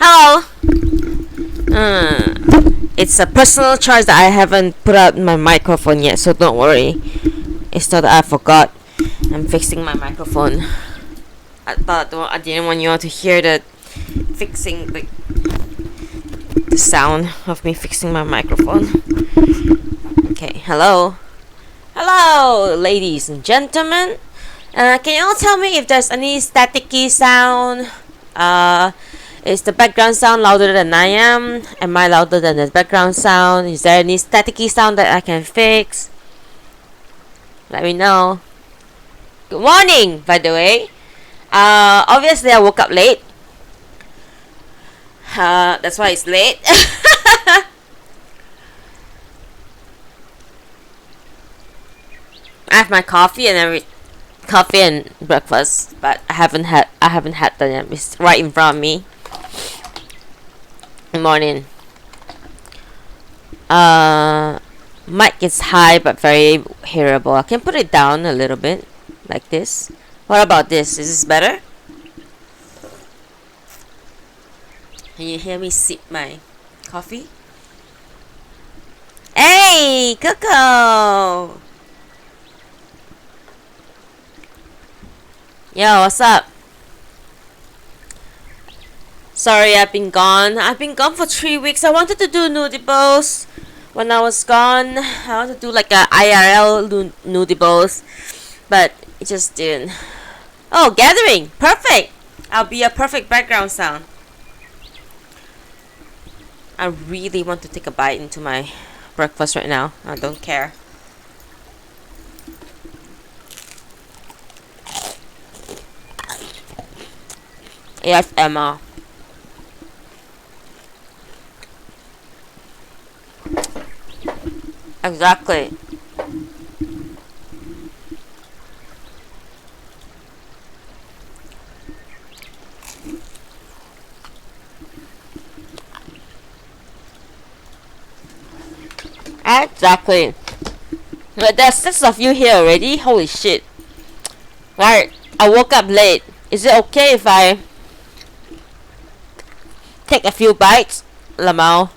Hello. It's a personal charge that I haven't put out my microphone yet, so don't worry. It's not that I forgot. I'm fixing my microphone. I didn't want you all to hear the fixing the sound of me fixing my microphone. Okay, hello. Hello, ladies and gentlemen. Can you all tell me if there's any staticky sound? Is the background sound louder than I am? Am I louder than the background sound? Is there any staticky sound that I can fix? Let me know. Good morning, by the way. Obviously I woke up late. That's why it's late. I have my coffee and breakfast, but I haven't had that yet. It's right in front of me. Good morning. Mic is high but very hearable. I can put it down a little bit, like this. What about this? Is this better? Can you hear me sip my coffee? Hey, Coco! Yo, what's up? Sorry, I've been gone. I've been gone for 3 weeks. I wanted to do Noodibles when I was gone. I wanted to do like a IRL Noodibles, but it just didn't. Oh, gathering! Perfect! I'll be a perfect background sound. I really want to take a bite into my breakfast right now. I don't care. ASMR. Exactly. Exactly. But there's 6 of you here already? Holy shit. Right, I woke up late. Is it okay if I take a few bites, Lamau?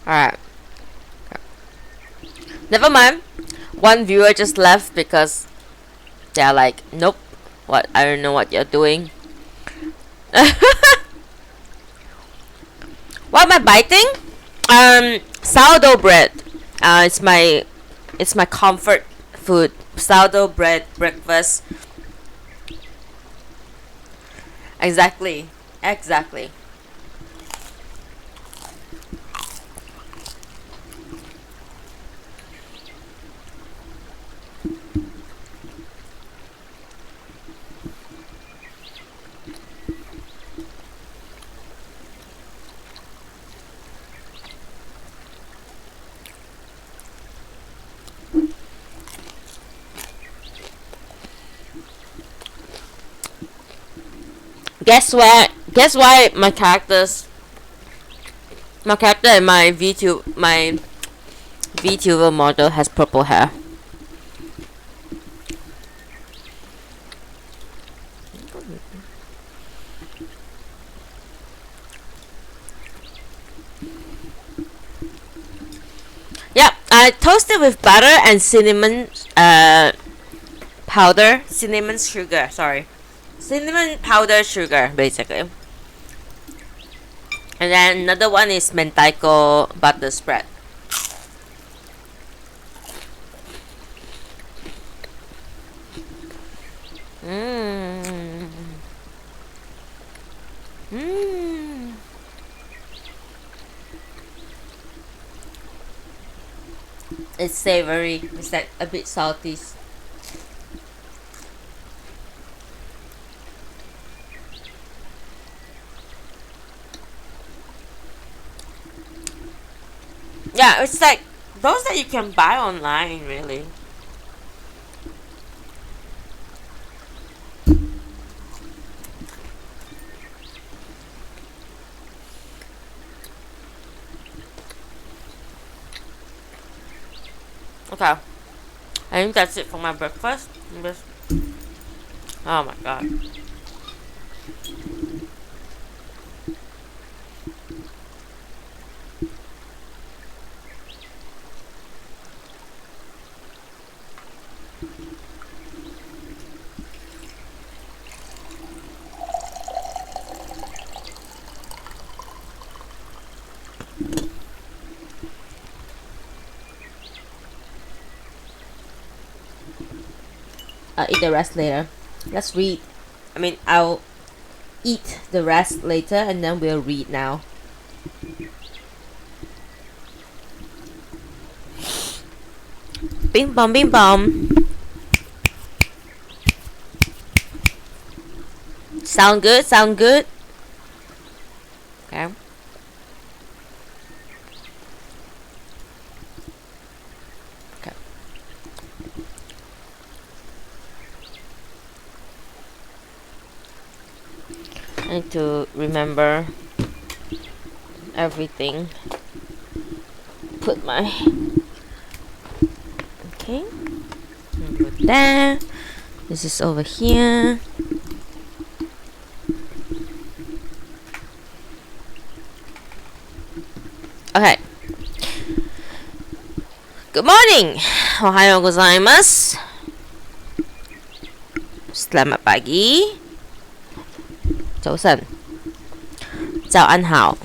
Alright. Never mind. One viewer just left because they're like, nope. What? I don't know what you're doing. What am I biting? Sourdough bread. It's my comfort food. Sourdough bread breakfast. Exactly. Guess why my character in my VTuber model has purple hair. Yeah, I toast it with butter and cinnamon powder, cinnamon powder sugar, basically. And then another one is mentaiko butter spread. It's savory. It's like a bit salty. Yeah, it's like those that you can buy online, really. Okay, I think that's it for my breakfast. Oh my god. I'll eat the rest later. Let's read. I mean, I'll eat the rest later and then we'll read now. Bing bong, bing bong. Sound good? Sound good? Okay. Okay. I need to remember everything. Put my... Okay. Put that. This is over here. Okay. Good morning. Ohayo gozaimasu. Selamat pagi. 早晨. 早安好.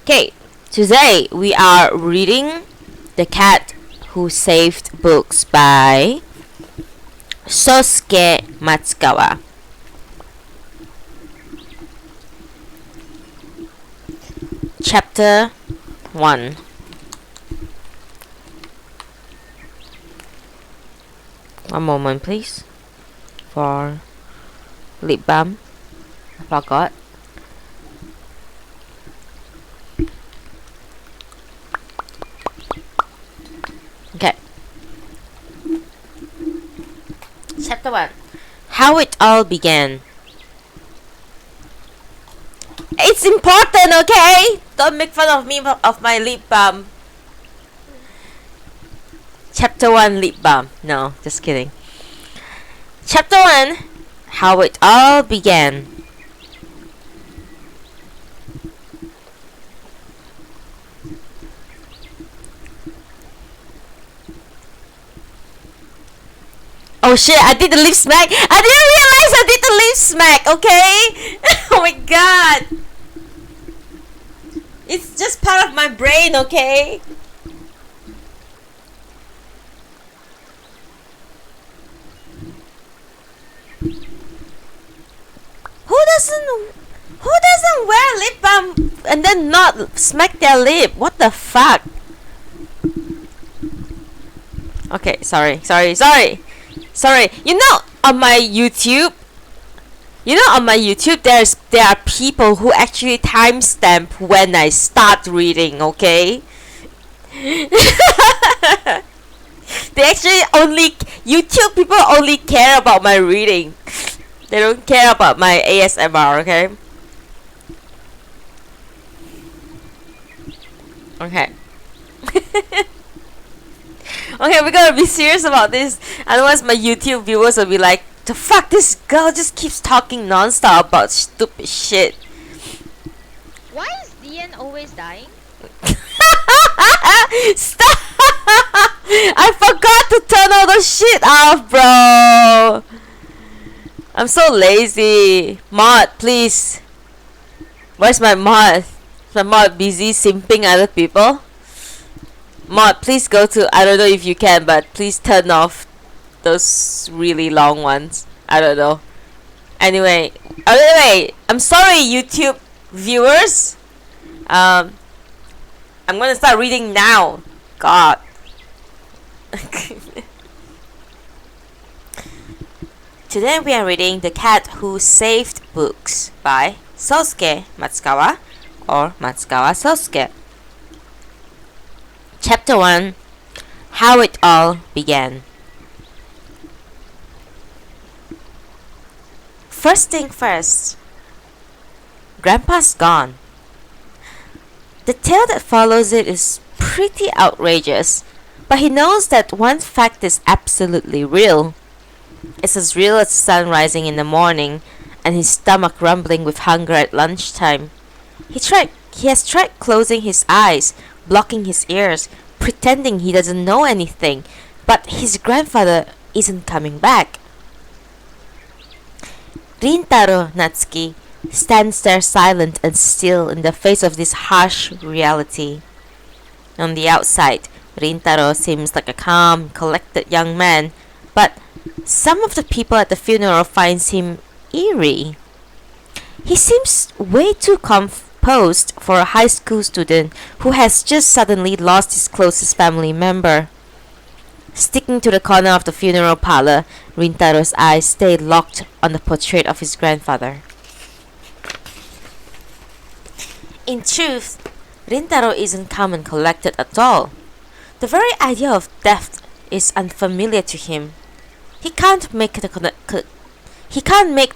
Okay, today we are reading The Cat Who Saved Books by Sosuke Matsukawa. Chapter 1. One moment please. For lip balm. I forgot. Okay. Chapter 1. How it all began. It's important, okay? Don't make fun of me of my lip balm. Chapter 1 lip balm. No, just kidding. Chapter 1. How it all began. Oh shit, I did the lip smack. I didn't realize I did the lip smack, okay? Oh my god. It's just part of my brain, okay? Who doesn't wear lip balm and then not smack their lip? What the fuck? Okay, sorry. You know, on my YouTube, there are people who actually timestamp when I start reading, okay? They actually YouTube people only care about my reading. They don't care about my ASMR, okay? Okay. Okay, we gotta be serious about this. Otherwise my YouTube viewers will be like, the fuck, this girl just keeps talking non-stop about stupid shit. Why is Dian always dying? Stop! I forgot to turn all the shit off, bro. I'm so lazy. Mod, please. Where's my mod? Is my mod busy simping other people? Mod, please go to, I don't know if you can, but please turn off those really long ones. I don't know. Anyway, I'm sorry, YouTube viewers. I'm gonna start reading now. God. Today we are reading The Cat Who Saved Books by Sosuke Matsukawa or Matsukawa Sosuke. Chapter 1: How It All Began. First thing first, Grandpa's gone. The tale that follows it is pretty outrageous, but he knows that one fact is absolutely real. It's as real as the sun rising in the morning and his stomach rumbling with hunger at lunchtime. He has tried closing his eyes, blocking his ears, pretending he doesn't know anything, but his grandfather isn't coming back. Rintaro Natsuki stands there silent and still in the face of this harsh reality. On the outside, Rintaro seems like a calm, collected young man, but some of the people at the funeral finds him eerie. He seems way too composed for a high school student who has just suddenly lost his closest family member. Sticking to the corner of the funeral parlor, Rintaro's eyes stay locked on the portrait of his grandfather. In truth, Rintaro isn't calm and collected at all. The very idea of death is unfamiliar to him. He can't make the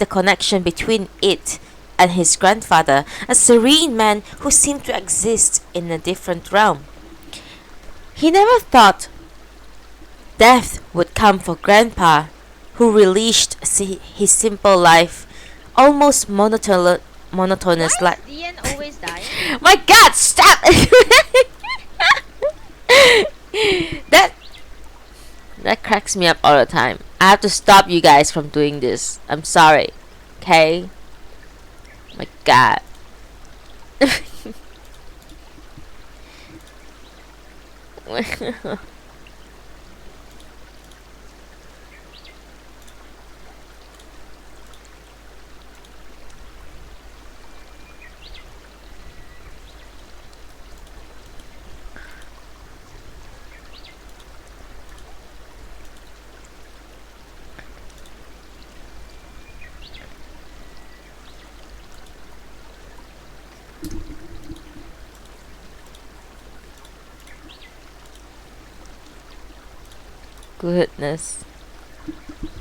connection between it and his grandfather, a serene man who seemed to exist in a different realm. He never thought death would come for Grandpa, who relished his simple life, almost monotonous Why life. is Ian always dying? My God, stop! That cracks me up all the time. I have to stop you guys from doing this. I'm sorry. Okay? My God. Goodness.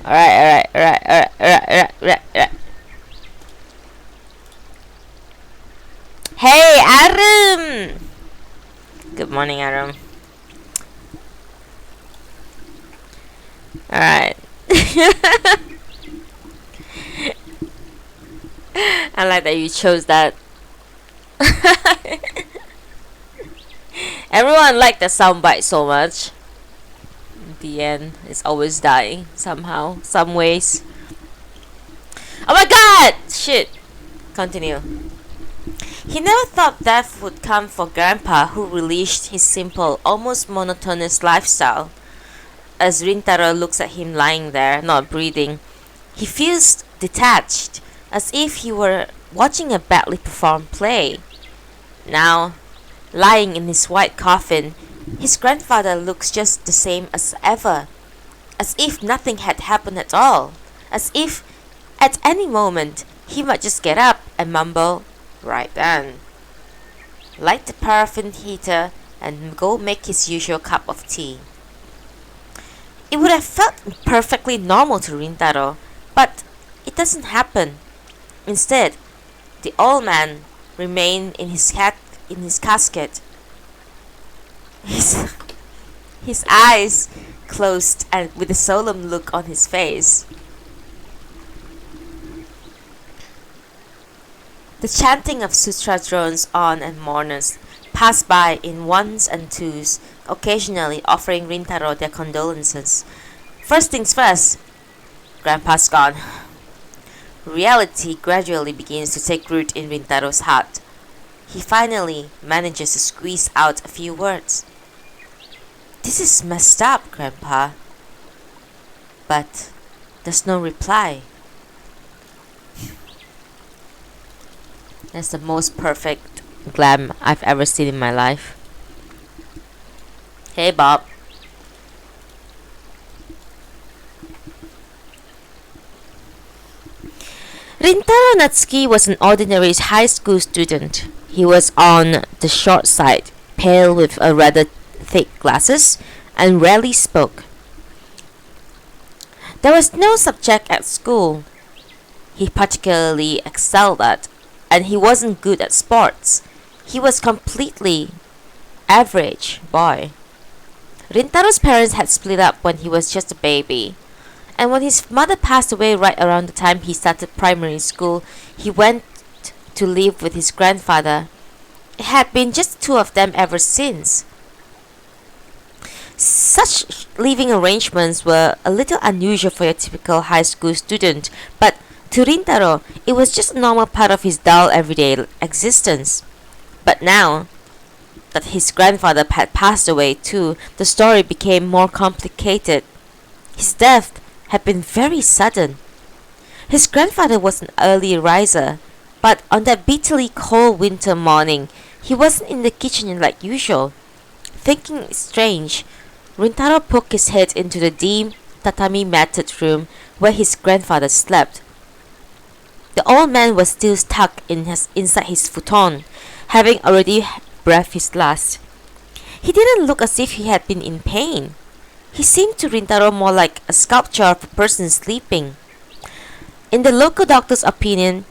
Alright. Hey, Arum! Good morning, Arum. Alright. I like that you chose that. Everyone liked the soundbite so much. The end is always dying somehow, some ways. Oh my God! Shit. Continue. He never thought death would come for Grandpa, who relished his simple, almost monotonous lifestyle. As Rintaro looks at him lying there, not breathing, he feels detached, as if he were watching a badly performed play. Now, lying in his white coffin, his grandfather looks just the same as ever, as if nothing had happened at all, as if at any moment he might just get up and mumble, "Right then," light the paraffin heater and go make his usual cup of tea. It would have felt perfectly normal to Rintaro, but it doesn't happen. Instead, the old man remained in his casket. His eyes closed and with a solemn look on his face. The chanting of sutra drones on and mourners pass by in ones and twos, occasionally offering Rintaro their condolences. First things first, Grandpa's gone. Reality gradually begins to take root in Rintaro's heart. He finally manages to squeeze out a few words. "This is messed up, Grandpa." But there's no reply. That's the most perfect glam I've ever seen in my life. Hey, Bob. Rintaro Natsuki was an ordinary high school student. He was on the short side, pale with a rather thick glasses, and rarely spoke. There was no subject at school he particularly excelled at, and he wasn't good at sports. He was completely average boy. Rintaro's parents had split up when he was just a baby, and when his mother passed away right around the time he started primary school, he went to live with his grandfather. It had been just two of them ever since. Such living arrangements were a little unusual for a typical high school student, but to Rintaro, it was just a normal part of his dull everyday existence. But now that his grandfather had passed away too, the story became more complicated. His death had been very sudden. His grandfather was an early riser, but on that bitterly cold winter morning, he wasn't in the kitchen like usual. Thinking it strange, Rintaro poked his head into the dim, tatami-matted room where his grandfather slept. The old man was still stuck inside his futon, having already breathed his last. He didn't look as if he had been in pain. He seemed to Rintaro more like a sculpture of a person sleeping. In the local doctor's opinion,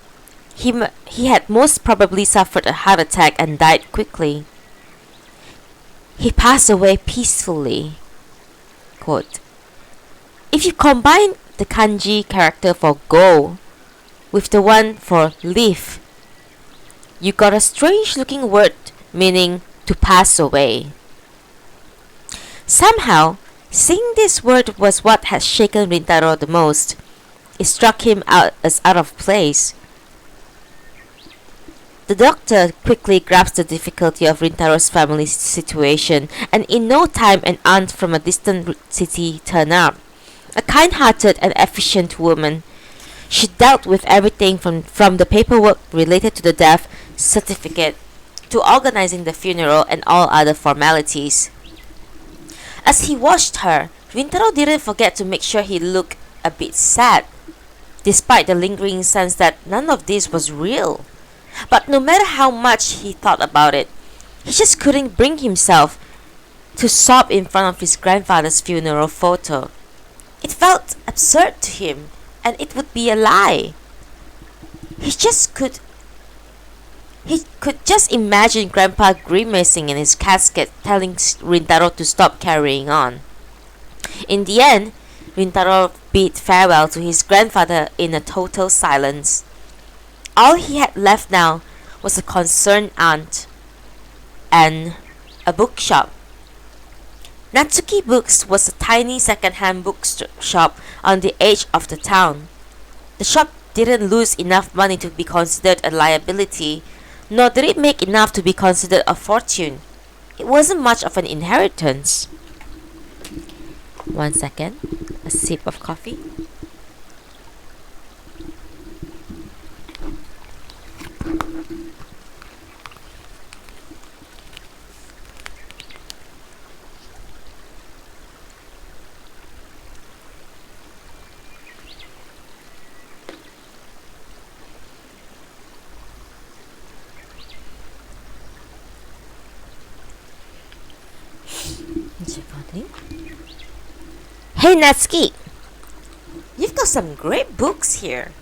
he had most probably suffered a heart attack and died quickly. He passed away peacefully. Quote, if you combine the kanji character for go with the one for live, you got a strange looking word meaning to pass away. Somehow, seeing this word was what had shaken Rintaro the most. It struck him as out of place. The doctor quickly grasped the difficulty of Rintaro's family situation, and in no time an aunt from a distant city turned up. A kind-hearted and efficient woman. She dealt with everything from the paperwork related to the death certificate to organizing the funeral and all other formalities. As he watched her, Rintaro didn't forget to make sure he looked a bit sad, despite the lingering sense that none of this was real. But no matter how much he thought about it, he just couldn't bring himself to sob in front of his grandfather's funeral photo. It felt absurd to him, and it would be a lie. He could just imagine Grandpa grimacing in his casket, telling Rintaro to stop carrying on. In the end, Rintaro bid farewell to his grandfather in a total silence. All he had left now was a concerned aunt and a bookshop. Natsuki Books was a tiny second-hand bookshop on the edge of the town. The shop didn't lose enough money to be considered a liability, nor did it make enough to be considered a fortune. It wasn't much of an inheritance. 1 second, a sip of coffee. Hey Natsuki! You've got some great books here.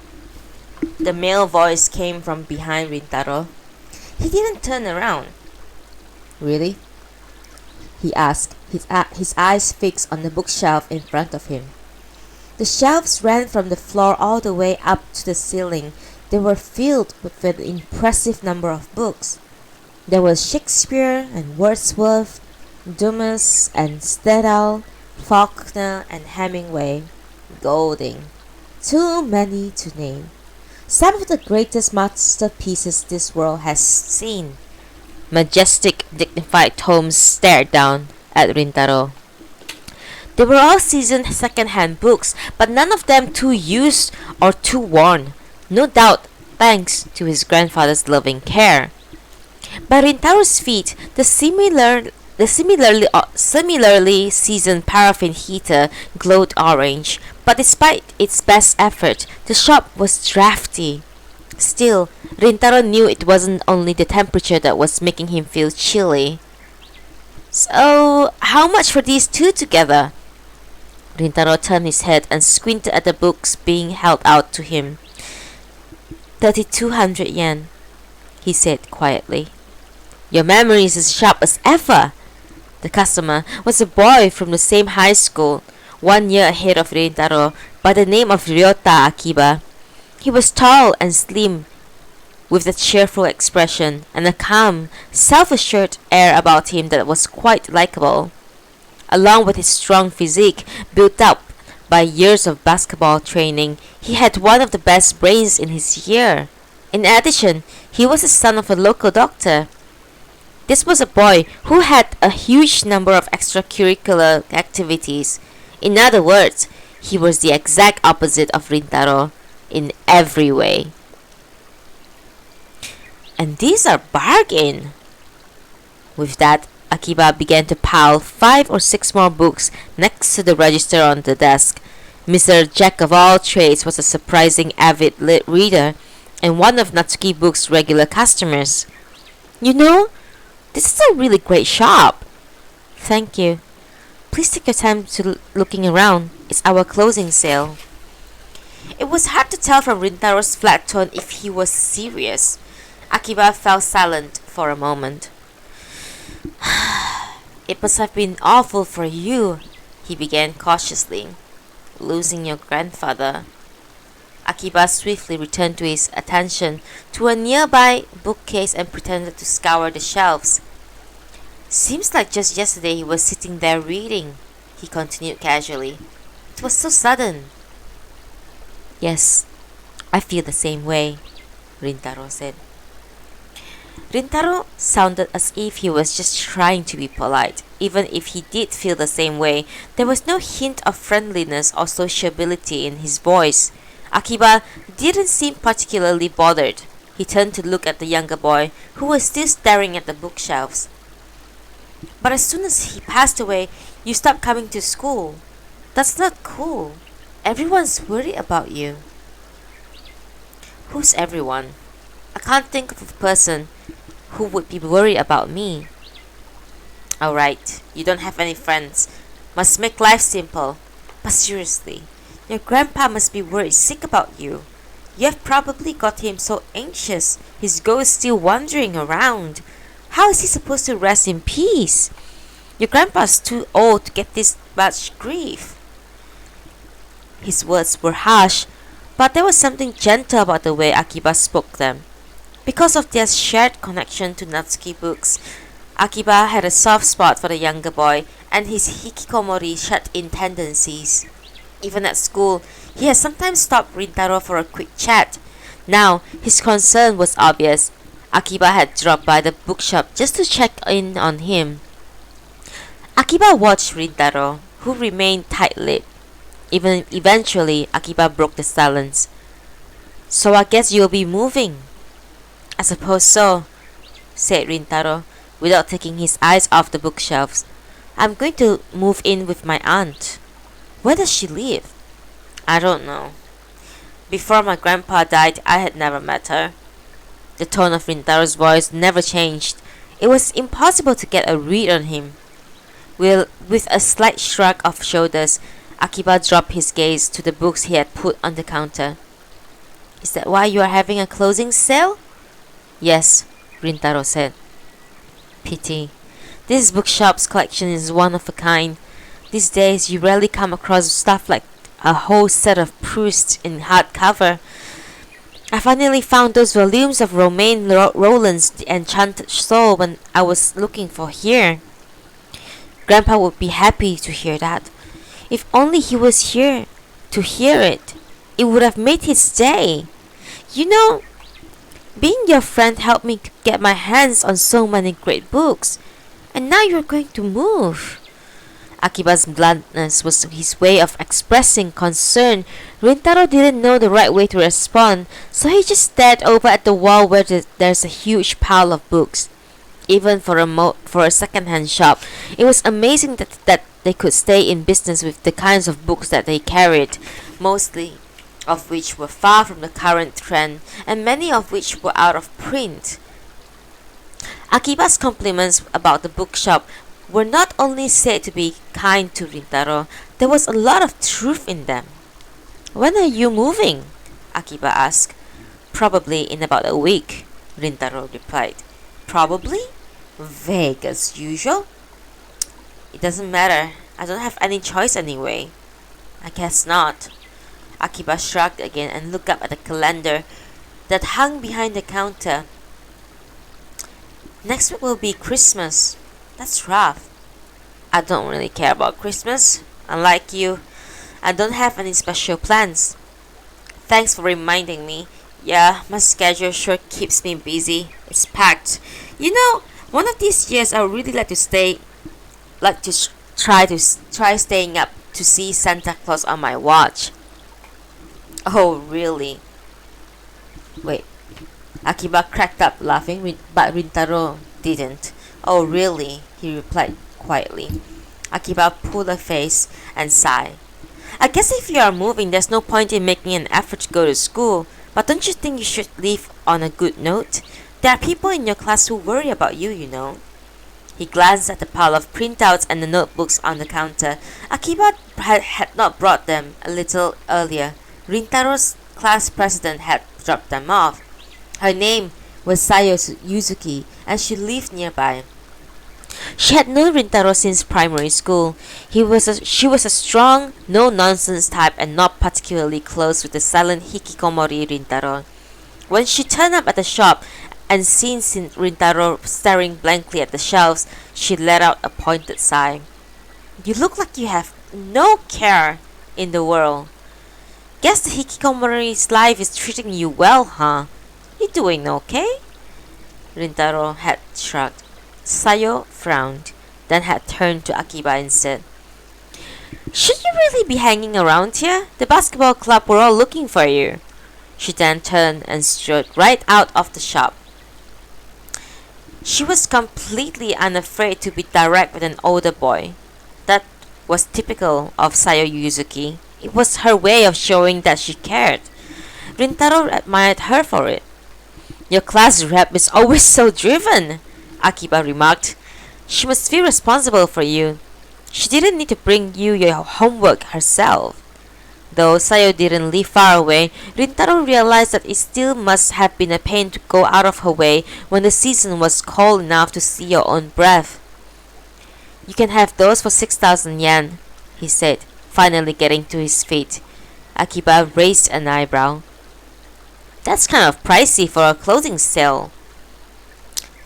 The male voice came from behind Rintaro. He didn't turn around. Really? He asked, his eyes fixed on the bookshelf in front of him. The shelves ran from the floor all the way up to the ceiling. They were filled with an impressive number of books. There was Shakespeare and Wordsworth, Dumas and Stendhal, Faulkner and Hemingway, Golding. Too many to name. Some of the greatest masterpieces this world has seen. Majestic, dignified tomes stared down at Rintaro. They were all seasoned second-hand books, but none of them too used or too worn. No doubt thanks to his grandfather's loving care. By Rintaro's feet, the similarly seasoned paraffin heater glowed orange, But despite its best effort, the shop was drafty. Still, Rintaro knew it wasn't only the temperature that was making him feel chilly. So, how much for these two together? Rintaro turned his head and squinted at the books being held out to him. 3,200 yen, he said quietly. Your memory is as sharp as ever. The customer was a boy from the same high school, 1 year ahead of Rintaro, by the name of Ryota Akiba. He was tall and slim, with a cheerful expression and a calm, self-assured air about him that was quite likable. Along with his strong physique, built up by years of basketball training, he had one of the best brains in his year. In addition, he was the son of a local doctor. This was a boy who had a huge number of extracurricular activities. In other words, he was the exact opposite of Rintaro in every way. And these are bargain. With that, Akiba began to pile 5 or 6 more books next to the register on the desk. Mr. Jack of all trades was a surprising avid reader and one of Natsuki Books' regular customers. You know, this is a really great shop. Thank you. Please take your time to looking around. It's our closing sale. It was hard to tell from Rintaro's flat tone if he was serious. Akiba fell silent for a moment. It must have been awful for you, he began cautiously. Losing your grandfather. Akiba swiftly returned to his attention to a nearby bookcase and pretended to scour the shelves. Seems like just yesterday he was sitting there reading, he continued casually. It was so sudden. Yes, I feel the same way, Rintaro said. Rintaro sounded as if he was just trying to be polite. Even if he did feel the same way, there was no hint of friendliness or sociability in his voice. Akiba didn't seem particularly bothered. He turned to look at the younger boy, who was still staring at the bookshelves. But as soon as he passed away, you stopped coming to school. That's not cool. Everyone's worried about you. Who's everyone? I can't think of a person who would be worried about me. Alright, you don't have any friends. Must make life simple. But seriously, your grandpa must be worried sick about you. You have probably got him so anxious, his ghost still wandering around. How is he supposed to rest in peace? Your grandpa's too old to get this much grief. His words were harsh, but there was something gentle about the way Akiba spoke them. Because of their shared connection to Natsuki Books, Akiba had a soft spot for the younger boy and his hikikomori shut-in tendencies. Even at school, he had sometimes stopped Rintaro for a quick chat. Now, his concern was obvious. Akiba had dropped by the bookshop just to check in on him. Akiba watched Rintaro, who remained tight-lipped. Eventually, Akiba broke the silence. So I guess you'll be moving. I suppose so, said Rintaro, without taking his eyes off the bookshelves. I'm going to move in with my aunt. Where does she live? I don't know. Before my grandpa died, I had never met her. The tone of Rintaro's voice never changed. It was impossible to get a read on him. With a slight shrug of shoulders, Akiba dropped his gaze to the books he had put on the counter. Is that why you are having a closing sale? Yes, Rintaro said. Pity. This bookshop's collection is one of a kind. These days, you rarely come across stuff like a whole set of Proust in hardcover. I finally found those volumes of Romain Rolland's The Enchanted Soul when I was looking for here. Grandpa would be happy to hear that. If only he was here to hear it. It would have made his day. You know, being your friend helped me get my hands on so many great books. And now you're going to move. Akiba's bluntness was his way of expressing concern. Rintaro didn't know the right way to respond, so he just stared over at the wall where there's a huge pile of books. Even for a second-hand shop, it was amazing that they could stay in business with the kinds of books that they carried, mostly of which were far from the current trend, and many of which were out of print. Akiba's compliments about the bookshop were not only said to be kind to Rintaro, there was a lot of truth in them. "When are you moving?" Akiba asked. "Probably in about a week," Rintaro replied. "Probably?" Vague as usual. "It doesn't matter. I don't have any choice anyway." "I guess not." Akiba shrugged again and looked up at the calendar that hung behind the counter. "Next week will be Christmas. That's rough." "I don't really care about Christmas. Unlike you, I don't have any special plans." "Thanks for reminding me. Yeah, my schedule sure keeps me busy. It's packed. You know, one of these years I would really like to try staying up to see Santa Claus on my watch." "Oh, really?" Wait. Akiba cracked up laughing, but Rintaro didn't. "Oh, really?" he replied quietly. Akiba pulled a face and sighed. "I guess if you are moving, there's no point in making an effort to go to school. But don't you think you should leave on a good note? There are people in your class who worry about you, you know." He glanced at the pile of printouts and the notebooks on the counter. Akiba had not brought them a little earlier. Rintaro's class president had dropped them off. Her name was Sayo Yuzuki, and she lived nearby. She had known Rintaro since primary school. She was a strong, no-nonsense type and not particularly close with the silent hikikomori Rintaro. When she turned up at the shop and seen Rintaro staring blankly at the shelves, she let out a pointed sigh. "You look like you have no care in the world. Guess the hikikomori's life is treating you well, huh? You doing okay?" Rintaro had shrugged. Sayo frowned, then had turned to Akiba and said, "Should you really be hanging around here? The basketball club were all looking for you." She then turned and strode right out of the shop. She was completely unafraid to be direct with an older boy. That was typical of Sayo Yuzuki. It was her way of showing that she cared. Rintaro admired her for it. "Your class rep is always so driven," Akiba remarked. "She must feel responsible for you. She didn't need to bring you your homework herself." Though Sayo didn't live far away, Rintaro realized that it still must have been a pain to go out of her way when the season was cold enough to see your own breath. "You can have those for 6,000 yen, he said, finally getting to his feet. Akiba raised an eyebrow. "That's kind of pricey for a clothing sale."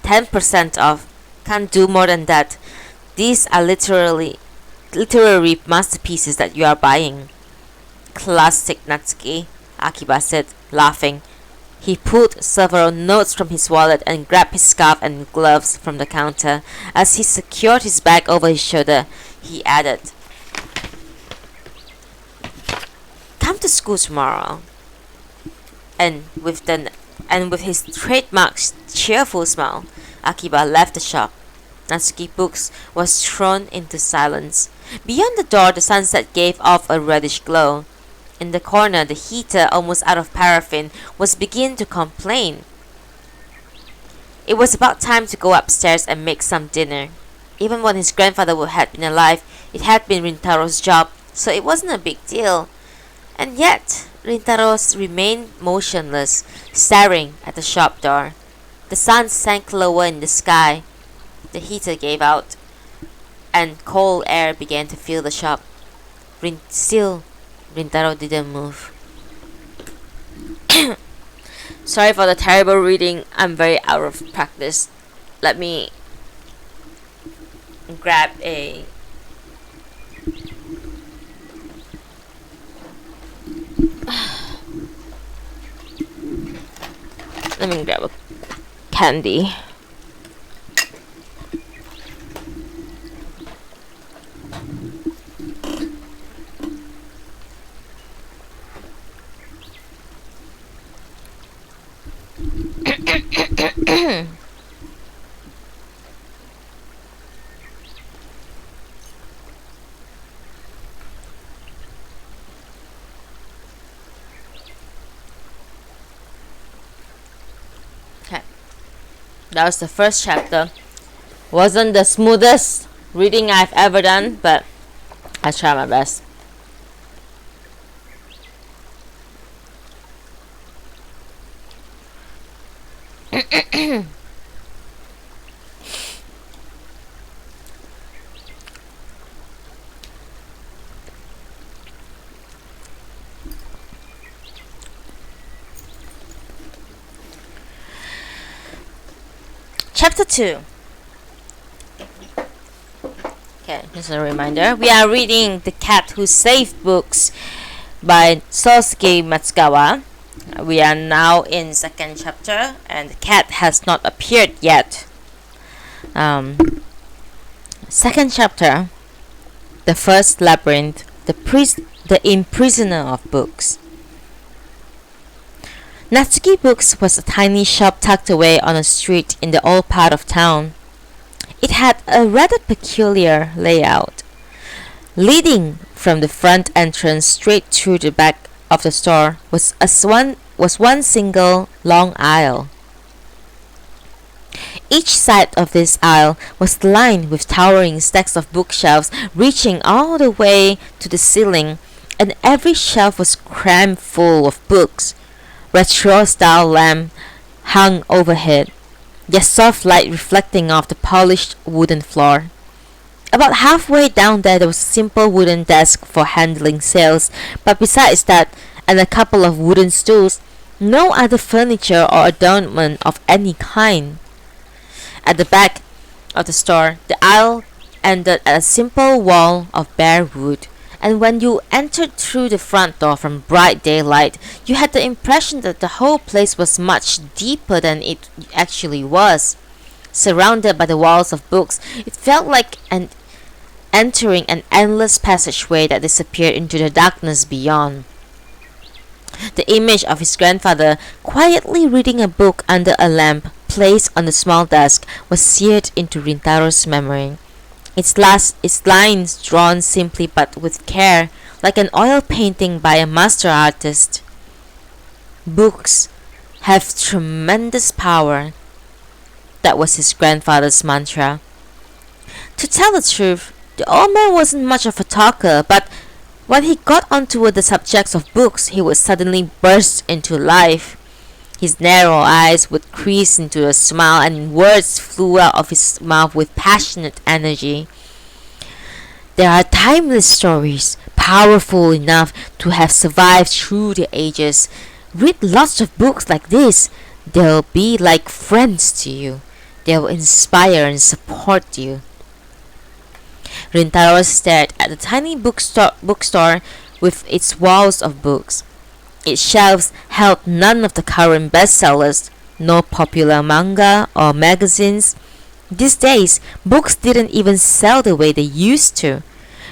10% off. Can't do more than that. These are literary masterpieces that you are buying." "Classic Natsuki," Akiba said, laughing. He pulled several notes from his wallet and grabbed his scarf and gloves from the counter. As he secured his bag over his shoulder, he added, "Come to school tomorrow." And with his trademark cheerful smile, Akiba left the shop. Natsuki Books was thrown into silence. Beyond the door, the sunset gave off a reddish glow. In the corner, the heater, almost out of paraffin, was beginning to complain. It was about time to go upstairs and make some dinner. Even when his grandfather had been alive, it had been Rintaro's job, so it wasn't a big deal. And yet, Rintaro remained motionless, staring at the shop door. The sun sank lower in the sky. The heater gave out, and cold air began to fill the shop. Still, Rintaro didn't move. Sorry for the terrible reading. I'm very out of practice. Let me grab a candy. That was the first chapter. Wasn't the smoothest reading I've ever done, but I tried my best. Chapter 2. Okay, just a reminder. We are reading The Cat Who Saved Books by Sosuke Matsukawa. We are now in second chapter and the cat has not appeared yet. Second chapter. The First Labyrinth. The Imprisoner of Books. Natsuki Books was a tiny shop tucked away on a street in the old part of town. It had a rather peculiar layout. Leading from the front entrance straight through the back of the store was one single long aisle. Each side of this aisle was lined with towering stacks of bookshelves reaching all the way to the ceiling, and every shelf was crammed full of books. Retro-style lamp hung overhead, their soft light reflecting off the polished wooden floor. About halfway down there was a simple wooden desk for handling sales, but besides that, and a couple of wooden stools, no other furniture or adornment of any kind. At the back of the store, the aisle ended at a simple wall of bare wood, and when you entered through the front door from bright daylight, you had the impression that the whole place was much deeper than it actually was. Surrounded by the walls of books, it felt like entering an endless passageway that disappeared into the darkness beyond. The image of his grandfather quietly reading a book under a lamp placed on the small desk was seared into Rintaro's memory. Its lines drawn simply but with care, like an oil painting by a master artist. Books have tremendous power. That was his grandfather's mantra. To tell the truth, the old man wasn't much of a talker, but when he got onto the subjects of books, he would suddenly burst into life. His narrow eyes would crease into a smile, and words flew out of his mouth with passionate energy. There are timeless stories, powerful enough to have survived through the ages. Read lots of books like this. They'll be like friends to you. They'll inspire and support you. Rintaro stared at the tiny bookstore with its walls of books. Its shelves held none of the current bestsellers, no popular manga or magazines. These days, books didn't even sell the way they used to.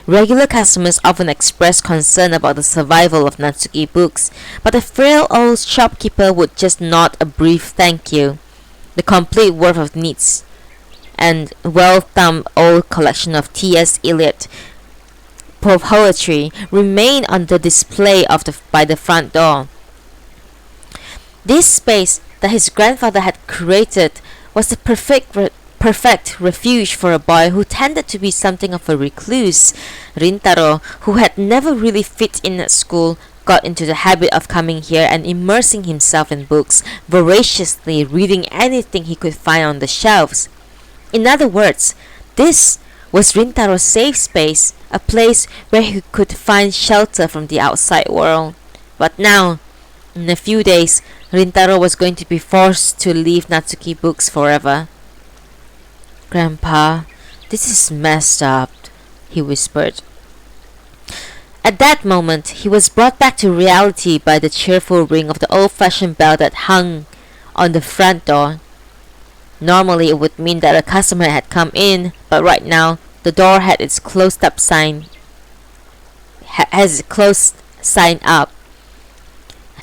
Regular customers often expressed concern about the survival of Natsuki Books, but the frail old shopkeeper would just nod a brief thank you. The complete worth of needs and well-thumbed old collection of T.S. Eliot poetry remained on the display by the front door. This space that his grandfather had created was the perfect refuge for a boy who tended to be something of a recluse. Rintaro, who had never really fit in at school, got into the habit of coming here and immersing himself in books, voraciously reading anything he could find on the shelves. In other words, this was Rintaro's safe space, a place where he could find shelter from the outside world. But now, in a few days, Rintaro was going to be forced to leave Natsuki Books forever. "Grandpa, this is messed up," he whispered. At that moment, he was brought back to reality by the cheerful ring of the old-fashioned bell that hung on the front door. Normally, it would mean that a customer had come in, but right now, the door had its closed sign up.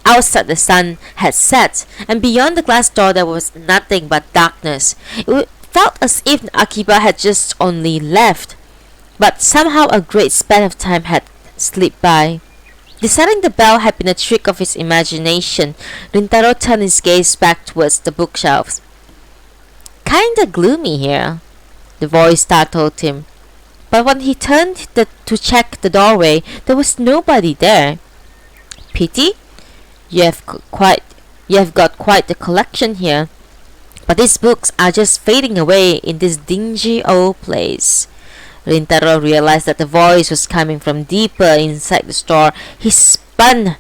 Outside, the sun had set, and beyond the glass door there was nothing but darkness. It felt as if Akiba had just only left, but somehow a great span of time had slipped by. Deciding the bell had been a trick of his imagination, Rintaro turned his gaze back towards the bookshelves. Kinda gloomy here, the voice startled him. But when he turned to check the doorway, there was nobody there. Pity? You have got quite a collection here. But these books are just fading away in this dingy old place. Rintaro realized that the voice was coming from deeper inside the store. He spun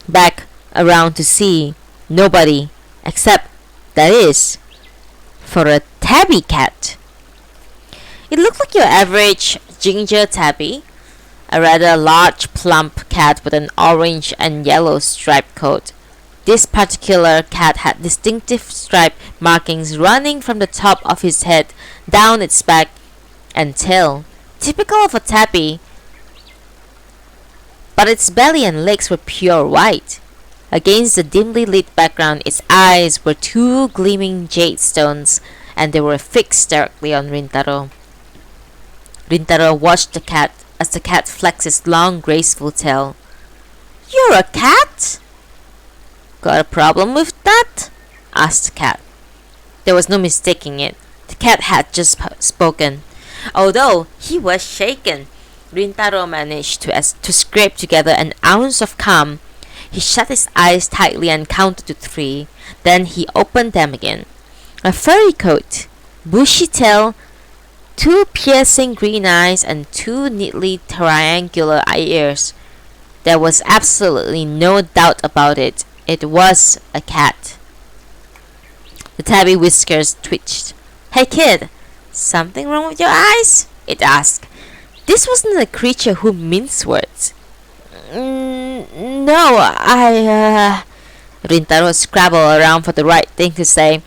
back around to see nobody, except, that is, for a tabby cat. It looked like your average ginger tabby, a rather large plump cat with an orange and yellow striped coat. This particular cat had distinctive stripe markings running from the top of his head down its back and tail, typical of a tabby, but its belly and legs were pure white. Against the dimly lit background, its eyes were two gleaming jade stones, and they were fixed directly on Rintaro. Rintaro watched the cat as the cat flexed its long, graceful tail. "You're a cat?" "Got a problem with that?" asked the cat. There was no mistaking it. The cat had just spoken. Although he was shaken, Rintaro managed to scrape together an ounce of calm. He shut his eyes tightly and counted to 3. Then he opened them again. A furry coat, bushy tail, 2 piercing green eyes, and 2 neatly triangular ears. There was absolutely no doubt about it. It was a cat. The tabby whiskers twitched. "Hey kid, something wrong with your eyes?" it asked. This wasn't a creature who minced words. No, Rintaro scrabbled around for the right thing to say.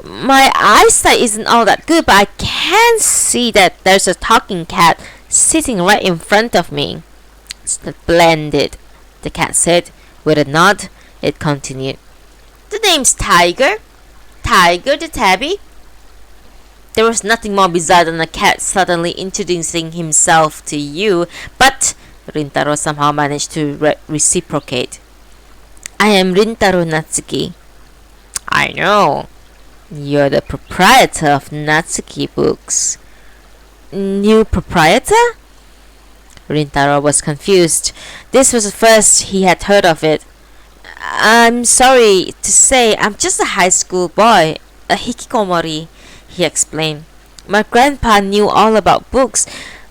"My eyesight isn't all that good, but I can see that there's a talking cat sitting right in front of me." "Splendid," the cat said. With a nod, it continued. "The name's Tiger. Tiger the tabby." There was nothing more bizarre than a cat suddenly introducing himself to you, but Rintaro somehow managed to reciprocate. "I am Rintaro Natsuki." "I know. You're the proprietor of Natsuki Books." "New proprietor?" Rintaro was confused. This was the first he had heard of it. "I'm sorry to say I'm just a high school boy, a hikikomori," he explained. "My grandpa knew all about books,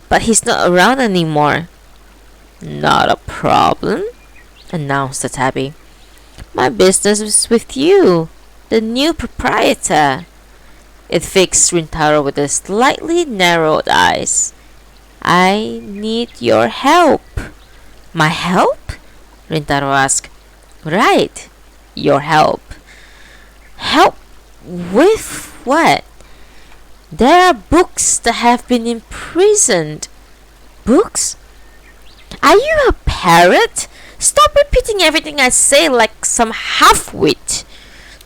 but he's not around anymore." "Not a problem," announced the tabby. "My business is with you, the new proprietor." It fixed Rintaro with the slightly narrowed eyes. "I need your help." "My help?" Rintaro asked. "Right, your help." "Help with what?" "There are books that have been imprisoned." "Books? Are you a parrot? Stop repeating everything I say like some half-wit."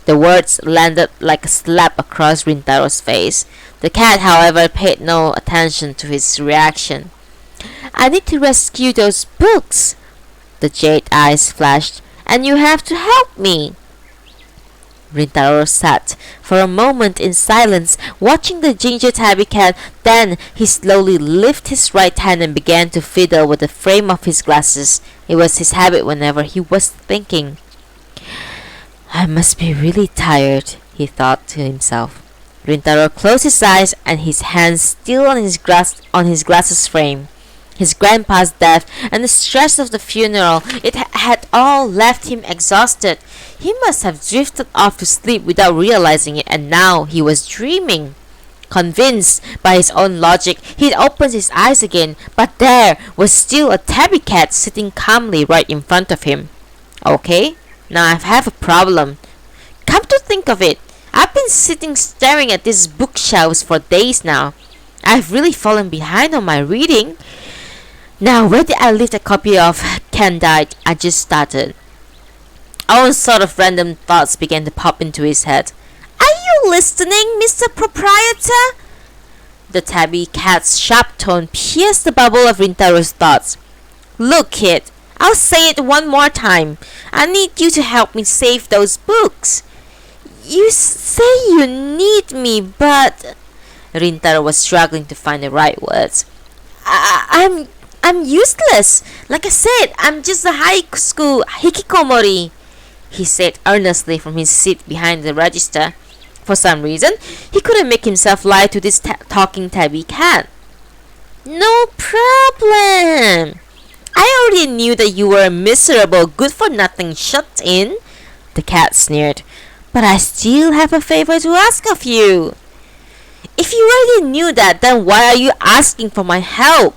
The words landed like a slap across Rintaro's face. The cat, however, paid no attention to his reaction. "I need to rescue those books," the jade eyes flashed, "and you have to help me." Rintaro sat for a moment in silence, watching the ginger tabby cat. Then he slowly lifted his right hand and began to fiddle with the frame of his glasses. It was his habit whenever he was thinking. "I must be really tired," he thought to himself. Rintaro closed his eyes and his hands still on his glasses frame. His grandpa's death and the stress of the funeral, it had all left him exhausted. He must have drifted off to sleep without realizing it, and now he was dreaming. Convinced by his own logic, he opened his eyes again, but there was still a tabby cat sitting calmly right in front of him. "Okay, now I have a problem. Come to think of it, I've been sitting staring at these bookshelves for days now. I've really fallen behind on my reading. Now, where did I leave the copy of Candide I just started?" All sort of random thoughts began to pop into his head. "Are you listening, Mr. Proprietor?" The tabby cat's sharp tone pierced the bubble of Rintaro's thoughts. "Look, kid, I'll say it one more time. I need you to help me save those books." "You say you need me, but Rintaro was struggling to find the right words. I'm useless. Like I said, I'm just a high school hikikomori, he said earnestly from his seat behind the register. For some reason, he couldn't make himself lie to this talking tabby cat. No problem. I already knew that you were a miserable, good-for-nothing shut-in, the cat sneered. But I still have a favor to ask of you. If you already knew that, then why are you asking for my help?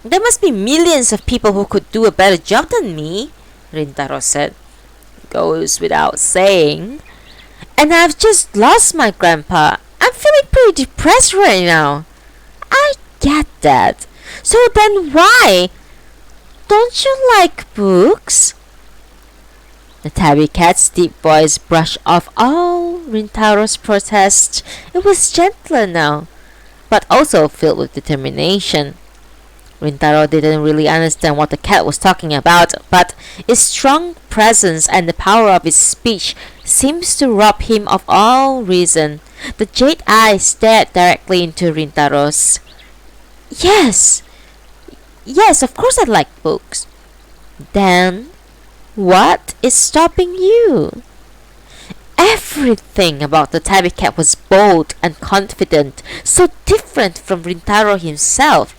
There must be millions of people who could do a better job than me, Rintaro said. Goes without saying. And I've just lost my grandpa. I'm feeling pretty depressed right now. I get that. So then why? Don't you like books? The tabby cat's deep voice brushed off all Rintaro's protest. It was gentler now, but also filled with determination. Rintaro didn't really understand what the cat was talking about, but its strong presence and the power of its speech seems to rob him of all reason. The jade eye stared directly into Rintaro's. Yes, of course I like books. Then, what is stopping you? Everything about the tabby cat was bold and confident, so different from Rintaro himself.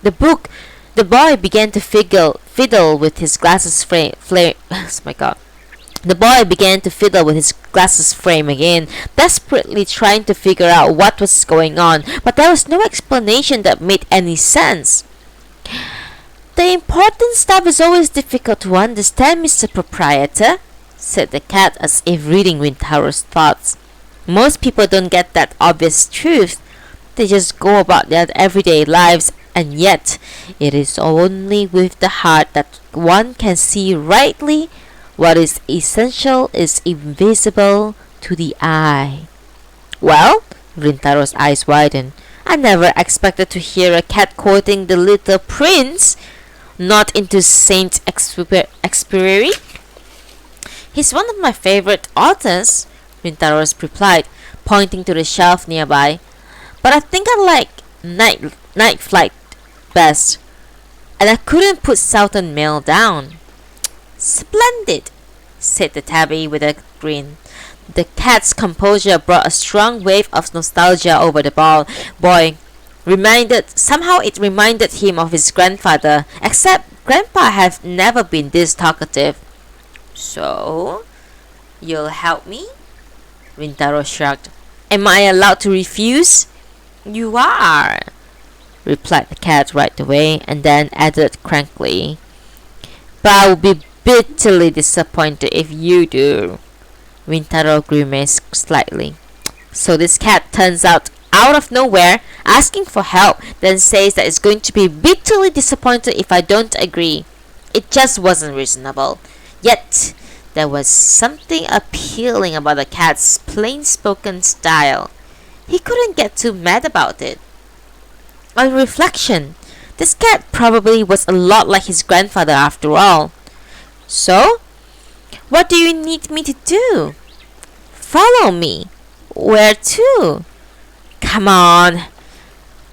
The boy began to fiddle with his glasses frame. Oh my god. The boy began to fiddle with his glasses frame again, desperately trying to figure out what was going on, but there was no explanation that made any sense. The important stuff is always difficult to understand, Mr. Proprietor, said the cat as if reading Rintaro's thoughts. Most people don't get that obvious truth. They just go about their everyday lives, and yet it is only with the heart that one can see rightly. What is essential is invisible to the eye. Well, Rintaro's eyes widened. I never expected to hear a cat quoting The Little Prince. Not into Saint-Exupéry. He's one of my favorite authors, Rintaro replied, pointing to the shelf nearby. But I think I like Night Flight best. And I couldn't put Southern Mail down. Splendid, said the tabby with a grin. The cat's composure brought a strong wave of nostalgia over the boy. Somehow it reminded him of his grandfather, except Grandpa had never been this talkative. So, you'll help me? Rintaro shrugged. Am I allowed to refuse? You are, replied the cat right away, and then added crankly, But I will be bitterly disappointed if you do. Rintaro grimaced slightly. So this cat turns out of nowhere, asking for help, then says that it's going to be bitterly disappointed if I don't agree. It just wasn't reasonable. Yet, there was something appealing about the cat's plain-spoken style. He couldn't get too mad about it. On reflection, this cat probably was a lot like his grandfather after all. So, what do you need me to do? Follow me. Where to? Come on.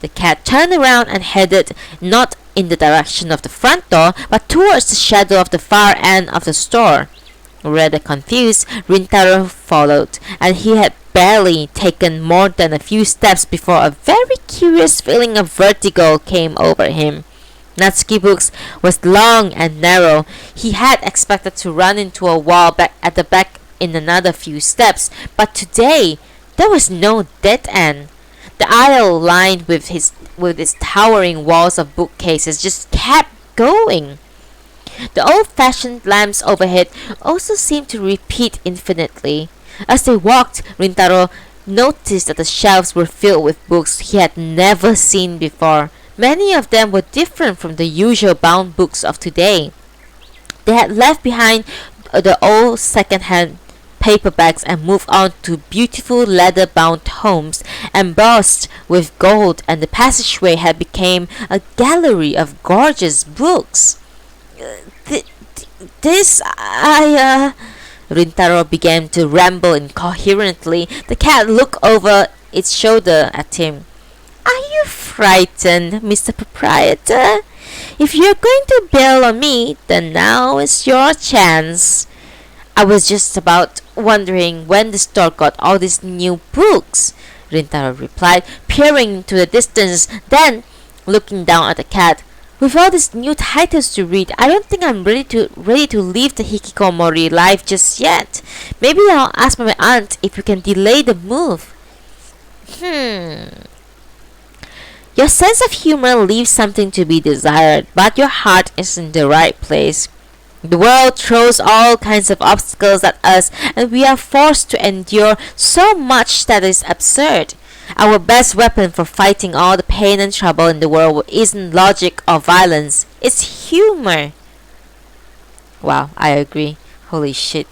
The cat turned around and headed not in the direction of the front door, but towards the shadow of the far end of the store. Rather confused, Rintaro followed, and he had barely taken more than a few steps before a very curious feeling of vertigo came over him. Natsuki Books was long and narrow. He had expected to run into a wall at the back in another few steps, but today there was no dead end. The aisle lined with its towering walls of bookcases just kept going. The old-fashioned lamps overhead also seemed to repeat infinitely. As they walked, Rintaro noticed that the shelves were filled with books he had never seen before. Many of them were different from the usual bound books of today. They had left behind the old second-hand paperbacks and moved on to beautiful leather-bound tomes embossed with gold, and the passageway had become a gallery of gorgeous books. Rintaro began to ramble incoherently. The cat looked over its shoulder at him. Are you frightened, Mr. Proprietor? If you're going to bail on me, then now is your chance. I was just about wondering when the store got all these new books, Rintaro replied, peering into the distance, then looking down at the cat. With all these new titles to read, I don't think I'm ready to leave the hikikomori life just yet. Maybe I'll ask my aunt if we can delay the move. Your sense of humor leaves something to be desired, but your heart is in the right place. The world throws all kinds of obstacles at us, and we are forced to endure so much that is absurd. Our best weapon for fighting all the pain and trouble in the world isn't logic or violence, it's humor. Wow, I agree. Holy shit.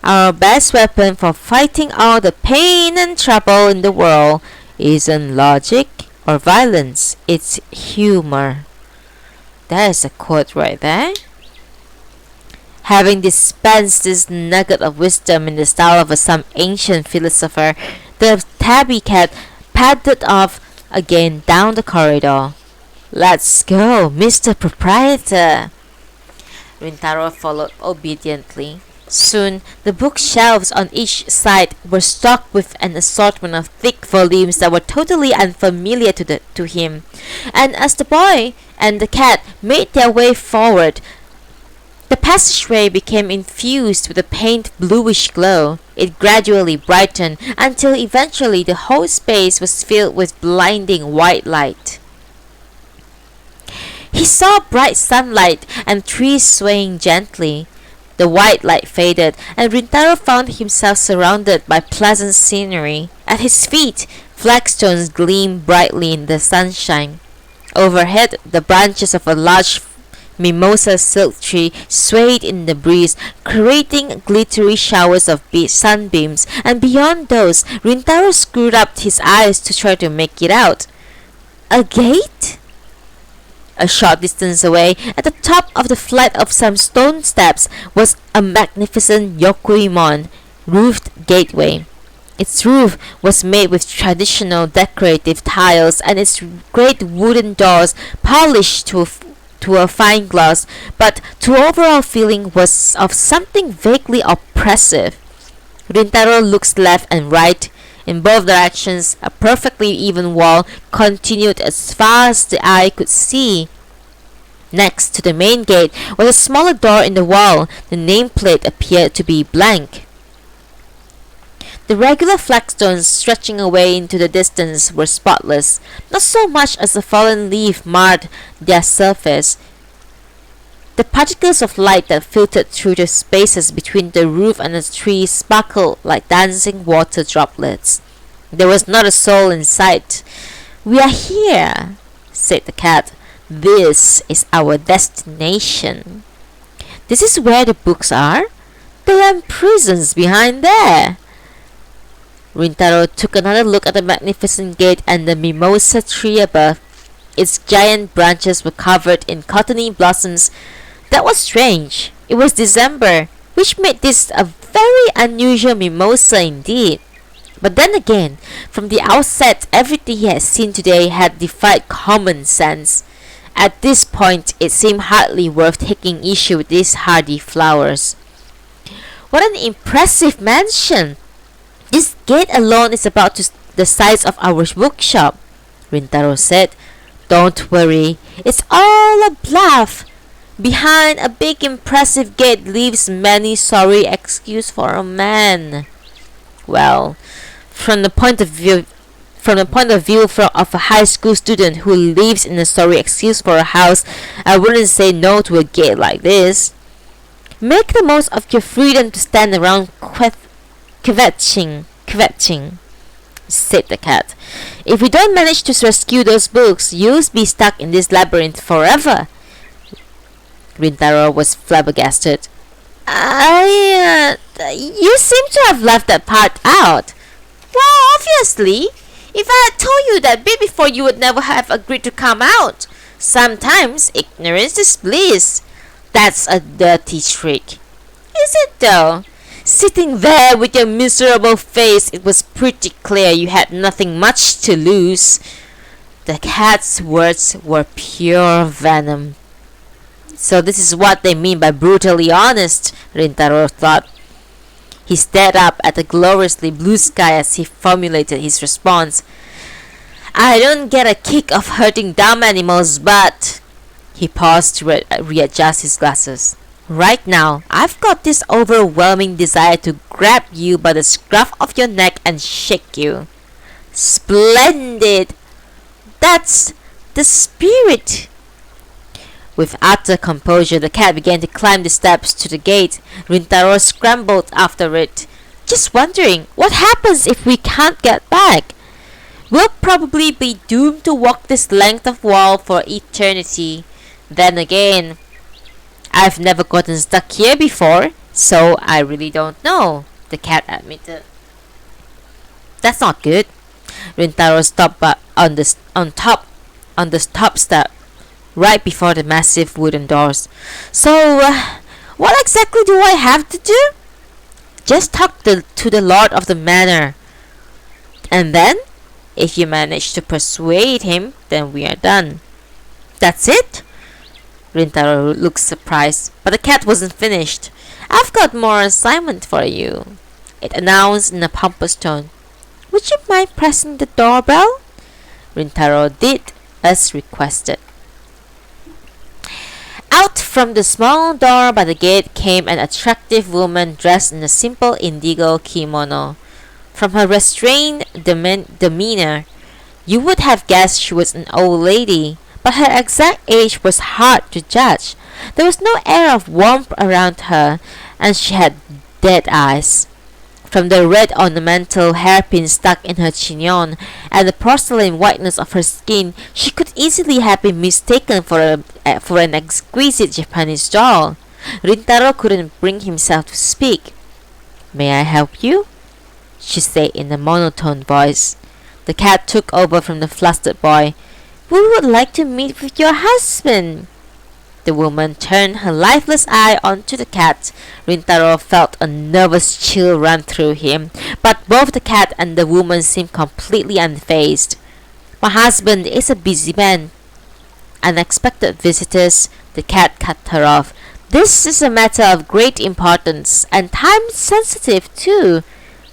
Our best weapon for fighting all the pain and trouble in the world isn't logic or violence, it's humor. That is a quote right there. Having dispensed this nugget of wisdom in the style of some ancient philosopher, the tabby cat padded off again down the corridor. Let's go, Mr. Proprietor. Rintaro followed obediently. Soon, the bookshelves on each side were stocked with an assortment of thick volumes that were totally unfamiliar to him. And as the boy and the cat made their way forward, the passageway became infused with a faint bluish glow. It gradually brightened until eventually the whole space was filled with blinding white light. He saw bright sunlight and trees swaying gently. The white light faded, and Rintaro found himself surrounded by pleasant scenery. At his feet, flagstones gleamed brightly in the sunshine. Overhead, the branches of a large mimosa silk tree swayed in the breeze, creating glittery showers of sunbeams, and beyond those, Rintaro screwed up his eyes to try to make it out. A gate? A short distance away, at the top of the flight of some stone steps, was a magnificent yokuimon roofed gateway. Its roof was made with traditional decorative tiles, and its great wooden doors polished to a fine gloss, but the overall feeling was of something vaguely oppressive. Rintaro looked left and right. In both directions, a perfectly even wall continued as far as the eye could see. Next to the main gate was a smaller door in the wall. The nameplate appeared to be blank. The regular flagstones stretching away into the distance were spotless. Not so much as a fallen leaf marred their surface. The particles of light that filtered through the spaces between the roof and the tree sparkled like dancing water droplets. There was not a soul in sight. "We are here," said the cat. "This is our destination." "This is where the books are? They are in prisons behind there." Rintaro took another look at the magnificent gate and the mimosa tree above. Its giant branches were covered in cottony blossoms. That was strange. It was December, which made this a very unusual mimosa indeed. But then again, from the outset, everything he had seen today had defied common sense. At this point, it seemed hardly worth taking issue with these hardy flowers. "What an impressive mansion! This gate alone is about the size of our bookshop," Rintaro said. "Don't worry, it's all a bluff. Behind a big impressive gate lives many sorry excuse for a man." Well, from the point of view of a high school student who lives in a sorry excuse for a house, I wouldn't say no to a gate like this. "Make the most of your freedom to stand around kvetching," said the cat. "If we don't manage to rescue those books, you'll be stuck in this labyrinth forever." Rintaro was flabbergasted. You seem to have left that part out." "Well, obviously. If I had told you that bit before, you would never have agreed to come out. Sometimes ignorance is bliss." That's a dirty trick. Is it though? Sitting there with your miserable face, it was pretty clear you had nothing much to lose. The cat's words were pure venom. So this is what they mean by brutally honest, Rintaro thought. He stared up at the gloriously blue sky as he formulated his response. I don't get a kick of hurting dumb animals, but... He paused to readjust his glasses. Right now, I've got this overwhelming desire to grab you by the scruff of your neck and shake you. Splendid! That's the spirit! With utter composure, the cat began to climb the steps to the gate. Rintaro scrambled after it. Just wondering, what happens if we can't get back? We'll probably be doomed to walk this length of wall for eternity. Then again, I've never gotten stuck here before, so I really don't know, the cat admitted. That's not good. Rintaro stopped on the top step, right before the massive wooden doors. So, what exactly do I have to do? Just talk to the lord of the manor. And then, if you manage to persuade him, then we are done. That's it? Rintaro looked surprised, but the cat wasn't finished. I've got more assignment for you, it announced in a pompous tone. Would you mind pressing the doorbell? Rintaro did as requested. Out from the small door by the gate came an attractive woman dressed in a simple indigo kimono. From her restrained demeanor, you would have guessed she was an old lady, but her exact age was hard to judge. There was no air of warmth around her, and she had dead eyes. From the red ornamental hairpin stuck in her chignon and the porcelain whiteness of her skin, she could easily have been mistaken for an exquisite Japanese doll. Rintaro couldn't bring himself to speak. May I help you? She said in a monotone voice. The cat took over from the flustered boy. We would like to meet with your husband. The woman turned her lifeless eye onto the cat. Rintaro felt a nervous chill run through him, but both the cat and the woman seemed completely unfazed. My husband is a busy man. Unexpected visitors, the cat cut her off. This is a matter of great importance, and time sensitive too.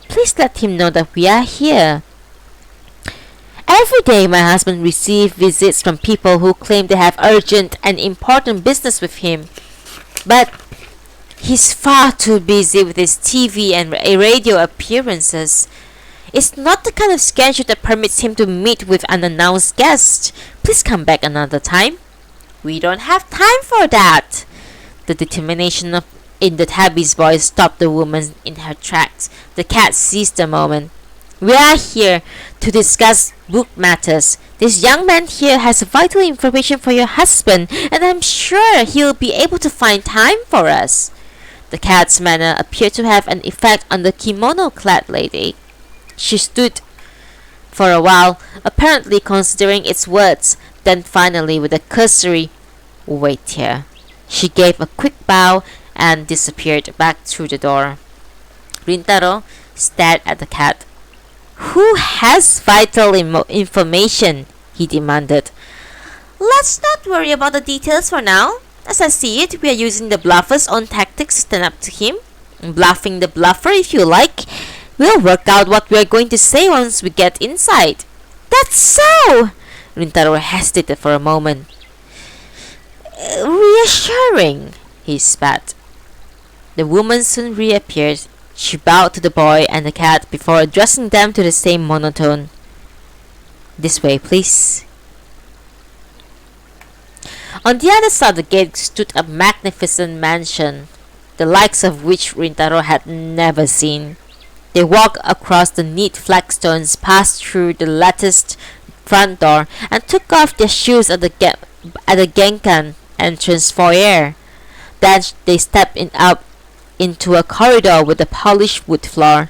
Please let him know that we are here. Every day my husband receives visits from people who claim they have urgent and important business with him. But he's far too busy with his TV and radio appearances. It's not the kind of schedule that permits him to meet with unannounced guests. Please come back another time. We don't have time for that. The determination in the tabby's voice stopped the woman in her tracks. The cat seized the moment. We are here to discuss book matters. This young man here has vital information for your husband, and I'm sure he'll be able to find time for us. The cat's manner appeared to have an effect on the kimono-clad lady. She stood for a while, apparently considering its words, then finally, with a cursory, wait here, she gave a quick bow and disappeared back through the door. Rintaro stared at the cat. Who has vital information? He demanded. Let's not worry about the details for now. As I see it, we are using the bluffer's own tactics to stand up to him. Bluffing the bluffer, if you like. We'll work out what we are going to say once we get inside. That's so! Rintaro hesitated for a moment. Reassuring, he spat. The woman soon reappeared. She bowed to the boy and the cat before addressing them to the same monotone. This way, please. On the other side of the gate stood a magnificent mansion, the likes of which Rintaro had never seen. They walked across the neat flagstones, passed through the latticed front door, and took off their shoes at the genkan entrance foyer. Then they stepped up into a corridor with a polished wood floor.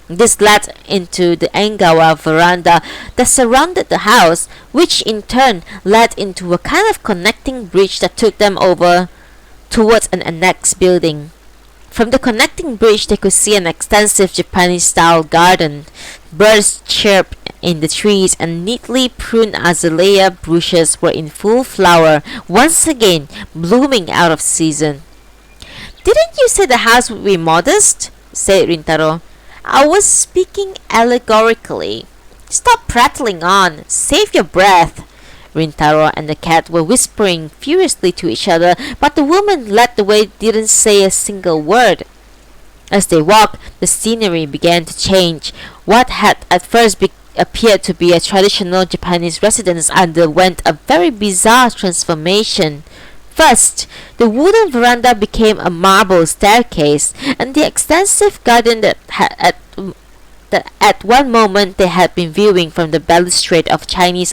This led into the Engawa veranda that surrounded the house, which in turn led into a kind of connecting bridge that took them over towards an annex building. From the connecting bridge, they could see an extensive Japanese-style garden. Birds chirped in the trees, and neatly pruned azalea bushes were in full flower, once again blooming out of season. "Didn't you say the house would be modest?" said Rintaro. "I was speaking allegorically." "Stop prattling on. Save your breath." Rintaro and the cat were whispering furiously to each other, but the woman led the way didn't say a single word. As they walked, the scenery began to change. What had at first appeared to be a traditional Japanese residence underwent a very bizarre transformation. First, the wooden veranda became a marble staircase, and the extensive garden that at one moment they had been viewing from the balustrade of Chinese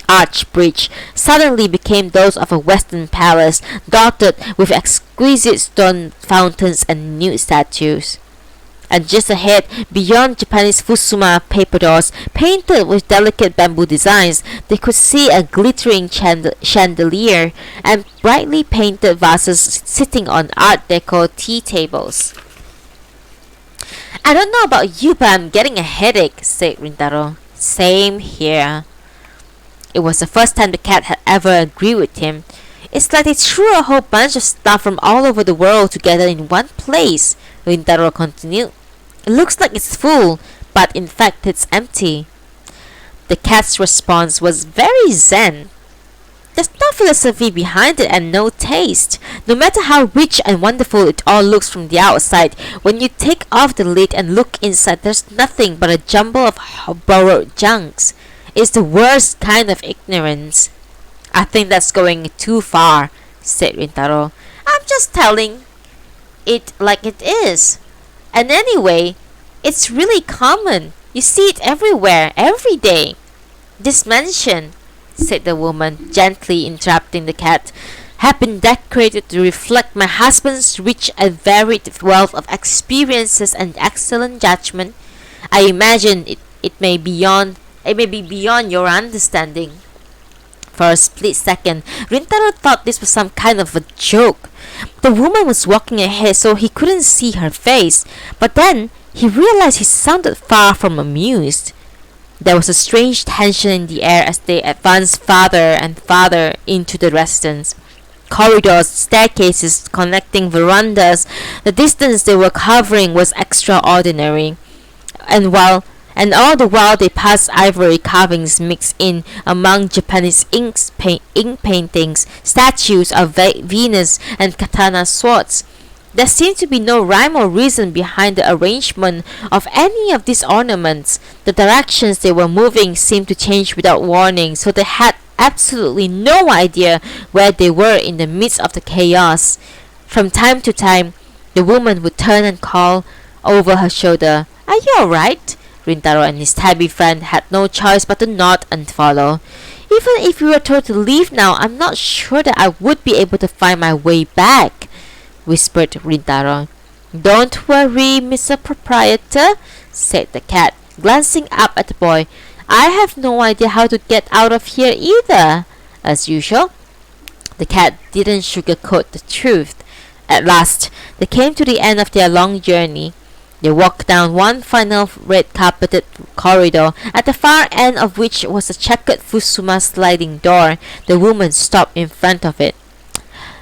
arch bridge suddenly became those of a Western palace, dotted with exquisite stone fountains and nude statues. And just ahead, beyond Japanese Fusuma paper doors painted with delicate bamboo designs, they could see a glittering chandelier and brightly painted vases sitting on Art Deco tea tables. "I don't know about you, but I'm getting a headache," said Rintaro. "Same here." It was the first time the cat had ever agreed with him. "It's like they threw a whole bunch of stuff from all over the world together in one place," Rintaro continued. "It looks like it's full, but in fact it's empty." The cat's response was very zen. "There's no philosophy behind it and no taste. No matter how rich and wonderful it all looks from the outside, when you take off the lid and look inside, there's nothing but a jumble of borrowed junks. It's the worst kind of ignorance." "I think that's going too far," said Rintaro. "I'm just telling it like it is. And anyway, it's really common. You see it everywhere, every day." "This mansion," said the woman, gently interrupting the cat, "have been decorated to reflect my husband's rich and varied wealth of experiences and excellent judgment. I imagine it may be beyond your understanding." For a split second, Rintaro thought this was some kind of a joke. The woman was walking ahead, so he couldn't see her face, but then he realized he sounded far from amused. There was a strange tension in the air as they advanced farther and farther into the residence. Corridors, staircases, connecting verandas, the distance they were covering was extraordinary. And all the while they passed ivory carvings mixed in among Japanese ink paintings, statues of Venus and katana swords. There seemed to be no rhyme or reason behind the arrangement of any of these ornaments. The directions they were moving seemed to change without warning, so they had absolutely no idea where they were in the midst of the chaos. From time to time, the woman would turn and call over her shoulder, "Are you alright?" Rintaro and his tabby friend had no choice but to nod and follow. "Even if we were told to leave now, I'm not sure that I would be able to find my way back," whispered Rintaro. "Don't worry, Mr. Proprietor," said the cat, glancing up at the boy. "I have no idea how to get out of here either." As usual, the cat didn't sugarcoat the truth. At last, they came to the end of their long journey. They walked down one final red-carpeted corridor, at the far end of which was a checkered Fusuma sliding door. The woman stopped in front of it.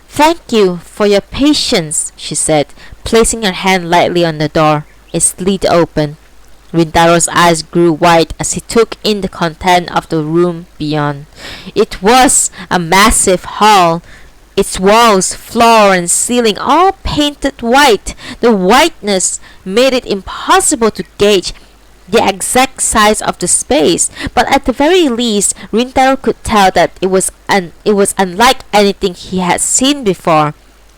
"Thank you for your patience," she said, placing her hand lightly on the door. It slid open. Rintaro's eyes grew wide as he took in the content of the room beyond. It was a massive hall. Its walls, floor, and ceiling all painted white. The whiteness made it impossible to gauge the exact size of the space, but at the very least, Rintaro could tell that it was unlike anything he had seen before.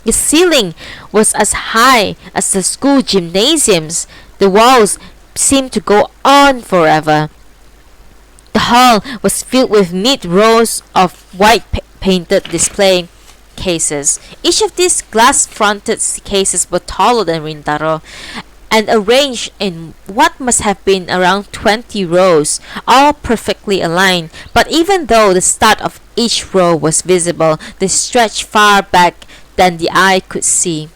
The ceiling was as high as the school gymnasiums. The walls seemed to go on forever. The hall was filled with neat rows of white painted display cases. Each of these glass-fronted cases were taller than Rintaro, and arranged in what must have been around 20 rows, all perfectly aligned. But even though the start of each row was visible, they stretched far back than the eye could see.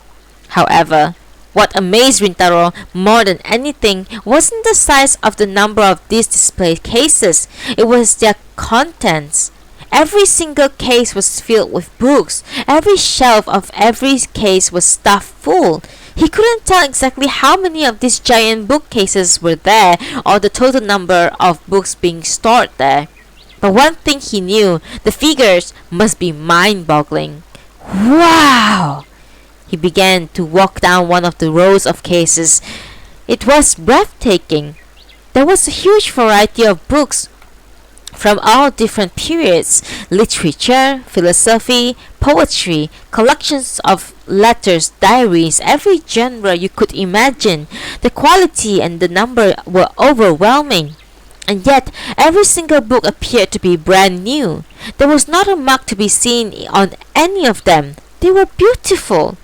However, what amazed Rintaro more than anything wasn't the size of the number of these display cases, it was their contents. Every single case was filled with books. Every shelf of every case was stuffed full. He couldn't tell exactly how many of these giant bookcases were there or the total number of books being stored there. But one thing he knew, the figures must be mind-boggling. Wow! He began to walk down one of the rows of cases. It was breathtaking. There was a huge variety of books from all different periods: literature, philosophy, poetry, collections of letters, diaries, every genre you could imagine. The quality and the number were overwhelming. And yet, every single book appeared to be brand new. There was not a mark to be seen on any of them. They were beautiful.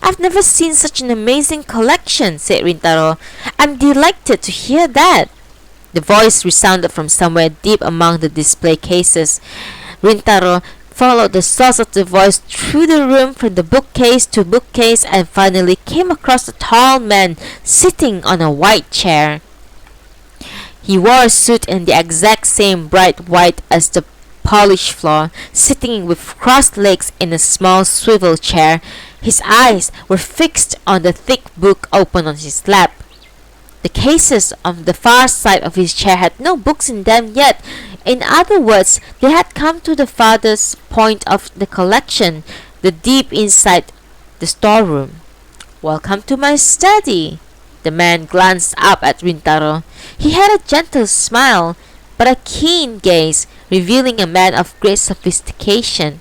I've never seen such an amazing collection, said Rintaro. I'm delighted to hear that. The voice resounded from somewhere deep among the display cases. Rintaro followed the source of the voice through the room from the bookcase to bookcase and finally came across a tall man sitting on a white chair. He wore a suit and the exact same bright white as the polished floor, sitting with crossed legs in a small swivel chair. His eyes were fixed on the thick book open on his lap. The cases on the far side of his chair had no books in them yet. In other words, they had come to the farthest point of the collection, the deep inside the storeroom. Welcome to my study. The man glanced up at Rintaro. He had a gentle smile, but a keen gaze, revealing a man of great sophistication.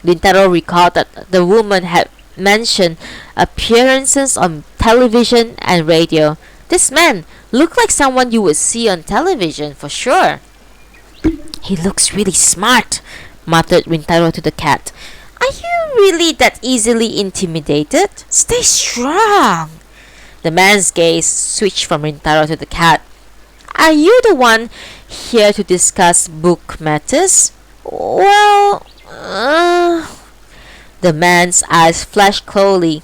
Rintaro recalled that the woman had mentioned appearances on television and radio. This man looked like someone you would see on television for sure. He looks really smart, muttered Rintaro to the cat. Are you really that easily intimidated? Stay strong. The man's gaze switched from Rintaro to the cat. Are you the one here to discuss book matters? Well, The man's eyes flashed coldly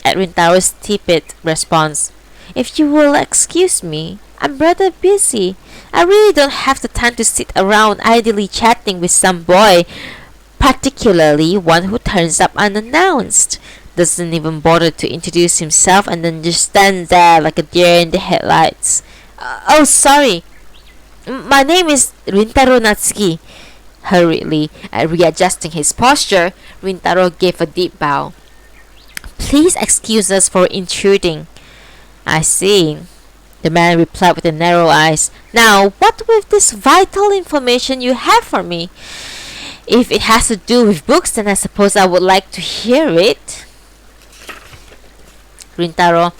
at Rintaro's tepid response. If you will excuse me, I'm rather busy. I really don't have the time to sit around idly chatting with some boy, particularly one who turns up unannounced, doesn't even bother to introduce himself, and then just stands there like a deer in the headlights. Oh, sorry. My name is Rintaro Natsuki. Hurriedly readjusting his posture, Rintaro gave a deep bow. Please excuse us for intruding. I see. The man replied with the narrow eyes. Now, what with this vital information you have for me? If it has to do with books, then I suppose I would like to hear it. Rintaro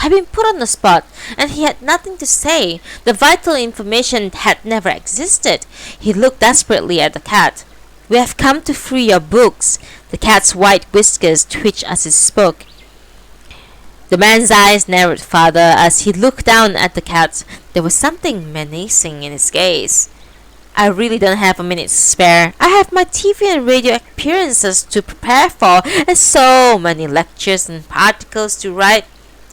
had been put on the spot, and he had nothing to say. The vital information had never existed. He looked desperately at the cat. We have come to free your books. The cat's white whiskers twitched as he spoke. The man's eyes narrowed further as he looked down at the cat. There was something menacing in his gaze. I really don't have a minute to spare. I have my TV and radio appearances to prepare for, and so many lectures and articles to write.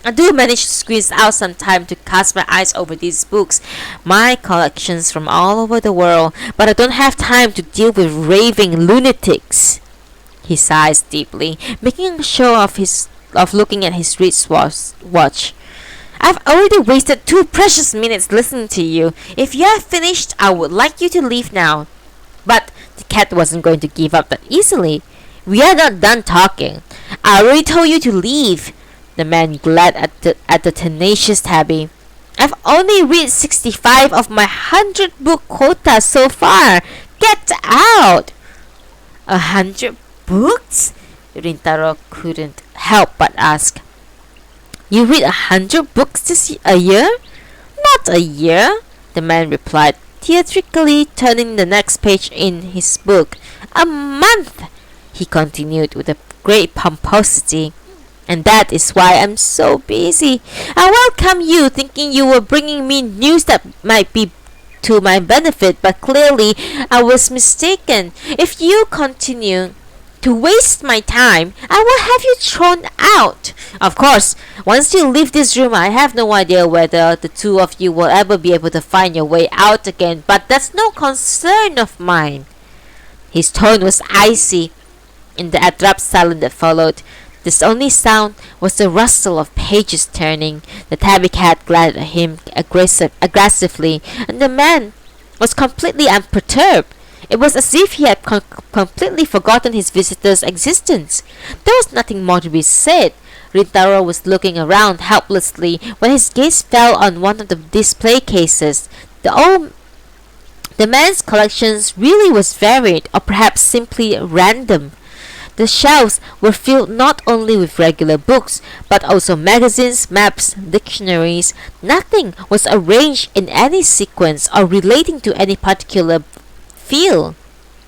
I do manage to squeeze out some time to cast my eyes over these books, my collections from all over the world, but I don't have time to deal with raving lunatics. He sighs deeply, making a show of looking at his wristwatch. I've already wasted 2 precious minutes listening to you. If you have finished, I would like you to leave now. But the cat wasn't going to give up that easily. We are not done talking. I already told you to leave. The man glared at the tenacious tabby. I've only read 65 of my 100-book quota so far. Get out! 100 books? Rintaro couldn't help but ask. You read 100 books a year? Not a year, the man replied, theatrically turning the next page in his book. A month, he continued with a great pomposity. And that is why I'm so busy. I welcome you, thinking you were bringing me news that might be to my benefit, but clearly I was mistaken. If you continue to waste my time, I will have you thrown out. Of course, once you leave this room, I have no idea whether the two of you will ever be able to find your way out again, but that's no concern of mine. His tone was icy. In the abrupt silence that followed, the only sound was the rustle of pages turning. The tabby cat glared at him aggressively, and the man was completely unperturbed. It was as if he had completely forgotten his visitor's existence. There was nothing more to be said. Rintaro was looking around helplessly when his gaze fell on one of the display cases. The man's collections really was varied, or perhaps simply random. The shelves were filled not only with regular books, but also magazines, maps, dictionaries. Nothing was arranged in any sequence or relating to any particular field.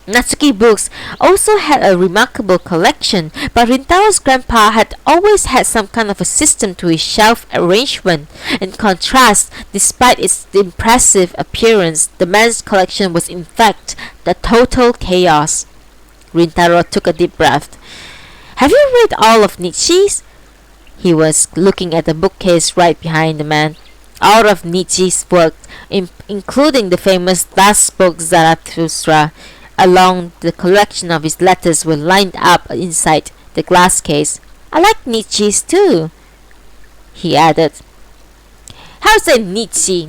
Natsuki Books also had a remarkable collection, but Rintaro's grandpa had always had some kind of a system to his shelf arrangement. In contrast, despite its impressive appearance, the man's collection was in fact the total chaos. Rintaro took a deep breath. Have you read all of Nietzsche's? He was looking at the bookcase right behind the man. All of Nietzsche's work, including the famous Thus Spoke Zarathustra, along the collection of his letters were lined up inside the glass case. I like Nietzsche's too, he added. How say Nietzsche?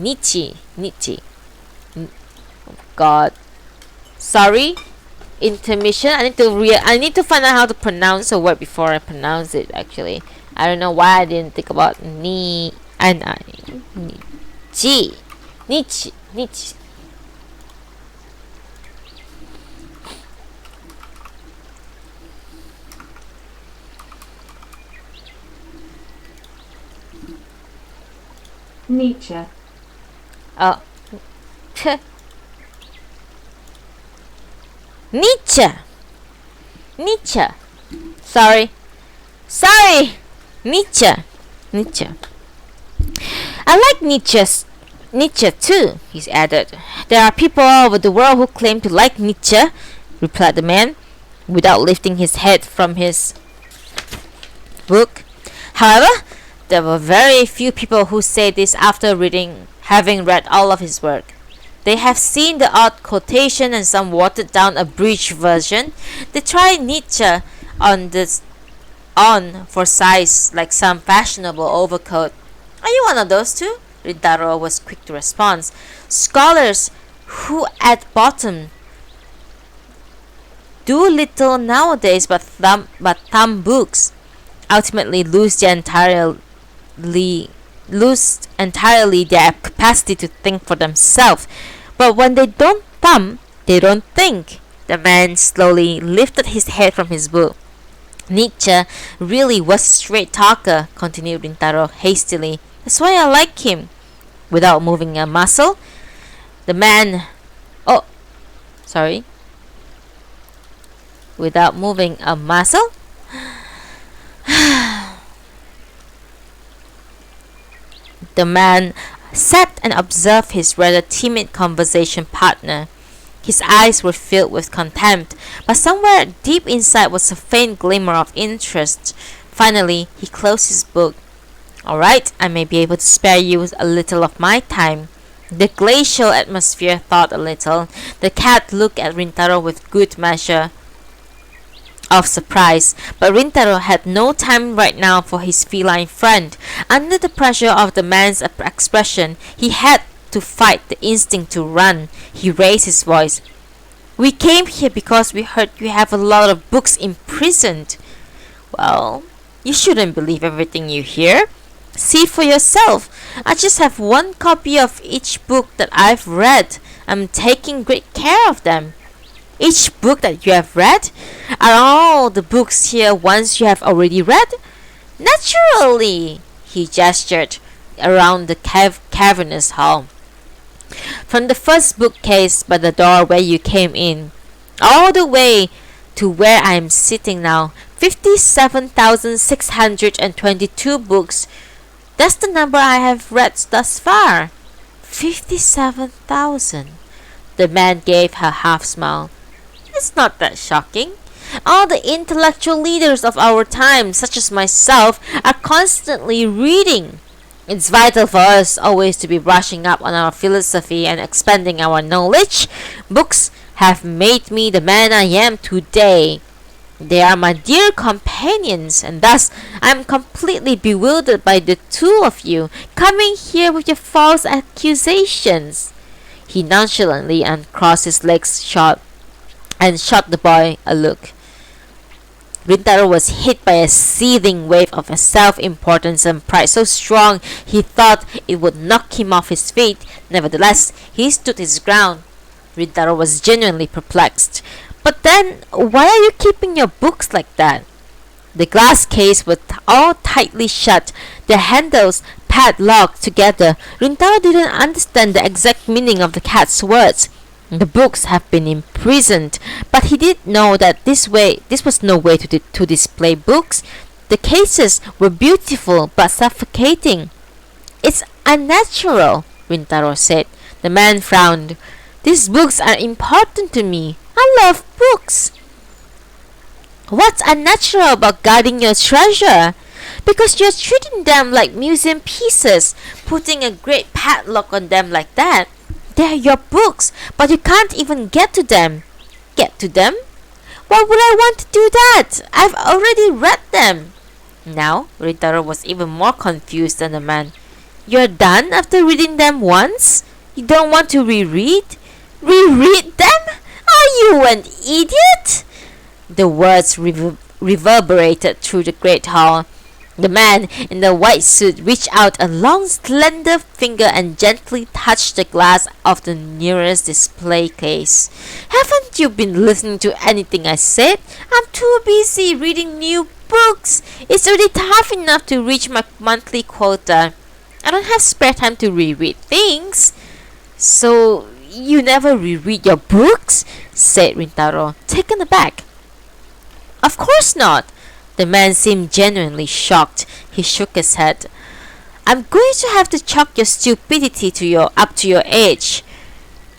Oh God. Sorry. Intermission. I need to find out how to pronounce a word before I pronounce it. Actually, I don't know why I didn't think about Nietzsche. Nietzsche. Oh. Nietzsche. Sorry. Nietzsche. I like Nietzsche too, he added. There are people all over the world who claim to like Nietzsche, replied the man, without lifting his head from his book. However, there were very few people who say this after having read all of his work. They have seen the odd quotation and some watered down abridged version. They try Nietzsche on for size like some fashionable overcoat. Are you one of those two? Rintaro was quick to respond. Scholars who at bottom do little nowadays but thumb books ultimately lose entirely their capacity to think for themselves. But when they don't thumb, they don't think. The man slowly lifted his head from his book. Nietzsche really was a straight talker, continued Rintaro hastily. That's why I like him. Without moving a muscle, the man... Oh, sorry. Without moving a muscle? The man sat and observed his rather timid conversation partner. His eyes were filled with contempt, but somewhere deep inside was a faint glimmer of interest. Finally, he closed his book. All right, I may be able to spare you a little of my time. The glacial atmosphere thawed a little. The cat looked at Rintaro with good measure of surprise, but Rintaro had no time right now for his feline friend. Under the pressure of the man's expression, he had to fight the instinct to run. He raised his voice. We came here because we heard you have a lot of books imprisoned. Well, you shouldn't believe everything you hear. See for yourself. I just have one copy of each book that I've read. I'm taking great care of them. Each book that you have read? Are all the books here ones you have already read? Naturally, he gestured around the cavernous hall. From the first bookcase by the door where you came in, all the way to where I am sitting now, 57,622 books. That's the number I have read thus far. 57,000. The man gave her half smile. It's not that shocking. All the intellectual leaders of our time, such as myself, are constantly reading. It's vital for us always to be brushing up on our philosophy and expanding our knowledge. Books have made me the man I am today. They are my dear companions, and thus I am completely bewildered by the two of you coming here with your false accusations. He nonchalantly uncrossed his legs and shot the boy a look. Rintaro was hit by a seething wave of self-importance and pride so strong he thought it would knock him off his feet. Nevertheless, he stood his ground. Rintaro was genuinely perplexed. But then, why are you keeping your books like that? The glass case was all tightly shut, the handles padlocked together. Rintaro didn't understand the exact meaning of the cat's words. The books have been imprisoned, but he did know that this was no way to display books. The cases were beautiful but suffocating. It's unnatural, Rintaro said. The man frowned. These books are important to me. I love books. What's unnatural about guarding your treasure? Because you're treating them like museum pieces, putting a great padlock on them like that. They're your books, but you can't even get to them. Get to them? Why would I want to do that? I've already read them. Now, Rintaro was even more confused than the man. You're done after reading them once? You don't want to reread? Reread them? Are you an idiot? The words reverberated through the great hall. The man in the white suit reached out a long, slender finger and gently touched the glass of the nearest display case. Haven't you been listening to anything I said? I'm too busy reading new books. It's already tough enough to reach my monthly quota. I don't have spare time to reread things. So, you never reread your books? Said Rintaro, taken aback. Of course not. The man seemed genuinely shocked. He shook his head. I'm going to have to chalk your stupidity up to your age.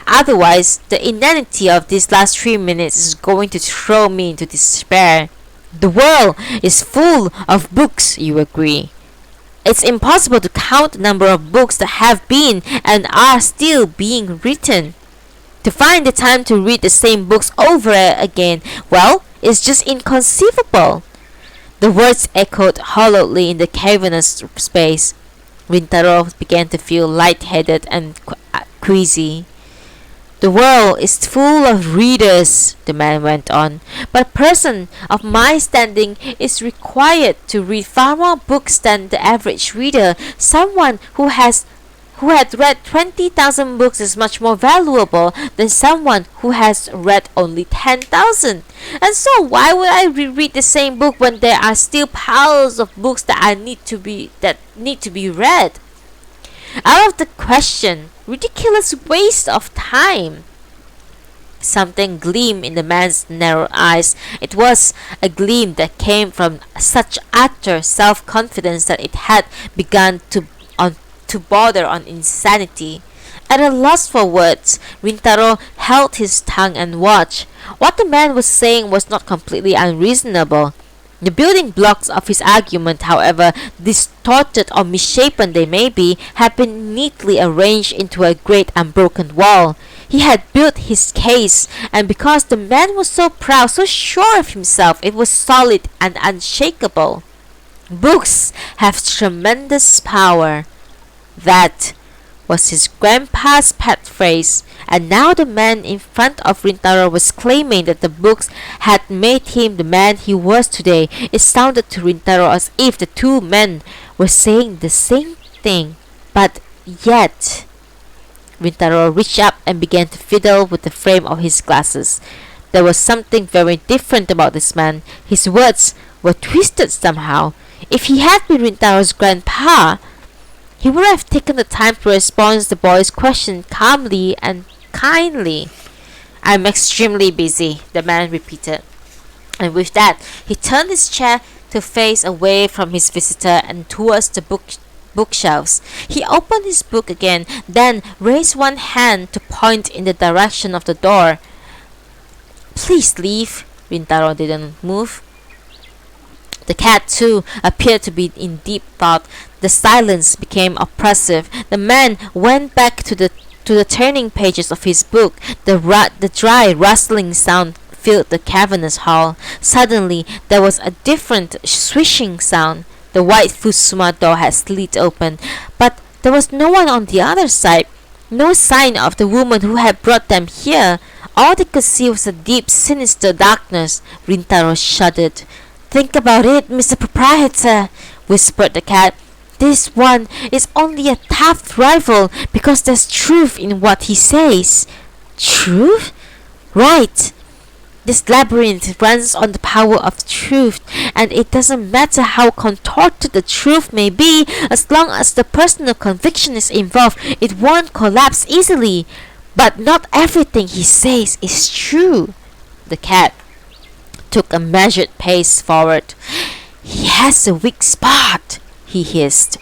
Otherwise, the inanity of these last 3 minutes is going to throw me into despair. The world is full of books, you agree. It's impossible to count the number of books that have been and are still being written. To find the time to read the same books over again, well, it's just inconceivable. The words echoed hollowly in the cavernous space. Rintaro began to feel lightheaded and queasy. The world is full of readers, the man went on, but a person of my standing is required to read far more books than the average reader. Someone who had read 20,000 books is much more valuable than someone who has read only 10,000. And so why would I reread the same book when there are still piles of books that need to be read? Out of the question. Ridiculous waste of time. Something gleamed in the man's narrow eyes. It was a gleam that came from such utter self-confidence that it had begun to border on insanity. At a loss for words, Rintaro held his tongue and watched. What the man was saying was not completely unreasonable. The building blocks of his argument, however distorted or misshapen they may be, had been neatly arranged into a great unbroken wall. He had built his case, and because the man was so proud, so sure of himself, it was solid and unshakable. Books have tremendous power. That was his grandpa's pet phrase, and now the man in front of Rintaro was claiming that the books had made him the man he was today. It sounded to Rintaro as if the two men were saying the same thing, but yet... Rintaro reached up and began to fiddle with the frame of his glasses. There was something very different about this man. His words were twisted somehow. If he had been Rintaro's grandpa, he would have taken the time to respond to the boy's question calmly and kindly. I'm extremely busy, the man repeated. And with that, he turned his chair to face away from his visitor and towards the bookshelves. He opened his book again, then raised one hand to point in the direction of the door. Please leave. Rintaro didn't move. The cat, too, appeared to be in deep thought. The silence became oppressive. The man went back to the turning pages of his book. The dry, rustling sound filled the cavernous hall. Suddenly, there was a different swishing sound. The white fusuma door had slid open, but there was no one on the other side. No sign of the woman who had brought them here. All they could see was a deep, sinister darkness. Rintaro shuddered. Think about it, Mr. Proprietor, whispered the cat. This one is only a tough rival because there's truth in what he says. Truth? Right. This labyrinth runs on the power of truth, and it doesn't matter how contorted the truth may be, as long as the personal conviction is involved, it won't collapse easily. But not everything he says is true. The cat took a measured pace forward. He has a weak spot, he hissed.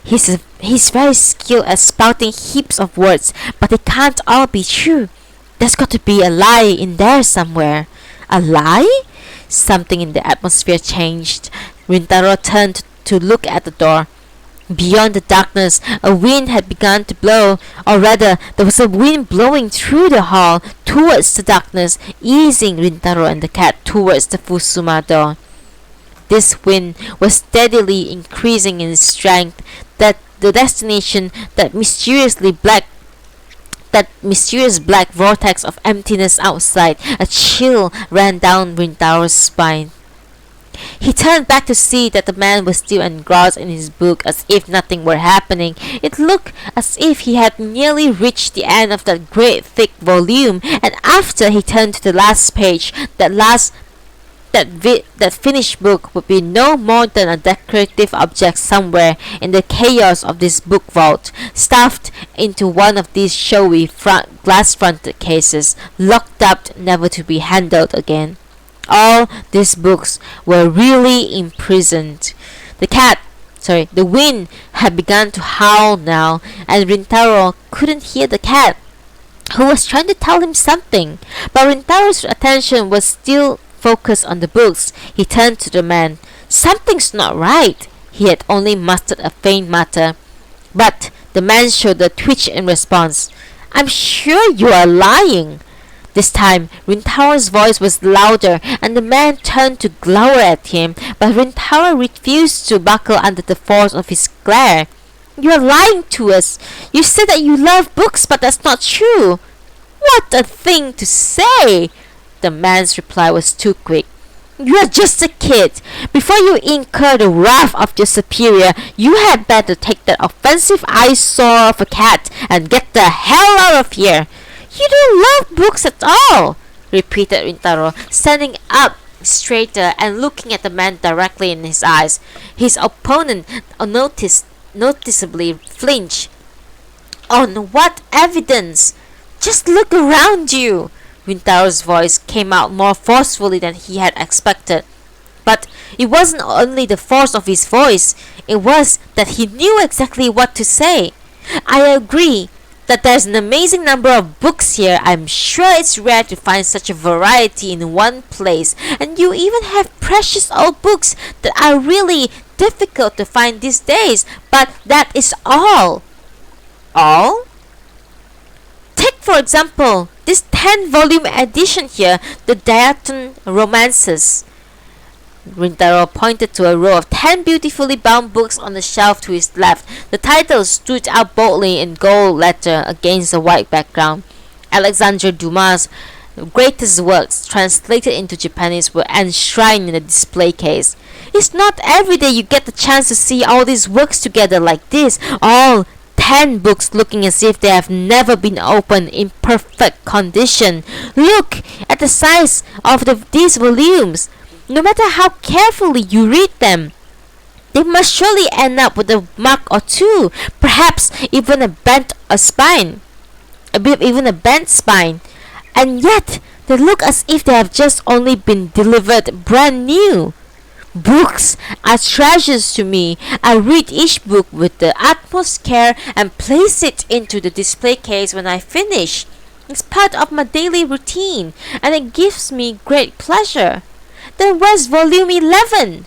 He's very skilled at spouting heaps of words, but it can't all be true. There's got to be a lie in there somewhere. A lie? Something in the atmosphere changed. Rintaro turned to look at the door. Beyond the darkness, a wind had begun to blow, or rather, there was a wind blowing through the hall towards the darkness, easing Rintaro and the cat towards the fusuma door. This wind was steadily increasing in strength. That the destination, that mysterious black vortex of emptiness outside, a chill ran down Rintaro's spine. He turned back to see that the man was still engrossed in his book as if nothing were happening. It looked as if he had nearly reached the end of that great thick volume, and after he turned to the last page, that finished book would be no more than a decorative object somewhere in the chaos of this book vault, stuffed into one of these showy glass-fronted cases, locked up never to be handled again. All these books were really imprisoned. The wind had begun to howl now, and Rintaro couldn't hear the cat, who was trying to tell him something. But Rintaro's attention was still focused on the books. He turned to the man. Something's not right. He had only mustered a faint mutter. But the man showed a twitch in response. I'm sure you are lying. This time, Rintaro's voice was louder, and the man turned to glower at him, but Rintaro refused to buckle under the force of his glare. You are lying to us. You said that you love books, but that's not true. What a thing to say! The man's reply was too quick. You are just a kid. Before you incur the wrath of your superior, you had better take that offensive eyesore of a cat and get the hell out of here. You don't love books at all, repeated Rintaro, standing up straighter and looking at the man directly in his eyes. His opponent noticeably flinched. On what evidence? Just look around you. Rintaro's voice came out more forcefully than he had expected. But it wasn't only the force of his voice, it was that he knew exactly what to say. I agree that there's an amazing number of books here. I'm sure it's rare to find such a variety in one place, and you even have precious old books that are really difficult to find these days, but that is all. All? Take, for example, this 10-volume edition here, the Dayton Romances. Rintaro pointed to a row of 10 beautifully bound books on the shelf to his left. The titles stood out boldly in gold letter against a white background. Alexandre Dumas' greatest works, translated into Japanese, were enshrined in the display case. It's not every day you get the chance to see all these works together like this. All 10 books looking as if they have never been opened, in perfect condition. Look at the size of these volumes. No matter how carefully you read them, they must surely end up with a mark or two, perhaps even a bent spine. And yet, They look as if they have just only been delivered brand new. Books are treasures to me. I read each book with the utmost care and place it into the display case when I finish. It's part of my daily routine, and it gives me great pleasure. Then where's volume 11?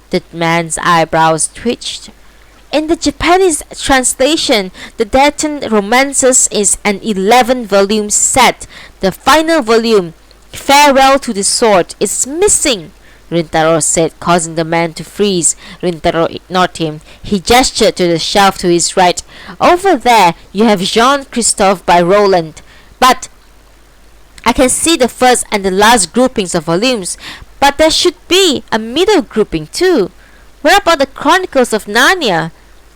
The man's eyebrows twitched. In the Japanese translation, the Dayton Romances is an 11-volume set. The final volume, Farewell to the Sword, is missing, Rintaro said, causing the man to freeze. Rintaro ignored him. He gestured to the shelf to his right. Over there, you have Jean-Christophe by Roland. But I can see the first and the last groupings of volumes. But there should be a middle grouping too. What about the Chronicles of Narnia?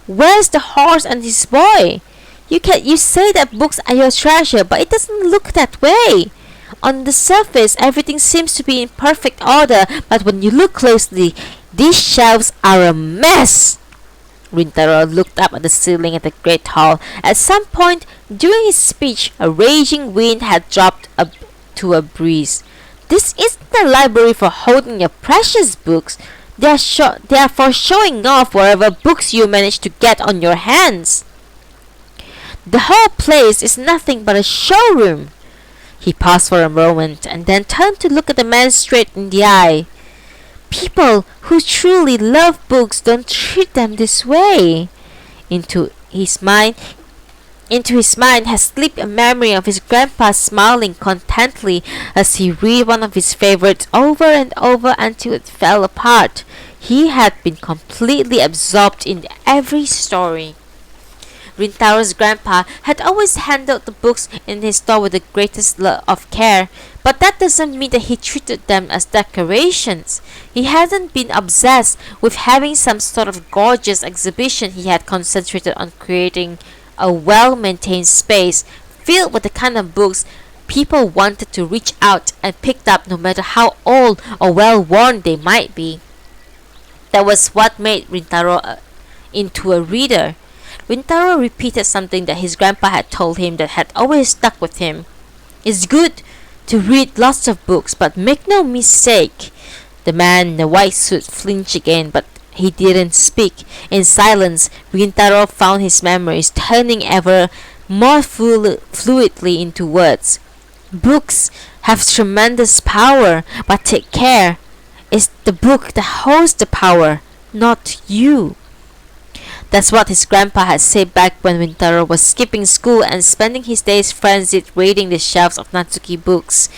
Where's the horse and his boy? You say that books are your treasure, but it doesn't look that way. On the surface, everything seems to be in perfect order, but when you look closely, these shelves are a mess. Rintaro looked up at the ceiling at the great hall. At some point during his speech, a raging wind had dropped to a breeze. This isn't a library for holding your precious books. They are for showing off whatever books you manage to get on your hands. The whole place is nothing but a showroom. He paused for a moment and then turned to look at the man straight in the eye. People who truly love books don't treat them this way. Into his mind has slipped a memory of his grandpa smiling contentedly as he read one of his favorites over and over until it fell apart. He had been completely absorbed in every story. Rintaro's grandpa had always handled the books in his store with the greatest of care, but that doesn't mean that he treated them as decorations. He hadn't been obsessed with having some sort of gorgeous exhibition. He had concentrated on creating a well-maintained space filled with the kind of books people wanted to reach out and pick up no matter how old or well-worn they might be. That was what made Rintaro into a reader. Rintaro repeated something that his grandpa had told him that had always stuck with him. It's good to read lots of books, but make no mistake. The man in the white suit flinched again, but he didn't speak. In silence, Rintaro found his memories turning ever more fluidly into words. Books have tremendous power, but take care. It's the book that holds the power, not you. That's what his grandpa had said back when Rintaro was skipping school and spending his days frenzied raiding the shelves of Natsuki books.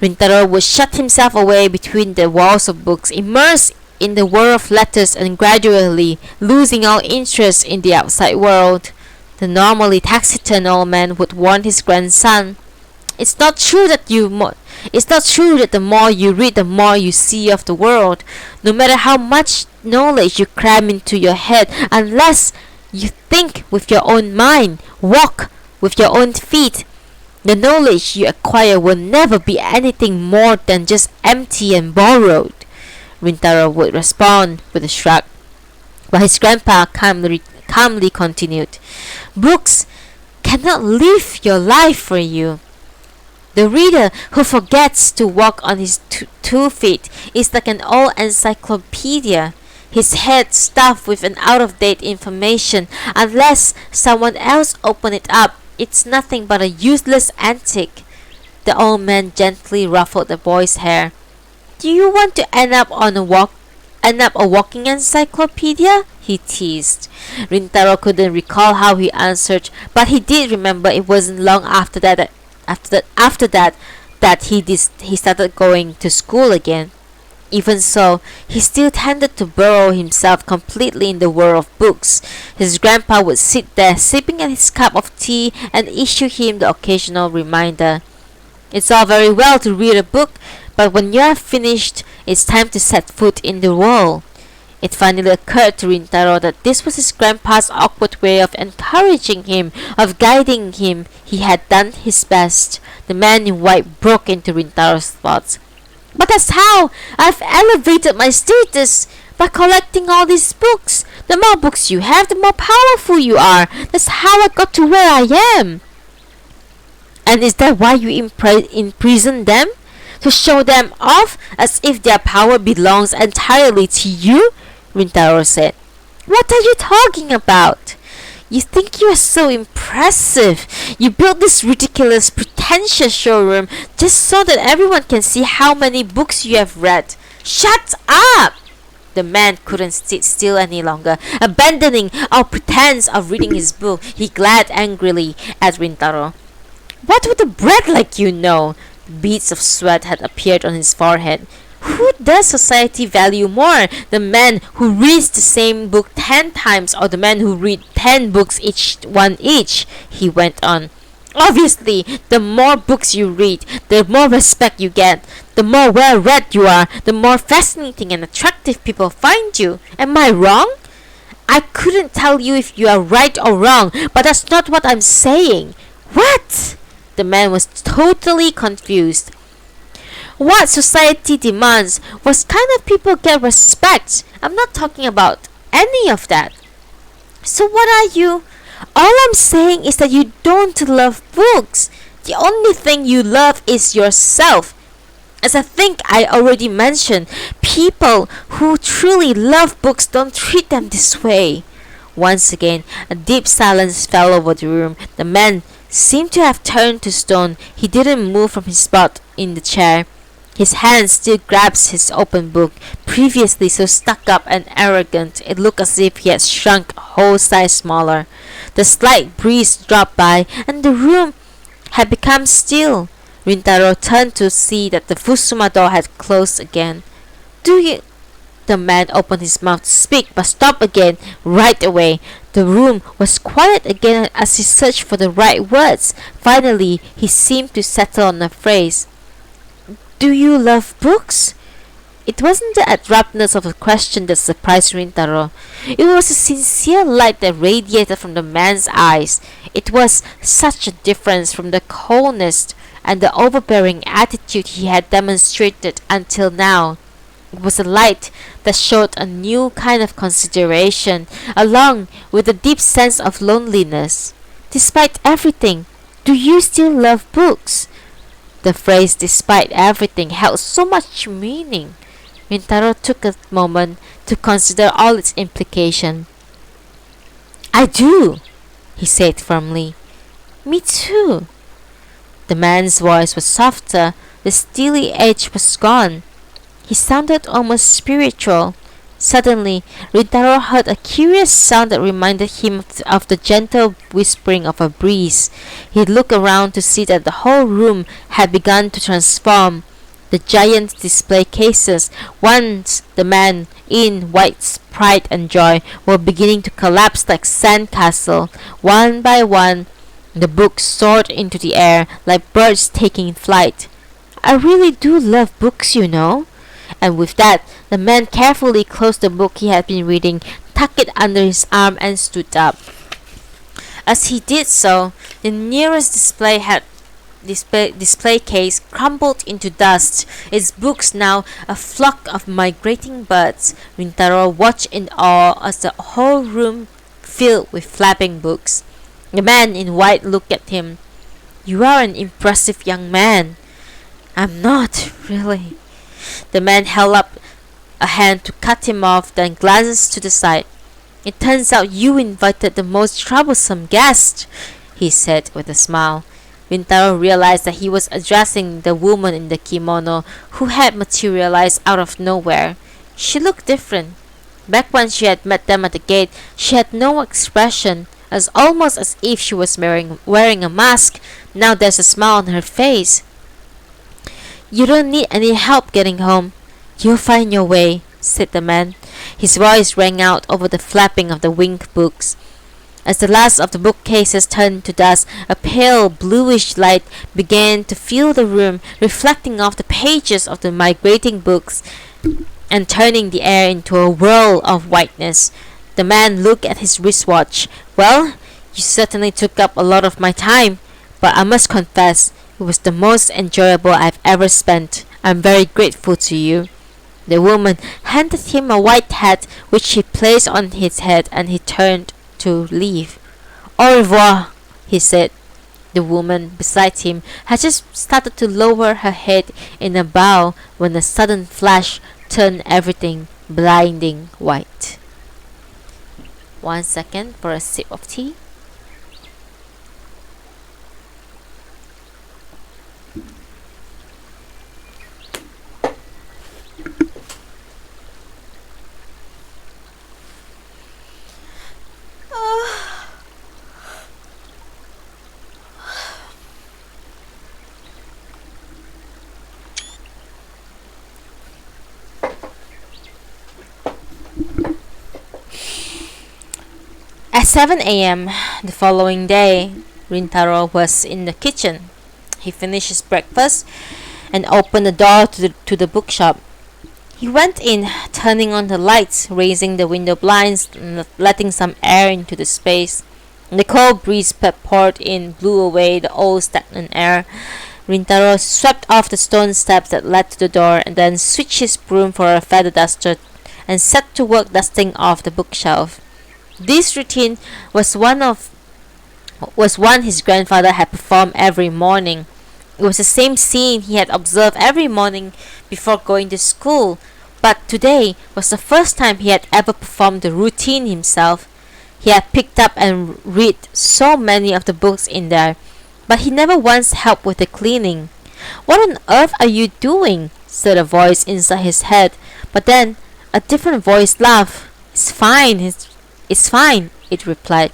Rintaro would shut himself away between the walls of books, immersed in the world of letters and gradually losing all interest in the outside world. The normally taciturn old man would warn his grandson, It's not true that the more you read, the more you see of the world. No matter how much knowledge you cram into your head, unless you think with your own mind, walk with your own feet, the knowledge you acquire will never be anything more than just empty and borrowed. Rintaro would respond with a shrug, while his grandpa calmly continued, Books cannot live your life for you. The reader who forgets to walk on his 2 feet is like an old encyclopedia, his head stuffed with an out-of-date information. Unless someone else open it up, it's nothing but a useless antique. The old man gently ruffled the boy's hair. Do you want to end up a walking encyclopedia? He teased. Rintaro couldn't recall how he answered, but he did remember it wasn't long after that he started going to school again. Even so, he still tended to burrow himself completely in the world of books. His grandpa would sit there sipping at his cup of tea and issue him the occasional reminder. It's all very well to read a book, but when you are finished, it's time to set foot in the world. It finally occurred to Rintaro that this was his grandpa's awkward way of encouraging him, of guiding him. He had done his best. The man in white broke into Rintaro's thoughts. But that's how I've elevated my status, by collecting all these books. The more books you have, the more powerful you are. That's how I got to where I am. And is that why you imprison them? To show them off as if their power belongs entirely to you? Rintaro said. What are you talking about? You think you are so impressive. You built this ridiculous, pretentious showroom just so that everyone can see how many books you have read. Shut up! The man couldn't sit still any longer. Abandoning all pretense of reading his book, he glared angrily at Rintaro. What would a brat like you know? Beads of sweat had appeared on his forehead. Who does society value more? The man who reads the same book 10 times or the man who reads 10 books each, he went on. Obviously, the more books you read, the more respect you get. The more well-read you are, the more fascinating and attractive people find you. Am I wrong? I couldn't tell you if you are right or wrong, but that's not what I'm saying. What? The man was totally confused. What society demands was kind of people get respect. I'm not talking about any of that. So what are you? All I'm saying is that you don't love books. The only thing you love is yourself. As I think I already mentioned, people who truly love books don't treat them this way. Once again, a deep silence fell over the room. The man seemed to have turned to stone. He didn't move from his spot in the chair. His hand still grabs his open book. Previously so stuck up and arrogant, it looked as if he had shrunk a whole size smaller. The slight breeze dropped by, and the room had become still. Rintaro turned to see that the Fusuma door had closed again. Do you... The man opened his mouth to speak, but stopped again, right away. The room was quiet again as he searched for the right words. Finally, he seemed to settle on a phrase. Do you love books? It wasn't the abruptness of the question that surprised Rintaro. It was a sincere light that radiated from the man's eyes. It was such a difference from the coldness and the overbearing attitude he had demonstrated until now. It was a light that showed a new kind of consideration, along with a deep sense of loneliness. Despite everything, do you still love books? The phrase "despite everything" held so much meaning. Rintaro took a moment to consider all its implication. I do, he said firmly. Me too. The man's voice was softer, the steely edge was gone. He sounded almost spiritual. Suddenly, Rintaro heard a curious sound that reminded him of the gentle whispering of a breeze. He looked around to see that the whole room had begun to transform. The giant display cases, once the man in white pride and joy, were beginning to collapse like sandcastles. One by one, the books soared into the air like birds taking flight. I really do love books, you know. And with that, the man carefully closed the book he had been reading, tucked it under his arm, and stood up. As he did so, the nearest display case crumbled into dust, its books now a flock of migrating birds. Rintaro watched in awe as the whole room filled with flapping books. The man in white looked at him. You are an impressive young man. I'm not, really. The man held up a hand to cut him off, then glanced to the side. It turns out you invited the most troublesome guest, he said with a smile. Rintaro realized that he was addressing the woman in the kimono who had materialized out of nowhere. She looked different. Back when she had met them at the gate, she had no expression, almost as if she was wearing a mask. Now there's a smile on her face. You don't need any help getting home. You'll find your way, said the man. His voice rang out over the flapping of the winged books. As the last of the bookcases turned to dust, a pale bluish light began to fill the room, reflecting off the pages of the migrating books and turning the air into a whirl of whiteness. The man looked at his wristwatch. Well, you certainly took up a lot of my time, but I must confess, it was the most enjoyable I've ever spent. I'm very grateful to you. The woman handed him a white hat which he placed on his head, and he turned to leave. Au revoir, he said. The woman beside him had just started to lower her head in a bow when a sudden flash turned everything blinding white. 1 second for a sip of tea. At 7 a.m. the following day, Rintaro was in the kitchen. He finished his breakfast and opened the door to the bookshop. He went in, turning on the lights, raising the window blinds, and letting some air into the space. The cold breeze that poured in blew away the old stagnant air. Rintaro swept off the stone steps that led to the door and then switched his broom for a feather duster and set to work dusting off the bookshelf. This routine was one his grandfather had performed every morning. It was the same scene he had observed every morning before going to school, but today was the first time he had ever performed the routine himself. He had picked up and read so many of the books in there, but he never once helped with the cleaning. "What on earth are you doing?" said a voice inside his head, but then a different voice laughed. It's fine, it replied.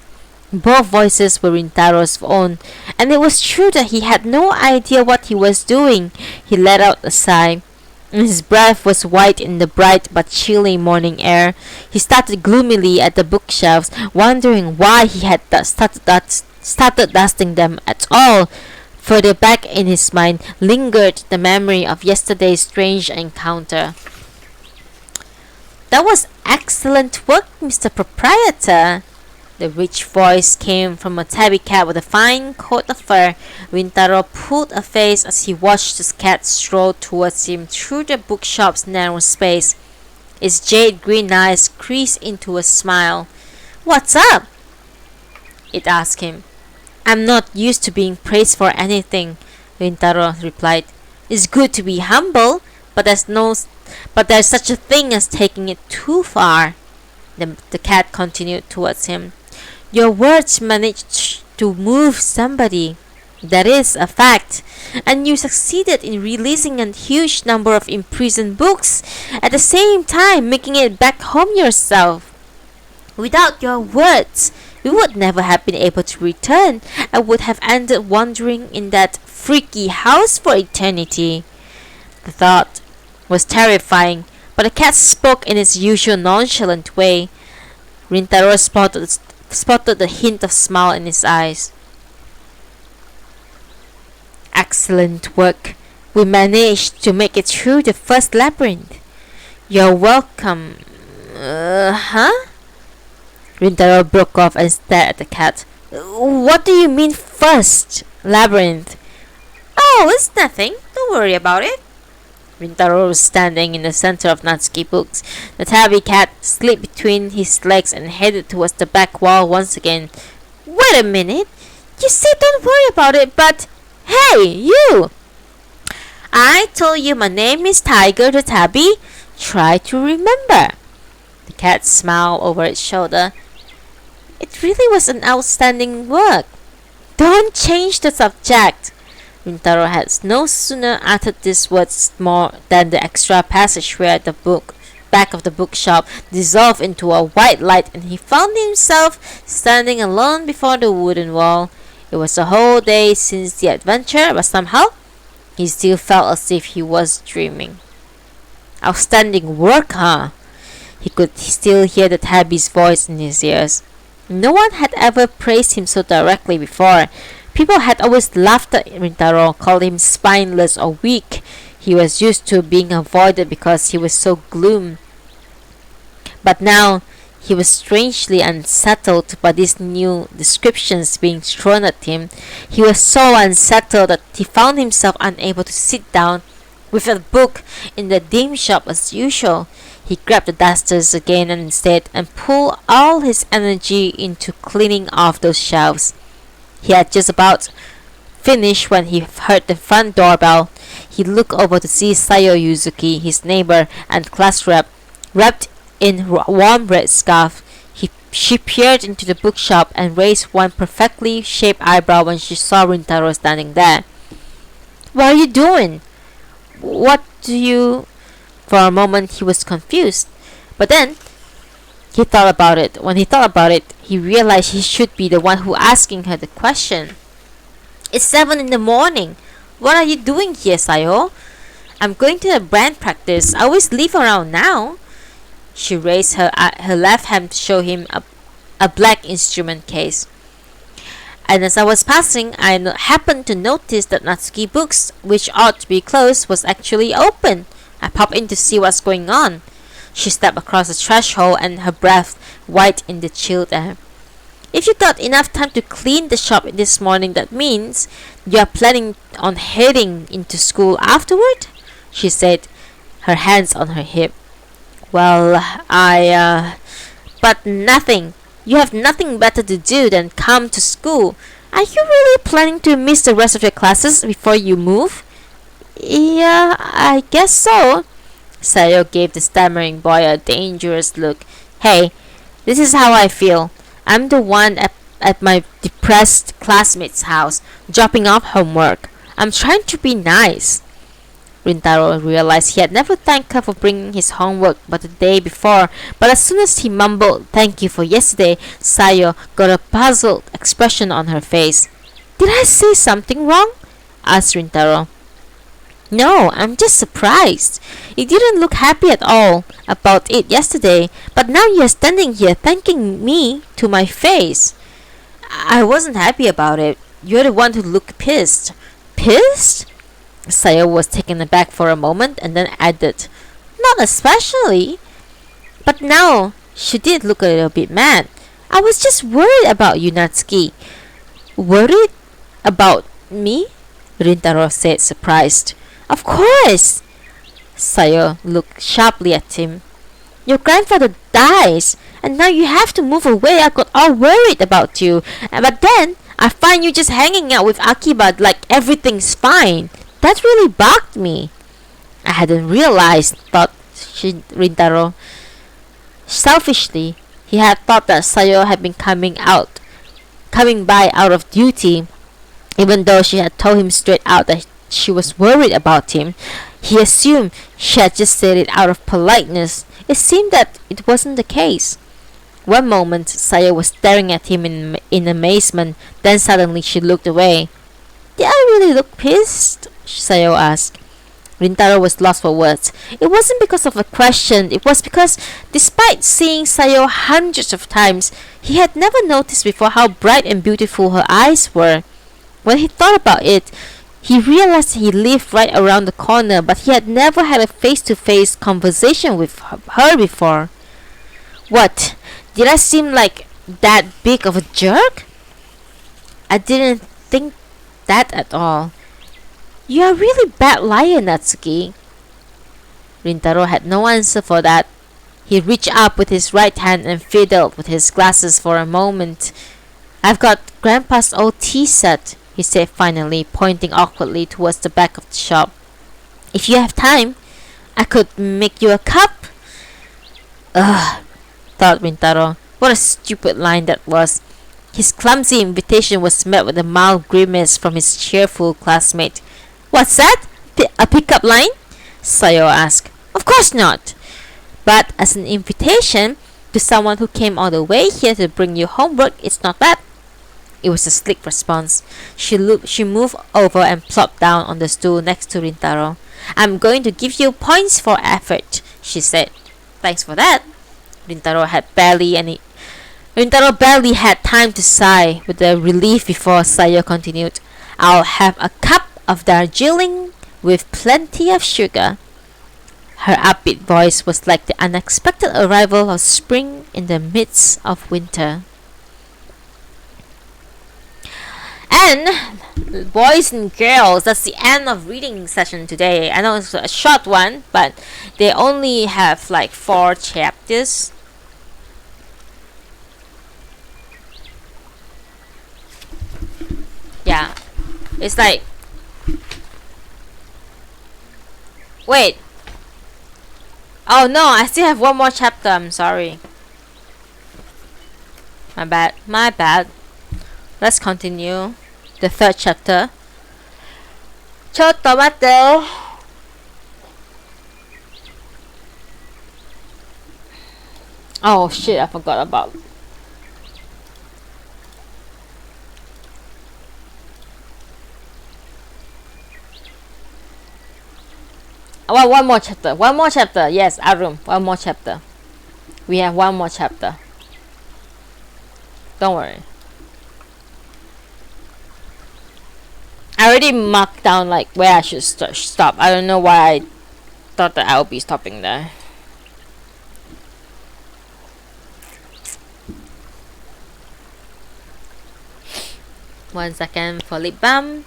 Both voices were Rintaro's own, and it was true that he had no idea what he was doing. He let out a sigh. His breath was white in the bright but chilly morning air. He started gloomily at the bookshelves, wondering why he had started dusting them at all. Further back in his mind lingered the memory of yesterday's strange encounter. "That was excellent work, Mr. Proprietor." The rich voice came from a tabby cat with a fine coat of fur. Rintaro pulled a face as he watched the cat stroll towards him through the bookshop's narrow space. Its jade green eyes creased into a smile. "What's up?" it asked him. "I'm not used to being praised for anything," Rintaro replied. "It's good to be humble, but there's such a thing as taking it too far." The cat continued towards him. "Your words managed to move somebody. That is a fact. And you succeeded in releasing a huge number of imprisoned books, at the same time making it back home yourself. Without your words, we would never have been able to return and would have ended wandering in that freaky house for eternity." The thought was terrifying, but the cat spoke in its usual nonchalant way. Rintaro spotted the hint of smile in his eyes. "Excellent work. We managed to make it through the first labyrinth." "You're welcome." Huh? Rintaro broke off and stared at the cat. "What do you mean first labyrinth?" "Oh, it's nothing. Don't worry about it." Rintaro was standing in the center of Natsuki books. The tabby cat slipped between his legs and headed towards the back wall once again. "Wait a minute. You said don't worry about it, but... Hey, you! I told you my name is Tiger the Tabby. Try to remember." The cat smiled over its shoulder. "It really was an outstanding work." "Don't change the subject." Rintaro had no sooner uttered these words more than the extra passageway at the back of the bookshop dissolved into a white light, and he found himself standing alone before the wooden wall. It was a whole day since the adventure, but somehow he still felt as if he was dreaming. "Outstanding work, huh?" He could still hear the tabby's voice in his ears. No one had ever praised him so directly before. People had always laughed at Rintaro, called him spineless or weak. He was used to being avoided because he was so glum. But now he was strangely unsettled by these new descriptions being thrown at him. He was so unsettled that he found himself unable to sit down with a book in the dim shop as usual. He grabbed the dusters again and pulled all his energy into cleaning off those shelves. He had just about finish when he heard the front doorbell. He looked over to see Sayo Yuzuki, his neighbor and class rep, wrapped in warm red scarf. She peered into the bookshop and raised one perfectly shaped eyebrow when she saw Rintaro standing there. "What are you doing? What do you—" For a moment he was confused, but then he thought about it. When he thought about it, he realized he should be the one who asking her the question. "It's 7 in the morning. What are you doing here, Sayo?" "I'm going to the band practice. I always leave around now." She raised her left hand to show him a black instrument case. "And as I was passing, I happened to notice that Natsuki Books, which ought to be closed, was actually open. I popped in to see what's going on." She stepped across the threshold and her breath white in the chilled air. "If you got enough time to clean the shop this morning, that means you are planning on heading into school afterward?" she said, her hands on her hip. "Well, but nothing. You have nothing better to do than come to school. Are you really planning to miss the rest of your classes before you move?" "Yeah, I guess so." Sayo gave the stammering boy a dangerous look. "Hey, this is how I feel. I'm the one at my depressed classmate's house, dropping off homework. I'm trying to be nice." Rintaro realized he had never thanked her for bringing his homework but the day before, but as soon as he mumbled "thank you for yesterday," Sayo got a puzzled expression on her face. "Did I say something wrong?" asked Rintaro. "No, I'm just surprised. You didn't look happy at all about it yesterday, but now you're standing here thanking me to my face." "I wasn't happy about it. You're the one who looked pissed." "Pissed?" Sayo was taken aback for a moment and then added, "Not especially." But now she did look a little bit mad. "I was just worried about you, Natsuki." "Worried? About me?" Rintaro said, surprised. "Of course." Sayo looked sharply at him. "Your grandfather dies, and now you have to move away. I got all worried about you. But then I find you just hanging out with Akiba like everything's fine. That really bugged me." "I hadn't realized," thought Rintaro. Selfishly, he had thought that Sayo had been coming by out of duty. Even though she had told him straight out that she was worried about him, he assumed she had just said it out of politeness. It seemed that it wasn't the case. One moment, Sayo was staring at him in amazement, then suddenly she looked away. "Did I really look pissed?" Sayo asked. Rintaro was lost for words. It wasn't because of a question. It was because, despite seeing Sayo hundreds of times, he had never noticed before how bright and beautiful her eyes were. When he thought about it, he realized he lived right around the corner, but he had never had a face-to-face conversation with her before. "What? Did I seem like that big of a jerk?" "I didn't think that at all." "You are a really bad liar, Natsuki." Rintaro had no answer for that. He reached up with his right hand and fiddled with his glasses for a moment. "I've got Grandpa's old tea set," he said finally, pointing awkwardly towards the back of the shop. "If you have time, I could make you a cup." Ugh, thought Rintaro. What a stupid line that was. His clumsy invitation was met with a mild grimace from his cheerful classmate. "What's that? A pickup line?" Sayo asked. "Of course not." "But as an invitation to someone who came all the way here to bring you homework, it's not bad." It was a slick response. She moved over and plopped down on the stool next to Rintaro. "I'm going to give you points for effort," she said. "Thanks for that." Rintaro barely had time to sigh with the relief before Sayo continued. "I'll have a cup of Darjeeling with plenty of sugar." Her upbeat voice was like the unexpected arrival of spring in the midst of winter. And boys and girls, that's the end of reading session today. I know it's a short one, but they only have like 4 chapters. Yeah. It's like, wait. Oh no, I still have one more chapter. I'm sorry. My bad. My bad. Let's continue. The third chapter. Tomato. Oh shit, I forgot about. One more chapter. One more chapter. Yes, Arum. One more chapter. We have one more chapter. Don't worry. I already marked down like where I should stop. I don't know why I thought that I would be stopping there. One second for lip balm.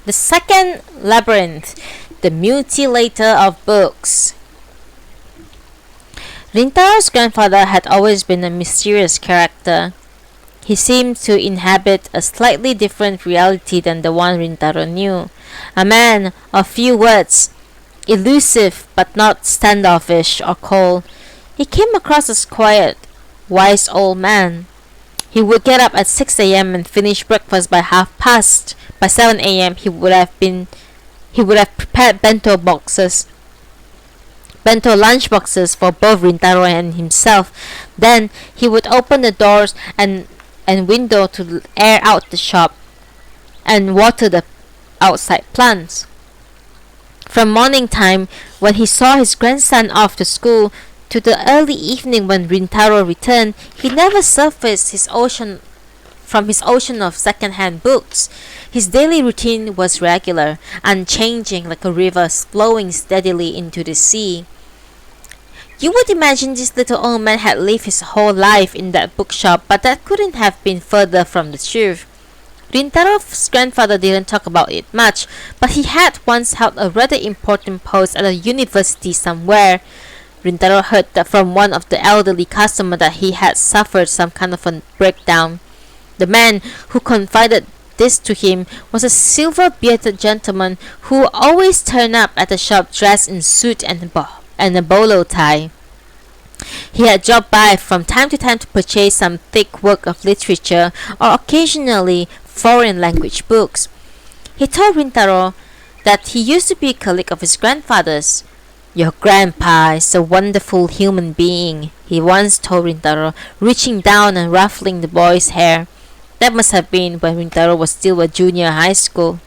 The second labyrinth, the mutilator of books. Rintaro's grandfather had always been a mysterious character. He seemed to inhabit a slightly different reality than the one Rintaro knew. A man of few words, elusive but not standoffish or cold. He came across as quiet, wise old man. He would get up at 6 a.m. and finish breakfast by half past. By 7 a.m. he would have prepared bento lunch boxes for both Rintaro and himself. Then he would open the doors and window to air out the shop and water the outside plants. From morning time, when he saw his grandson off to school, to the early evening when Rintaro returned, he never surfaced from his ocean of second-hand books. His daily routine was regular, unchanging like a river flowing steadily into the sea. You would imagine this little old man had lived his whole life in that bookshop, but that couldn't have been further from the truth. Rintaro's grandfather didn't talk about it much, but he had once held a rather important post at a university somewhere. Rintaro heard that from one of the elderly customers that he had suffered some kind of a breakdown. The man who confided this to him was a silver-bearded gentleman who always turned up at the shop dressed in suit and a bolo tie. He had dropped by from time to time to purchase some thick work of literature or occasionally foreign language books. He told Rintaro that he used to be a colleague of his grandfather's. "Your grandpa is a wonderful human being," he once told Rintaro, reaching down and ruffling the boy's hair. That must have been when Rintaro was still a junior high school.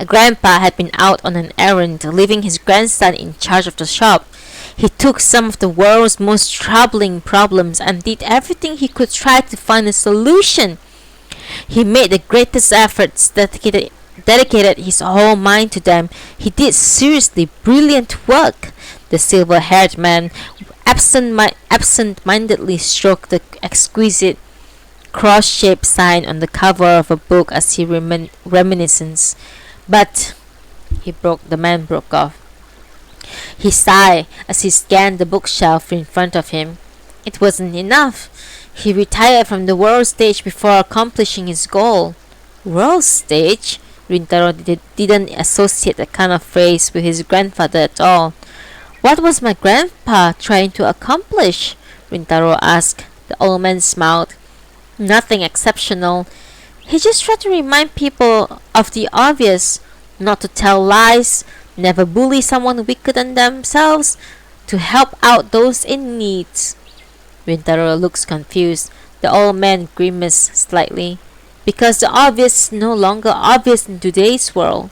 Grandpa had been out on an errand, leaving his grandson in charge of the shop. He took some of the world's most troubling problems and did everything he could try to find a solution. He made the greatest efforts, dedicated his whole mind to them. He did seriously brilliant work. The silver-haired man absent-mindedly stroked the exquisite cross-shaped sign on the cover of a book as he reminisced. But the man broke off. He sighed as he scanned the bookshelf in front of him. It wasn't enough. He retired from the world stage before accomplishing his goal. World stage? Rintaro didn't associate that kind of phrase with his grandfather at all. What was my grandpa trying to accomplish? Rintaro asked. The old man smiled. Nothing exceptional. He just tried to remind people of the obvious, not to tell lies, never bully someone weaker than themselves, to help out those in need. Rintaro looks confused. The old man grimaced slightly. Because the obvious is no longer obvious in today's world.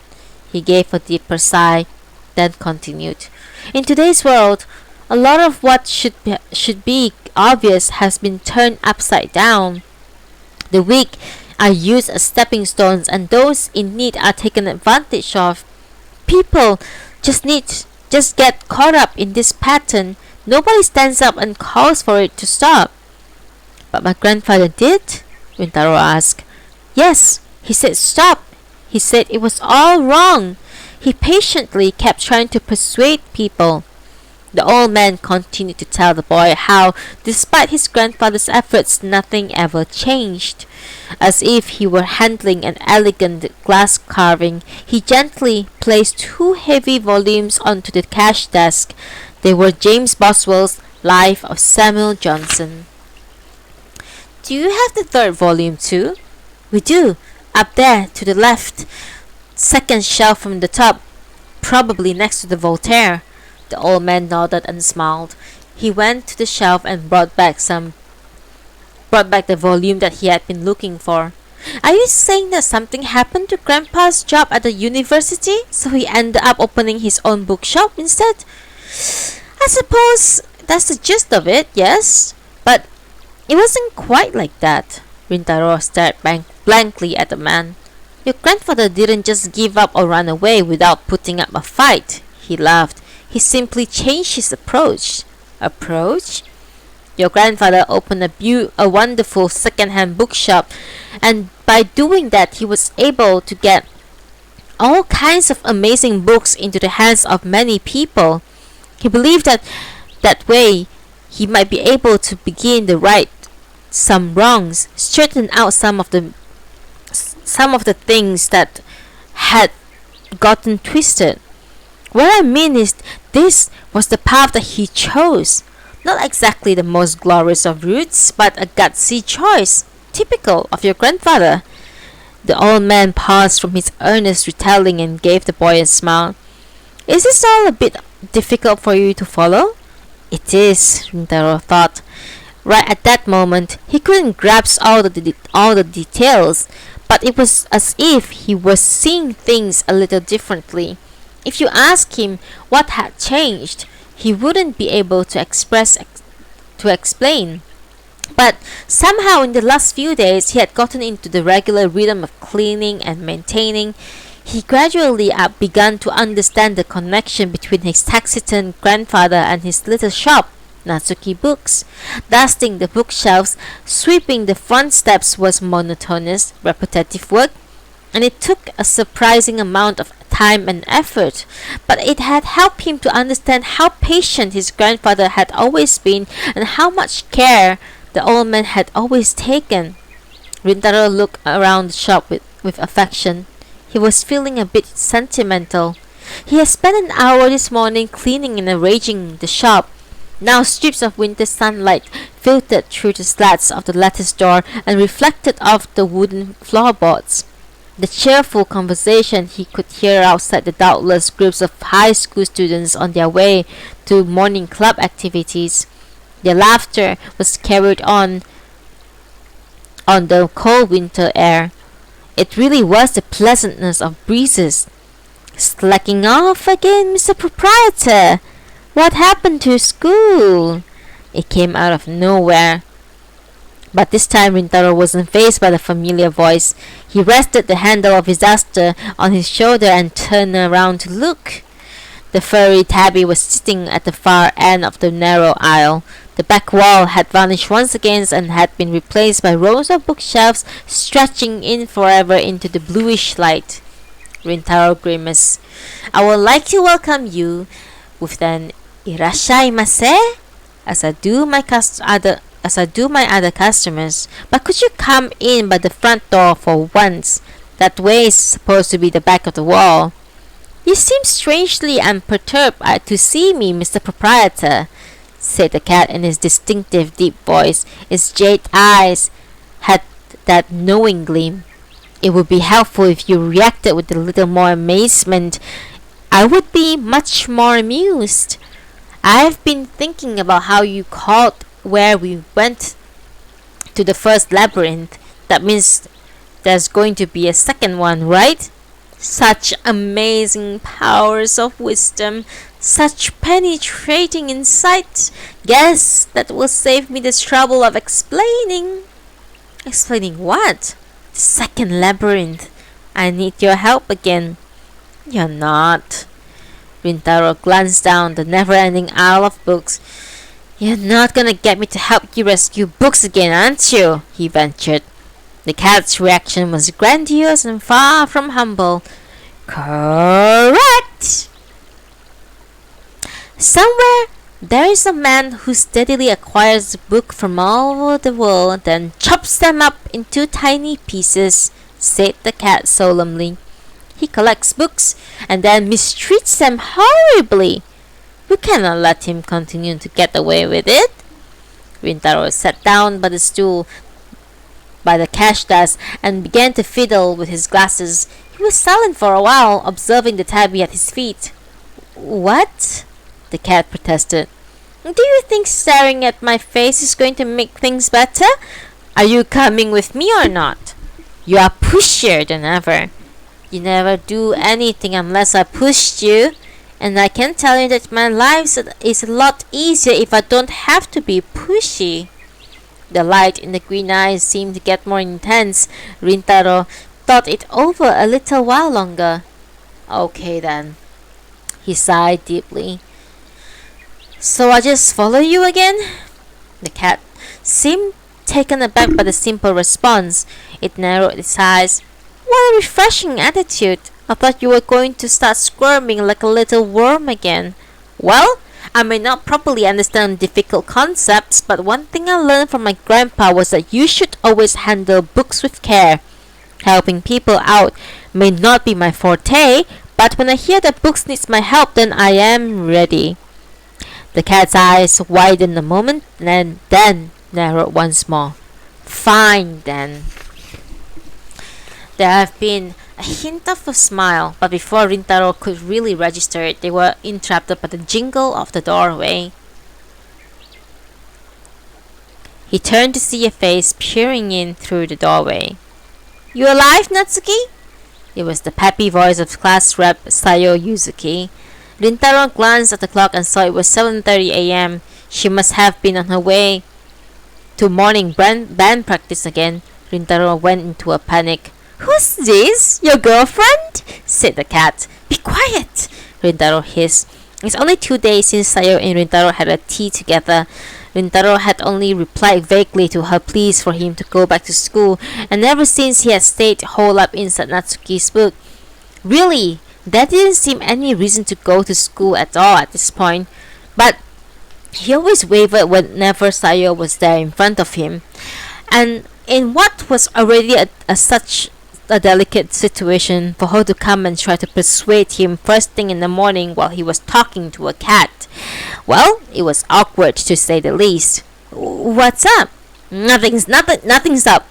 He gave a deeper sigh, then continued. In today's world, a lot of what should be obvious has been turned upside down. The weak are used as stepping stones and those in need are taken advantage of. People just get caught up in this pattern. Nobody stands up and calls for it to stop. But my grandfather did? Rintaro asked. Yes, he said stop. He said it was all wrong. He patiently kept trying to persuade people. The old man continued to tell the boy how, despite his grandfather's efforts, nothing ever changed. As if he were handling an elegant glass carving, he gently placed two heavy volumes onto the cash desk. They were James Boswell's Life of Samuel Johnson. Do you have the third volume too? We do. Up there, to the left. Second shelf from the top. Probably next to the Voltaire. The old man nodded and smiled. He went to the shelf and brought back the volume that he had been looking for. Are you saying that something happened to Grandpa's job at the university, so he ended up opening his own bookshop instead? I suppose that's the gist of it, yes. But it wasn't quite like that. Rintaro stared blankly at the man. Your grandfather didn't just give up or run away without putting up a fight. He laughed. He simply changed his approach. Approach? Your grandfather opened a wonderful second-hand bookshop, and by doing that he was able to get all kinds of amazing books into the hands of many people. He believed that way he might be able to begin to right some wrongs, straighten out some of the things that had gotten twisted. What I mean is, this was the path that he chose. Not exactly the most glorious of routes, but a gutsy choice, typical of your grandfather. The old man paused from his earnest retelling and gave the boy a smile. Is this all a bit difficult for you to follow? It is, Rintaro thought. Right at that moment, he couldn't grasp all the details, but it was as if he was seeing things a little differently. If you asked him what had changed, he wouldn't be able to explain. But somehow in the last few days he had gotten into the regular rhythm of cleaning and maintaining. He gradually began to understand the connection between his taciturn grandfather and his little shop, Natsuki Books. Dusting the bookshelves, sweeping the front steps was monotonous, repetitive work, and it took a surprising amount of time and effort, but it had helped him to understand how patient his grandfather had always been and how much care the old man had always taken. Rintaro looked around the shop with affection. He was feeling a bit sentimental. He had spent an hour this morning cleaning and arranging the shop. Now strips of winter sunlight filtered through the slats of the lattice door and reflected off the wooden floorboards. The cheerful conversation he could hear outside the doubtless groups of high school students on their way to morning club activities. Their laughter was carried on the cold winter air. It really was the pleasantness of breezes. Slacking off again, Mr. Proprietor? What happened to school? It came out of nowhere. But this time Rintaro wasn't faced by the familiar voice. He rested the handle of his duster on his shoulder and turned around to look. The furry tabby was sitting at the far end of the narrow aisle. The back wall had vanished once again and had been replaced by rows of bookshelves stretching in forever into the bluish light. Rintaro grimaced. I would like to welcome you with an "Irashaimase," as I do my other customers. But could you come in by the front door for once? That way is supposed to be the back of the wall. You seem strangely unperturbed to see me, Mr. Proprietor, said the cat in his distinctive deep voice. Its jade eyes had that knowing gleam. It would be helpful if you reacted with a little more amazement. I would be much more amused. I've been thinking about how you called where we went to the first labyrinth. That means there's going to be a second one, right? Such amazing powers of wisdom, such penetrating insight. Guess that will save me the trouble of explaining. Explaining what? The second labyrinth. I need your help again. You're not. Rintaro glanced down the never-ending aisle of books. You're not gonna get me to help you rescue books again, aren't you? He ventured. The cat's reaction was grandiose and far from humble. Correct! Somewhere, there is a man who steadily acquires books from all over the world, then chops them up into tiny pieces, said the cat solemnly. He collects books and then mistreats them horribly. We cannot let him continue to get away with it. Rintaro sat down by the stool by the cash desk and began to fiddle with his glasses. He was silent for a while, observing the tabby at his feet. What? The cat protested. Do you think staring at my face is going to make things better? Are you coming with me or not? You are pushier than ever. You never do anything unless I pushed you. And I can tell you that my life is a lot easier if I don't have to be pushy. The light in the green eyes seemed to get more intense. Rintaro thought it over a little while longer. Okay then. He sighed deeply. So I just follow you again? The cat seemed taken aback by the simple response. It narrowed its eyes. What a refreshing attitude. I thought you were going to start squirming like a little worm again. Well, I may not properly understand difficult concepts, but one thing I learned from my grandpa was that you should always handle books with care. Helping people out may not be my forte, but when I hear that books needs my help, then I am ready. The cat's eyes widened a moment and then narrowed once more. Fine then. There have been a hint of a smile, but before Rintaro could really register it, they were interrupted by the jingle of the doorway. He turned to see a face peering in through the doorway. You alive, Natsuki? It was the peppy voice of class rep Sayo Yuzuki. Rintaro glanced at the clock and saw it was 7:30 a.m. She must have been on her way to morning band practice again. Rintaro went into a panic. Who's this? Your girlfriend? Said the cat. Be quiet! Rintaro hissed. It's only 2 days since Sayo and Rintaro had a tea together. Rintaro had only replied vaguely to her pleas for him to go back to school, and ever since he had stayed holed up inside Natsuki's book. Really, there didn't seem any reason to go to school at all at this point, but he always wavered whenever Sayo was there in front of him. And in what was already such a delicate situation, for her to come and try to persuade him first thing in the morning while he was talking to a cat, well, it was awkward to say the least. What's up? Nothing's up.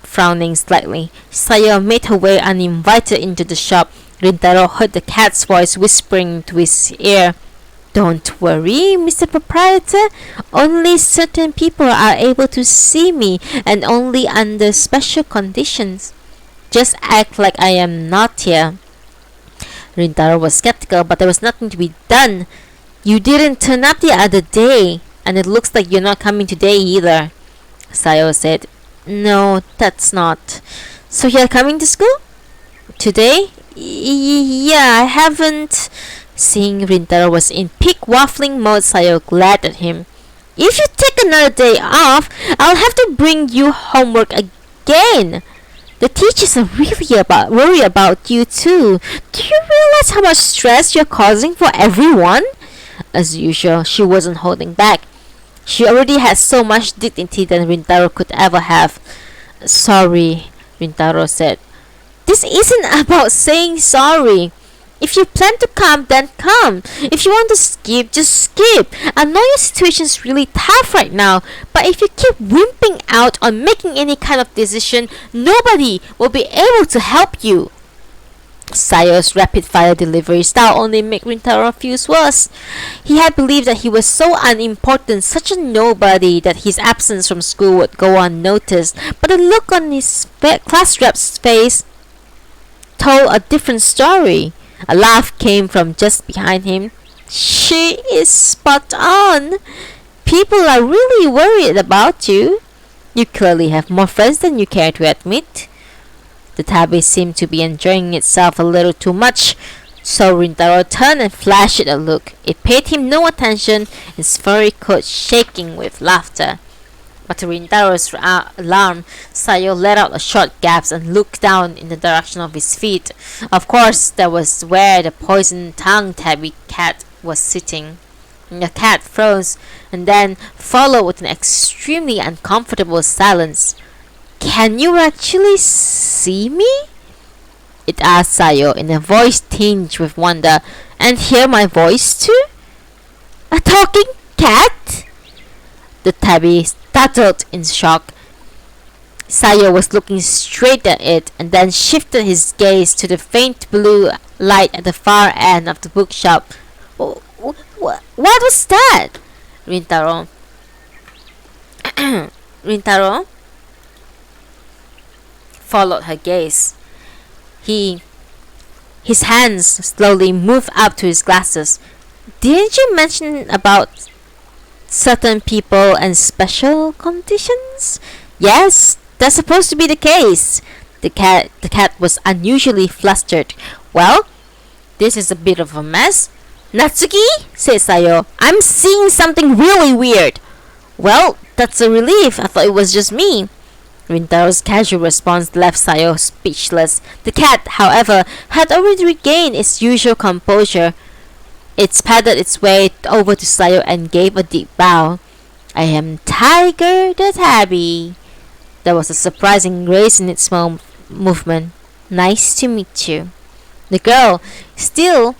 Frowning slightly, Sayo made her way uninvited into the shop. Rintaro heard the cat's voice whispering into his ear. Don't worry, Mr. Proprietor. Only certain people are able to see me, and only under special conditions. Just act like I am not here. Rintaro was skeptical, but there was nothing to be done. You didn't turn up the other day, and it looks like you're not coming today either. Sayo said, No, that's not. So you're coming to school? Today? Yeah, I haven't. Seeing Rintaro was in peak waffling mode, Sayo glared at him. If you take another day off, I'll have to bring you homework again. The teachers are really worried about you too. Do you realize how much stress you're causing for everyone? As usual, she wasn't holding back. She already had so much dignity than Rintaro could ever have. Sorry, Rintaro said. This isn't about saying sorry. If you plan to come, then come. If you want to skip, just skip. I know your situation's really tough right now, but if you keep wimping out on making any kind of decision, nobody will be able to help you. Sayo's rapid-fire delivery style only made Rintaro feel worse. He had believed that he was so unimportant, such a nobody, that his absence from school would go unnoticed, but the look on his class rep's face told a different story. A laugh came from just behind him. She is spot on. People are really worried about you. You clearly have more friends than you care to admit. The tabby seemed to be enjoying itself a little too much. So Rintaro turned and flashed it a look. It paid him no attention, his furry coat shaking with laughter. But to Rintaro's alarm, Sayo let out a short gasp and looked down in the direction of his feet. Of course, that was where the poison-tongued tabby cat was sitting. The cat froze and then followed with an extremely uncomfortable silence. "Can you actually see me?" it asked Sayo in a voice tinged with wonder. "And hear my voice too?" "A talking cat?" The tabby startled in shock. Sayo was looking straight at it and then shifted his gaze to the faint blue light at the far end of the bookshop. What was that?" Rintaro Rintaro followed her gaze. His hands slowly moved up to his glasses. "Didn't you mention about certain people and special conditions?" "Yes, that's supposed to be the case." The cat was unusually flustered. "Well, this is a bit of a mess." "Natsuki," said Sayo, "I'm seeing something really weird." "Well, that's a relief. I thought it was just me." Rintaro's casual response left Sayo speechless. The cat, however, had already regained its usual composure. It padded its way over to Sayo and gave a deep bow. "I am Tiger the Tabby." There was a surprising grace in its movement. "Nice to meet you." The girl still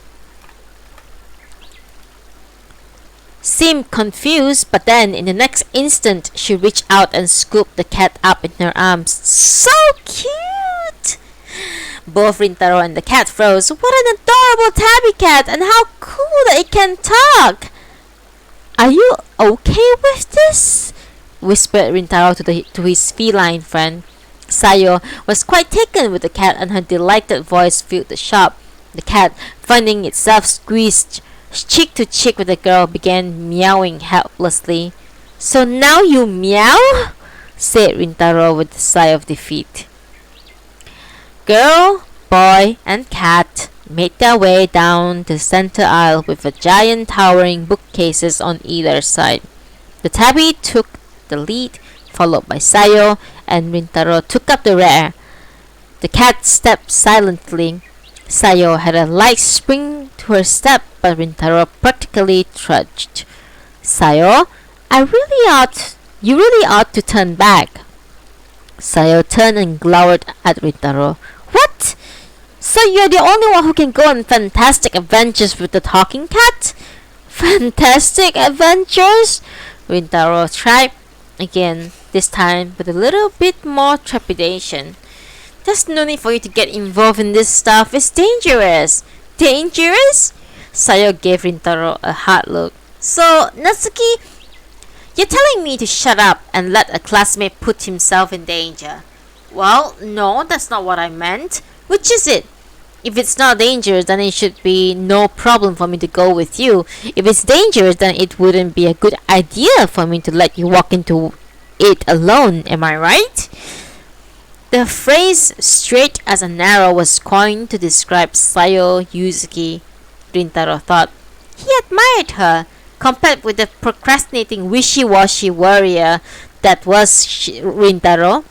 seemed confused, but then in the next instant she reached out and scooped the cat up in her arms. "So cute!" Both Rintaro and the cat froze. "What an adorable tabby cat, and how cool that it can talk!" "Are you okay with this?" whispered Rintaro to his feline friend. Sayo was quite taken with the cat, and her delighted voice filled the shop. The cat, finding itself squeezed cheek to cheek with the girl, began meowing helplessly. "So now you meow?" said Rintaro with a sigh of defeat. Girl, boy, and cat made their way down the center aisle with a giant towering bookcases on either side. The tabby took the lead, followed by Sayo, and Rintaro took up the rear. The cat stepped silently. Sayo had a light spring to her step, but Rintaro practically trudged. "Sayo, you really ought to turn back." Sayo turned and glowered at Rintaro. "What? So you're the only one who can go on fantastic adventures with the talking cat?" "Fantastic adventures?" Rintaro tried again, this time with a little bit more trepidation. "There's no need for you to get involved in this stuff. It's dangerous." "Dangerous?" Sayo gave Rintaro a hard look. "So, Natsuki, you're telling me to shut up and let a classmate put himself in danger?" "Well, no, that's not what I meant." "Which is it?" "If it's not dangerous, then it should be no problem for me to go with you. If it's dangerous, then it wouldn't be a good idea for me to let you walk into it alone. Am I right?" The phrase "straight as an arrow" was coined to describe Sayo Yuzuki. Rintaro thought. He admired her, compared with the procrastinating wishy-washy warrior that was Rintaro.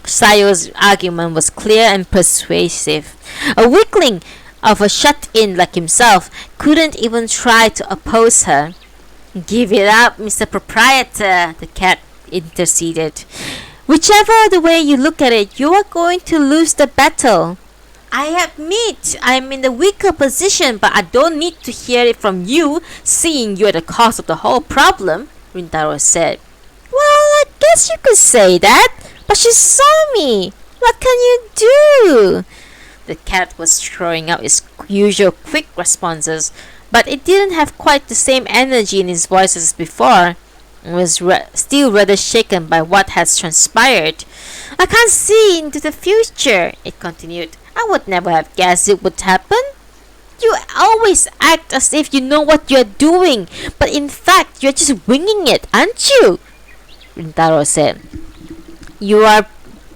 Sayo's argument was clear and persuasive. A weakling of a shut-in like himself couldn't even try to oppose her. "Give it up, Mr. Proprietor," the cat interceded. "Whichever the way you look at it, you are going to lose the battle." "I admit I'm in the weaker position, but I don't need to hear it from you, seeing you're the cause of the whole problem," Rintaro said. "Well, I guess you could say that, but she saw me. What can you do?" The cat was throwing out its usual quick responses, but it didn't have quite the same energy in its voice as before. It was still rather shaken by what had transpired. "I can't see into the future," it continued. "I would never have guessed it would happen. You always act as if you know what you're doing, but in fact you're just winging it, aren't you?" Rintaro said. "You are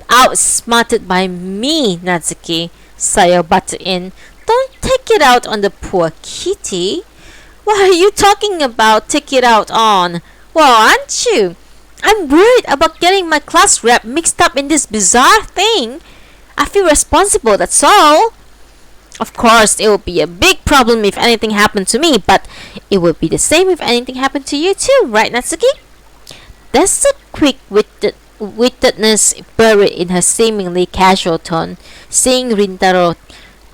outsmarted by me, Natsuki," Sayo butted in, Don't take it out on the poor kitty. What are you talking about, take it out on? Well, aren't you? I'm worried about getting my class rep mixed up in this bizarre thing. I feel responsible, that's all. Of course, it would be a big problem if anything happened to me, but it would be the same if anything happened to you too, right, Natsuki? There's a quick wittedness buried in her seemingly casual tone. Seeing Rintaro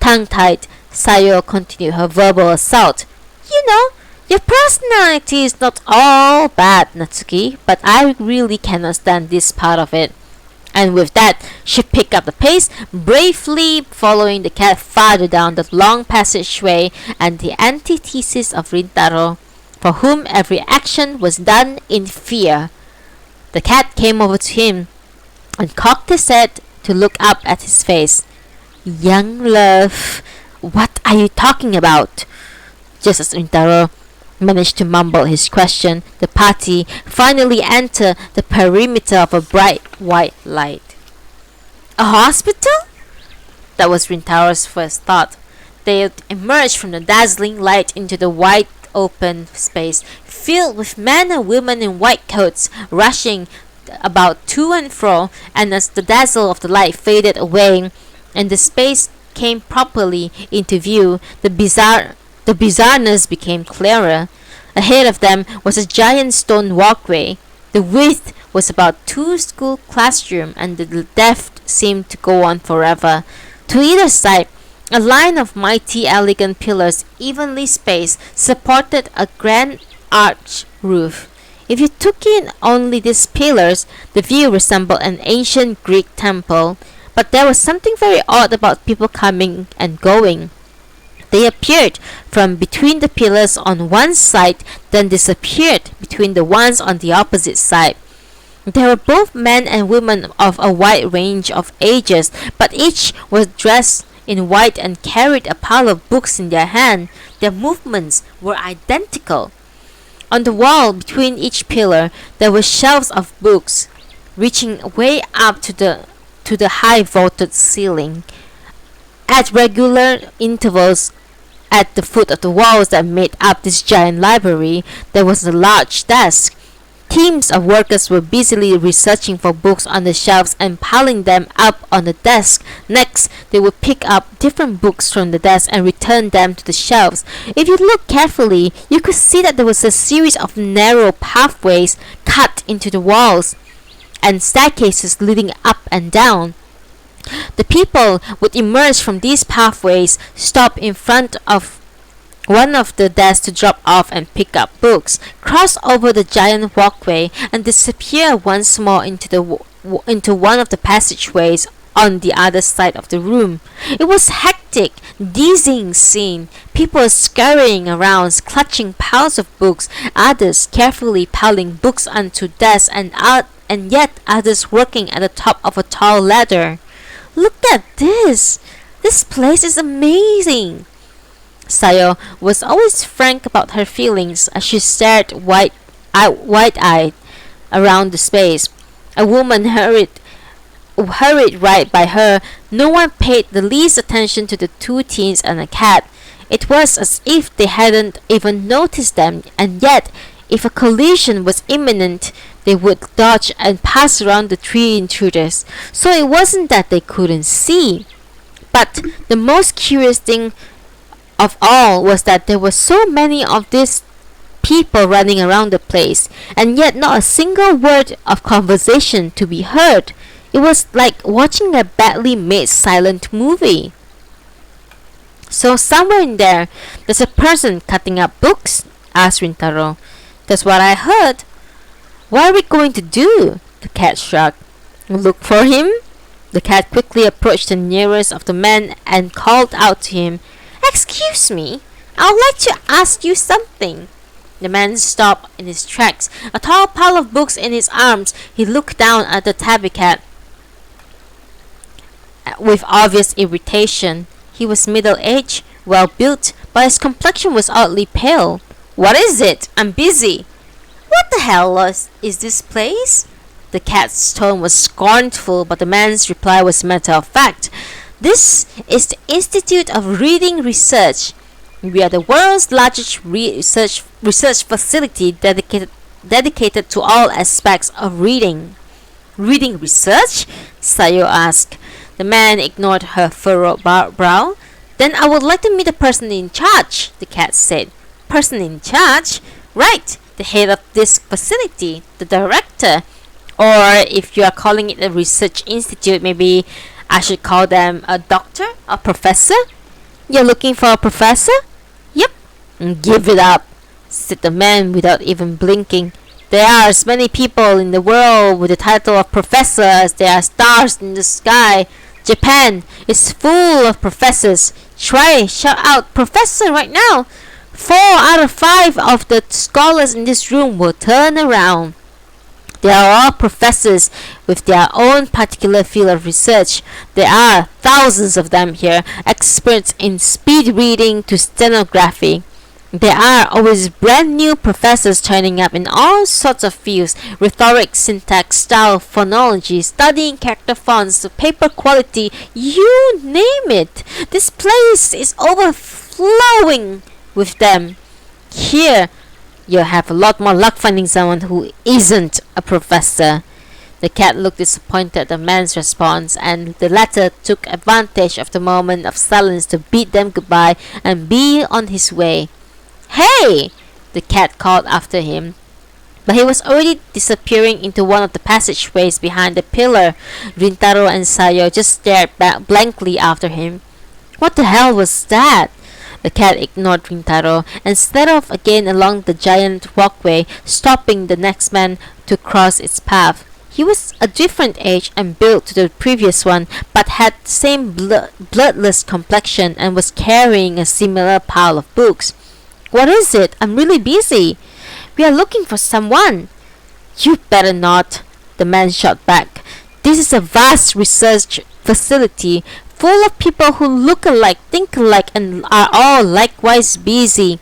tongue-tied, Sayo continued her verbal assault. You know, your personality is not all bad, Natsuki, but I really cannot stand this part of it. And with that, she picked up the pace, bravely following the cat farther down the long passageway and the antithesis of Rintaro, for whom every action was done in fear. The cat came over to him and cocked his head to look up at his face. Young love, what are you talking about? Just as Rintaro managed to mumble his question, the party finally entered the perimeter of a bright white light. A hospital? That was Rintaro's first thought. They emerged from the dazzling light into the wide open space, filled with men and women in white coats, rushing about to and fro, and as the dazzle of the light faded away and the space came properly into view, the bizarreness became clearer. Ahead of them was a giant stone walkway. The width was about 2 school classrooms, and the depth seemed to go on forever. To either side, a line of mighty elegant pillars, evenly spaced, supported a grand arched roof. If you took in only these pillars, the view resembled an ancient Greek temple. But there was something very odd about people coming and going. They appeared from between the pillars on one side, then disappeared between the ones on the opposite side. They were both men and women of a wide range of ages, but each was dressed in white and carried a pile of books in their hand. Their movements were identical. On the wall between each pillar, there were shelves of books, reaching way up to the high vaulted ceiling. At regular intervals, at the foot of the walls that made up this giant library, there was a large desk. Teams of workers were busily researching for books on the shelves and piling them up on the desk. Next, they would pick up different books from the desk and return them to the shelves. If you looked carefully, you could see that there was a series of narrow pathways cut into the walls and staircases leading up and down. The people would emerge from these pathways, stop in front of one of the desks to drop off and pick up books, cross over the giant walkway, and disappear once more into one of the passageways on the other side of the room. It was hectic, dizzying scene. People scurrying around, clutching piles of books, others carefully piling books onto desks, and yet others working at the top of a tall ladder. Look at this! This place is amazing! Sayo was always frank about her feelings as she stared wide-eyed around the space. A woman hurried right by her. No one paid the least attention to the 2 teens and a cat. It was as if they hadn't even noticed them, and yet, if a collision was imminent, they would dodge and pass around the 3 intruders. So it wasn't that they couldn't see. But the most curious thing of all was that there were so many of these people running around the place, and yet not a single word of conversation to be heard. It was like watching a badly made silent movie. So somewhere in there's a person cutting up books? Asked Rintaro. That's what I heard. What are we going to do? The cat shrugged. Look for him? The cat quickly approached the nearest of the men and called out to him, Excuse me, I would like to ask you something. The man stopped in his tracks, a tall pile of books in his arms. He looked down at the tabby cat with obvious irritation. He was middle-aged, well-built, but his complexion was oddly pale. What is it? I'm busy. What the hell is this place? The cat's tone was scornful, but the man's reply was matter-of-fact. This is the Institute of Reading Research. We are the world's largest research facility dedicated to all aspects of reading. Reading research? Sayo asked. The man ignored her furrowed brow. Then I would like to meet the person in charge, the cat said. Person in charge? Right, the head of this facility, the director. Or if you are calling it a research institute, maybe I should call them a doctor, a professor? You're looking for a professor? Yep. Give it up, said the man without even blinking. There are as many people in the world with the title of professor as there are stars in the sky. Japan is full of professors. Try shout out professor right now. 4 out of 5 of the scholars in this room will turn around. They are all professors with their own particular field of research. There are thousands of them here, experts in speed reading to stenography. There are always brand new professors turning up in all sorts of fields: rhetoric, syntax, style, phonology, studying character fonts, paper quality, you name it. This place is overflowing with them. Here, you'll have a lot more luck finding someone who isn't a professor. The cat looked disappointed at the man's response, and the latter took advantage of the moment of silence to bid them goodbye and be on his way. Hey! The cat called after him, but he was already disappearing into one of the passageways behind the pillar. Rintaro and Sayo just stared back blankly after him. What the hell was that? The cat ignored Rintaro and set off again along the giant walkway, stopping the next man to cross its path. He was a different age and build to the previous one, but had the same bloodless complexion and was carrying a similar pile of books. What is it? I'm really busy. We are looking for someone. You better not, the man shot back. This is a vast research facility full of people who look alike, think alike, and are all likewise busy.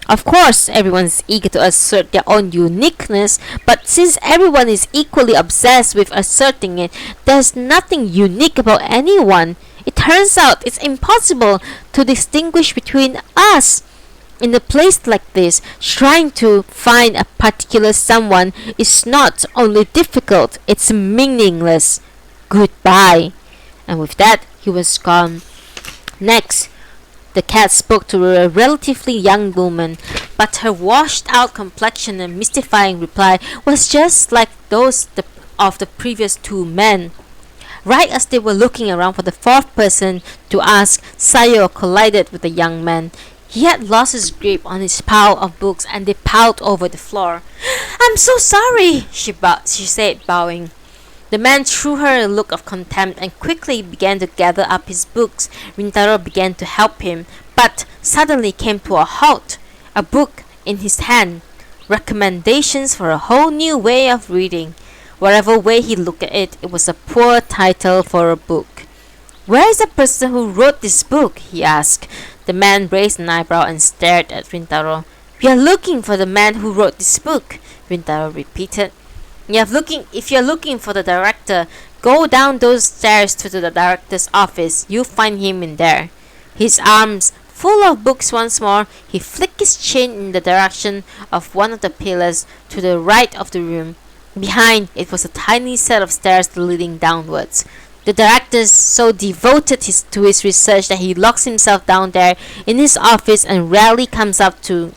Of course, everyone is eager to assert their own uniqueness, but since everyone is equally obsessed with asserting it, there's nothing unique about anyone. It turns out it's impossible to distinguish between us. In a place like this, trying to find a particular someone is not only difficult, it's meaningless. Goodbye. And with that, he was gone. Next, the cat spoke to a relatively young woman, but her washed-out complexion and mystifying reply was just like those of the previous 2 men. Right as they were looking around for the 4th person to ask, Sayo collided with the young man. He had lost his grip on his pile of books and they piled over the floor. I'm so sorry, she said, bowing. The man threw her a look of contempt and quickly began to gather up his books. Rintaro began to help him, but suddenly came to a halt, a book in his hand. Recommendations for a whole new way of reading. Whatever way he looked at it, it was a poor title for a book. Where is the person who wrote this book? He asked. The man raised an eyebrow and stared at Rintaro. We are looking for the man who wrote this book, Rintaro repeated. If you're looking for the director, go down those stairs to the director's office. You'll find him in there. His arms full of books once more, he flicked his chin in the direction of one of the pillars to the right of the room. Behind it was a tiny set of stairs leading downwards. The director so devoted to his research that he locks himself down there in his office and rarely comes up to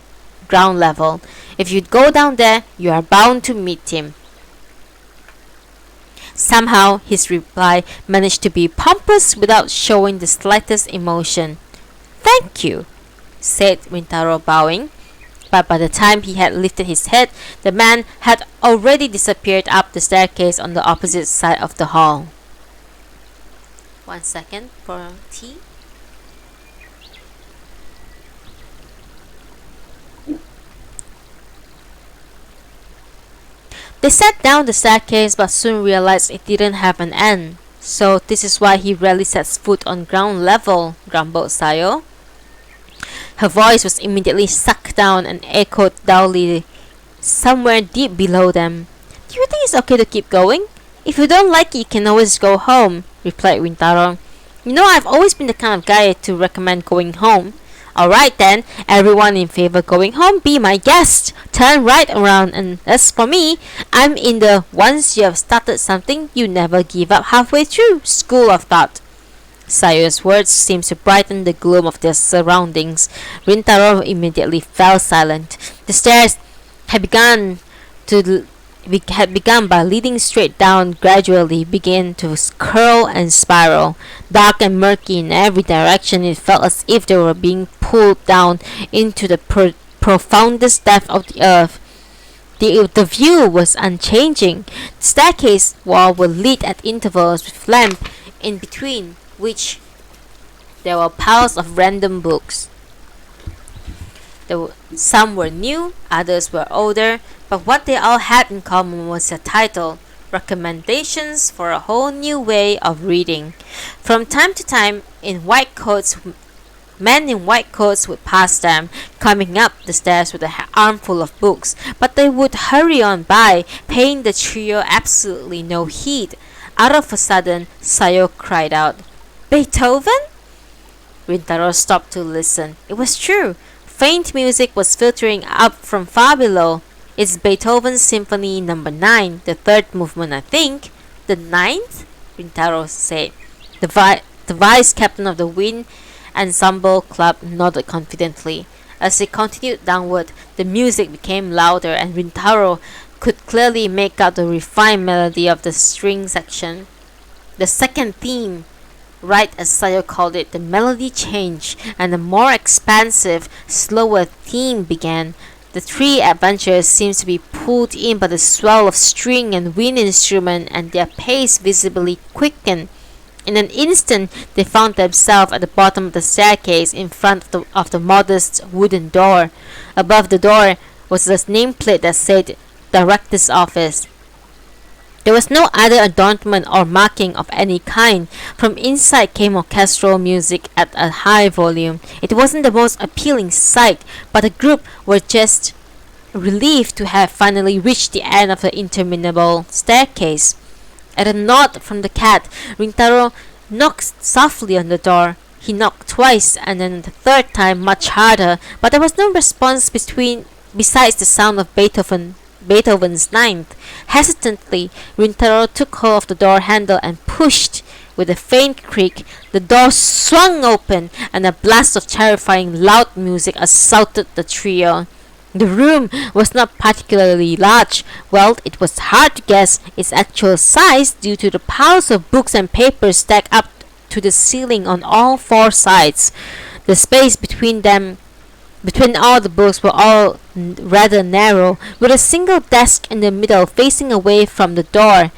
ground level. If you go down there, you are bound to meet him. Somehow, his reply managed to be pompous without showing the slightest emotion. Thank you, said Rintaro, bowing. But by the time he had lifted his head, the man had already disappeared up the staircase on the opposite side of the hall. 1 second for tea. They sat down the staircase but soon realized it didn't have an end. So this is why he rarely sets foot on ground level, grumbled Sayo. Her voice was immediately sucked down and echoed dully somewhere deep below them. Do you think it's okay to keep going? If you don't like it, you can always go home, replied Rintaro. You know, I've always been the kind of guy to recommend going home. Alright then, everyone in favor going home, be my guest. Turn right around, and as for me, I'm in the once you have started something, you never give up halfway through school of thought. Sayo's words seemed to brighten the gloom of their surroundings. Rintaro immediately fell silent. The stairs had begun to had begun by leading straight down, gradually began to curl and spiral. Dark and murky in every direction, it felt as if they were being pulled down into the profoundest depth of the earth. The view was unchanging. The staircase wall was lit at intervals with lamp in between which there were piles of random books. Some were new, others were older, but what they all had in common was a title, Recommendations for a Whole New Way of Reading. From time to time, men in white coats would pass them, coming up the stairs with an armful of books, but they would hurry on by, paying the trio absolutely no heed. Out of a sudden, Sayo cried out, "Beethoven?" Rintaro stopped to listen. It was true. Faint music was filtering up from far below. It's Beethoven's Symphony No. 9, the third movement, I think. The ninth? Rintaro said. The vice captain of the Wind Ensemble Club nodded confidently. As it continued downward, the music became louder, and Rintaro could clearly make out the refined melody of the string section. The second theme, right as Sayo called it, the melody changed, and a more expansive, slower theme began. The three adventurers seemed to be pulled in by the swell of string and wind instrument, and their pace visibly quickened. In an instant, they found themselves at the bottom of the staircase in front of the modest wooden door. Above the door was a nameplate that said Director's Office. There was no other adornment or marking of any kind. From inside came orchestral music at a high volume. It wasn't the most appealing sight, but the group were just relieved to have finally reached the end of the interminable staircase. At a nod from the cat, Rintaro knocked softly on the door. He knocked twice, and then the third time much harder, but there was no response besides the sound of Beethoven's ninth. Hesitantly, Rintaro took hold of the door handle and pushed. With a faint creak, the door swung open, and a blast of terrifying loud music assaulted the trio. The room was not particularly large. Well, it was hard to guess its actual size due to the piles of books and papers stacked up to the ceiling on all four sides. The space between all the books were all rather narrow, with a single desk in the middle facing away from the door.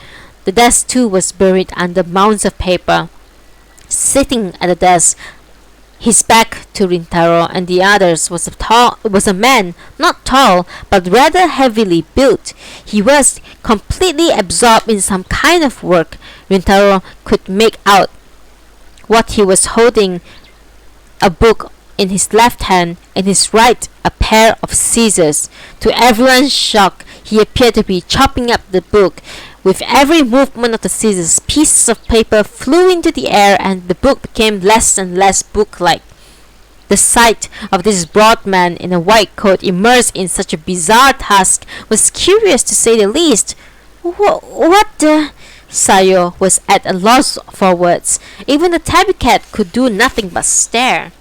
The desk too was buried under mounds of paper. Sitting at the desk, his back to Rintaro and the others, was a man, not tall, but rather heavily built. He was completely absorbed in some kind of work. Rintaro could make out what he was holding, a book in his left hand, in his right a pair of scissors. To everyone's shock, he appeared to be chopping up the book. With every movement of the scissors, pieces of paper flew into the air, and the book became less and less book-like. The sight of this broad man in a white coat immersed in such a bizarre task was curious to say the least. What the... Sayo was at a loss for words. Even the tabby cat could do nothing but stare.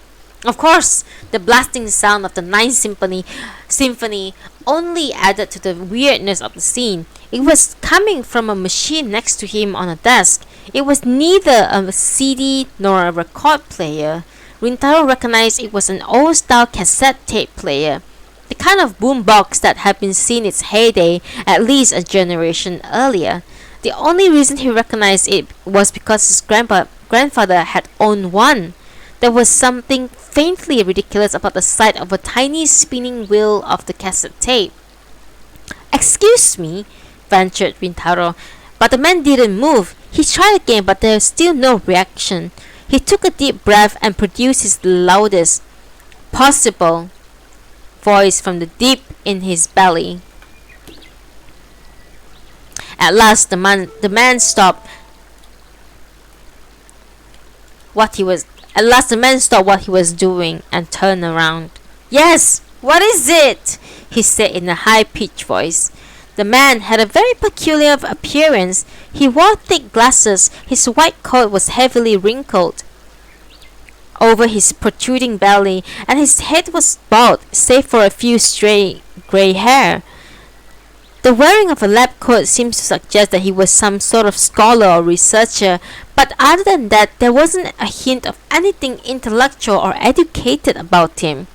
Of course, the blasting sound of the Ninth Symphony only added to the weirdness of the scene. It was coming from a machine next to him on a desk. It was neither a CD nor a record player. Rintaro recognized it was an old-style cassette tape player, the kind of boombox that had been seen its heyday at least a generation earlier. The only reason he recognized it was because his grandfather had owned one. There was something faintly ridiculous about the sight of a tiny spinning wheel of the cassette tape. "Excuse me," ventured Rintaro, but the man didn't move. He tried again, but there was still no reaction. He took a deep breath and produced his loudest possible voice from the deep in his belly. At last, the man stopped. At last the man stopped what he was doing and turned around. "Yes, what is it?" he said in a high-pitched voice. The man had a very peculiar appearance. He wore thick glasses. His white coat was heavily wrinkled over his protruding belly, and his head was bald, save for a few stray grey hair. The wearing of a lab coat seemed to suggest that he was some sort of scholar or researcher, but other than that, there wasn't a hint of anything intellectual or educated about him.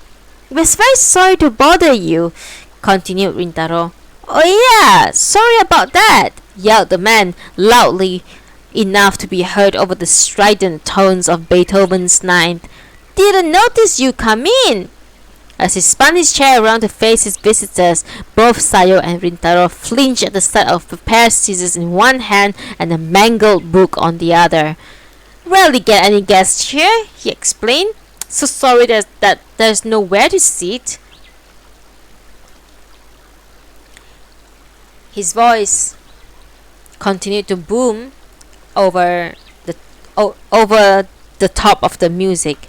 "I was very sorry to bother you," continued Rintaro. "Oh yeah, sorry about that," yelled the man, loudly enough to be heard over the strident tones of Beethoven's Ninth. "Didn't notice you come in." As he spun his chair around to face his visitors, both Sayo and Rintaro flinched at the sight of a pair of scissors in one hand and a mangled book on the other. "Rarely get any guests here," he explained. "So sorry that there's nowhere to sit." His voice continued to boom over the top of the music.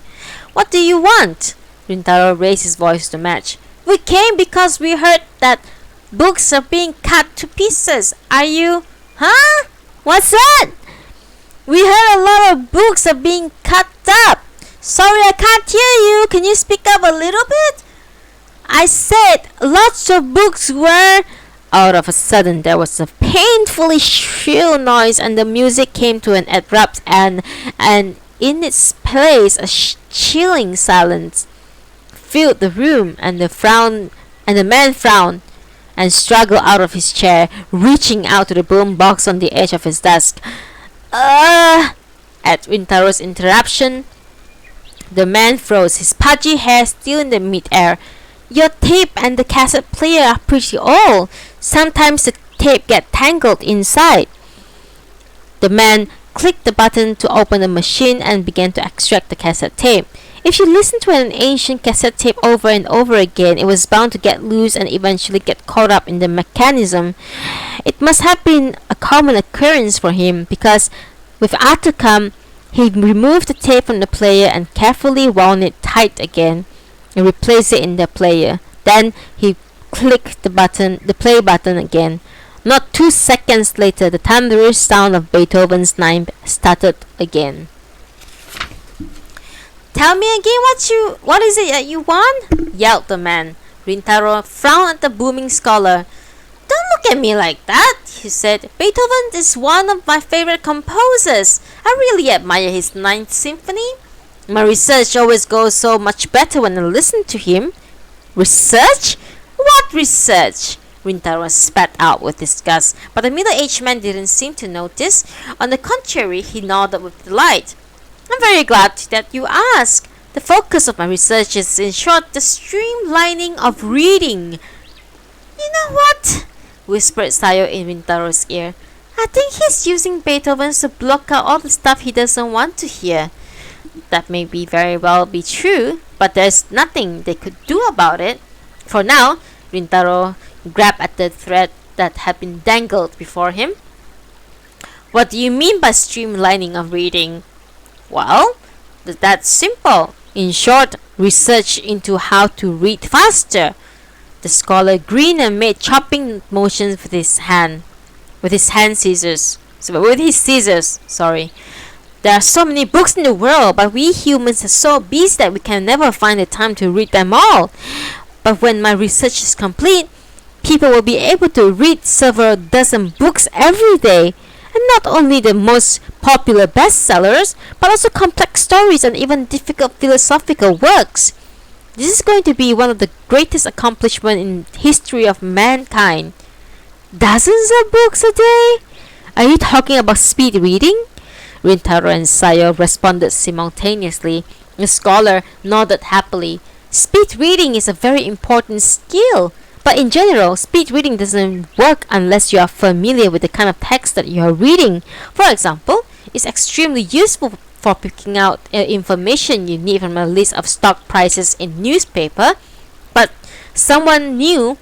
"What do you want?" Rintaro raised his voice to match. "We came because we heard that books are being cut to pieces. Are you... Huh? What's that?" "We heard a lot of books are being cut up." "Sorry, I can't hear you. Can you speak up a little bit?" "I said lots of books were..." Out of a sudden, there was a painfully shrill noise, and the music came to an abrupt end, and in its place, a chilling silence filled the room, and the man frowned and struggled out of his chair, reaching out to the boom box on the edge of his desk. At Rintaro's interruption, the man froze, his pudgy hair still in the mid-air. "Your tape and the cassette player are pretty old. Sometimes the tape gets tangled inside." The man clicked the button to open the machine and began to extract the cassette tape. If you listened to an ancient cassette tape over and over again, it was bound to get loose and eventually get caught up in the mechanism. It must have been a common occurrence for him, because with Atacam, he removed the tape from the player and carefully wound it tight again and replaced it in the player. Then he clicked the play button again. Not 2 seconds later, the thunderous sound of Beethoven's Ninth started again. "Tell me again what is it that you want?" yelled the man. Rintaro frowned at the booming scholar. "Don't look at me like that," he said. "Beethoven is one of my favorite composers. I really admire his Ninth Symphony. My research always goes so much better when I listen to him." "Research? What research?" Rintaro spat out with disgust, but the middle-aged man didn't seem to notice. On the contrary, he nodded with delight. "I'm very glad that you ask. The focus of my research is, in short, the streamlining of reading." "You know what?" whispered Sayo in Rintaro's ear. "I think he's using Beethoven to block out all the stuff he doesn't want to hear." That may very well be true, but there's nothing they could do about it. For now, Rintaro grabbed at the thread that had been dangled before him. "What do you mean by streamlining of reading?" "Well, that's simple. In short, research into how to read faster." The scholar grinned and made chopping motions with his scissors. "There are so many books in the world, but we humans are so busy that we can never find the time to read them all. But when my research is complete, people will be able to read several dozen books every day. And not only the most popular bestsellers, but also complex stories and even difficult philosophical works. This is going to be one of the greatest accomplishments in history of mankind." "Dozens of books a day? Are you talking about speed reading?" Rintaro and Sayo responded simultaneously. The scholar nodded happily. "Speed reading is a very important skill. But in general, speed reading doesn't work unless you are familiar with the kind of text that you are reading. For example, it's extremely useful for picking out information you need from a list of stock prices in newspaper, but someone new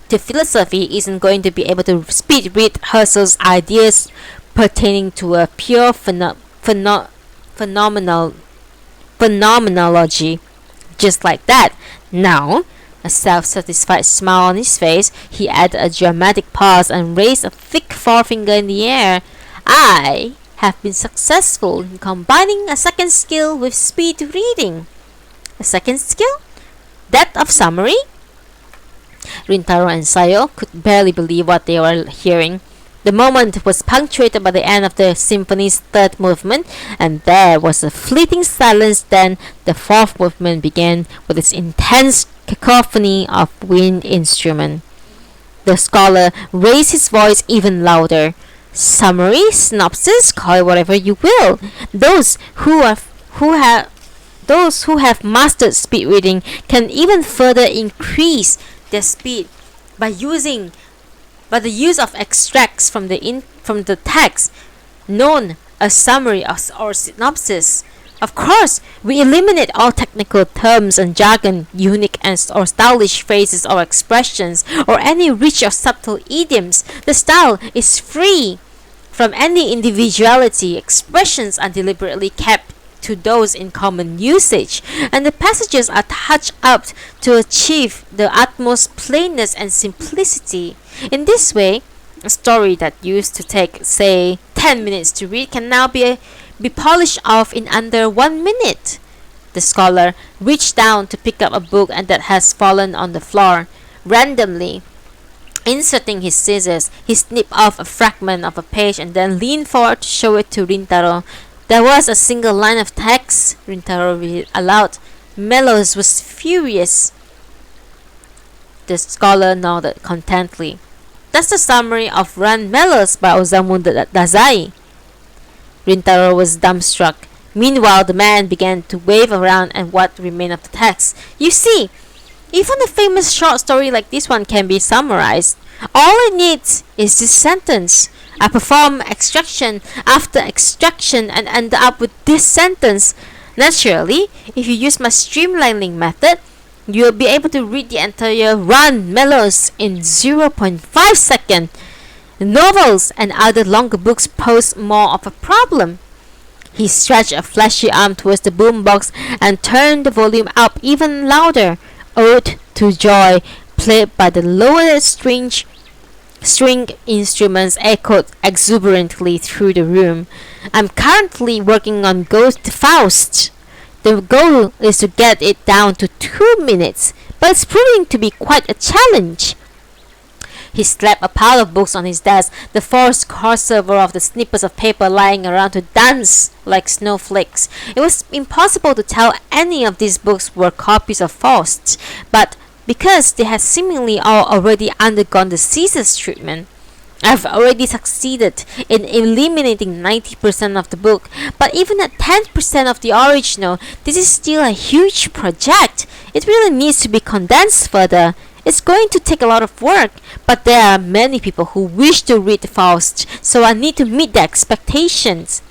to philosophy isn't going to be able to speed read Husserl's ideas pertaining to a pure phenomenology. Just like that. Now, a self-satisfied smile on his face, he added a dramatic pause and raised a thick forefinger in the air. I have been successful in combining a second skill with speed reading. A second skill? That of summary? Rintaro and Sayo could barely believe what they were hearing. The moment was punctuated by the end of the symphony's third movement, and there was a fleeting silence. Then the fourth movement began with its intense cacophony of wind instrument. The scholar raised his voice even louder. Summary, synopsis, call it whatever you will. Those who have mastered speed reading can even further increase their speed by the use of extracts from the text, known as summary or synopsis. Of course, we eliminate all technical terms and jargon, unique or stylish phrases or expressions, or any rich or subtle idioms. The style is free from any individuality. Expressions are deliberately kept to those in common usage, and the passages are touched up to achieve the utmost plainness and simplicity. In this way, a story that used to take, say, 10 minutes to read can now be polished off in under 1 minute. The scholar reached down to pick up a book and that has fallen on the floor. Randomly, inserting his scissors, he snipped off a fragment of a page and then leaned forward to show it to Rintaro. There was a single line of text. Rintaro read aloud. Mellows was furious. The scholar nodded contently. That's the summary of Run Mellows by Osamu Dazai. Rintaro was dumbstruck. Meanwhile, the man began to wave around and what remained of the text. You see, even a famous short story like this one can be summarized. All it needs is this sentence. I perform extraction after extraction and end up with this sentence. Naturally, if you use my streamlining method, you'll be able to read the entire Run Mellows in 0.5 seconds. Novels and other longer books pose more of a problem. He stretched a fleshy arm towards the boombox and turned the volume up even louder. Ode to Joy, played by the lower string instruments, echoed exuberantly through the room. I'm currently working on Ghost Faust. The goal is to get it down to 2 minutes, but it's proving to be quite a challenge. He slapped a pile of books on his desk, the forced crossover of the snippets of paper lying around to dance like snowflakes. It was impossible to tell any of these books were copies of Faust, but because they had seemingly all already undergone the Caesar's treatment. I've already succeeded in eliminating 90% of the book, but even at 10% of the original, this is still a huge project. It really needs to be condensed further. It's going to take a lot of work, but there are many people who wish to read Faust, so I need to meet their expectations.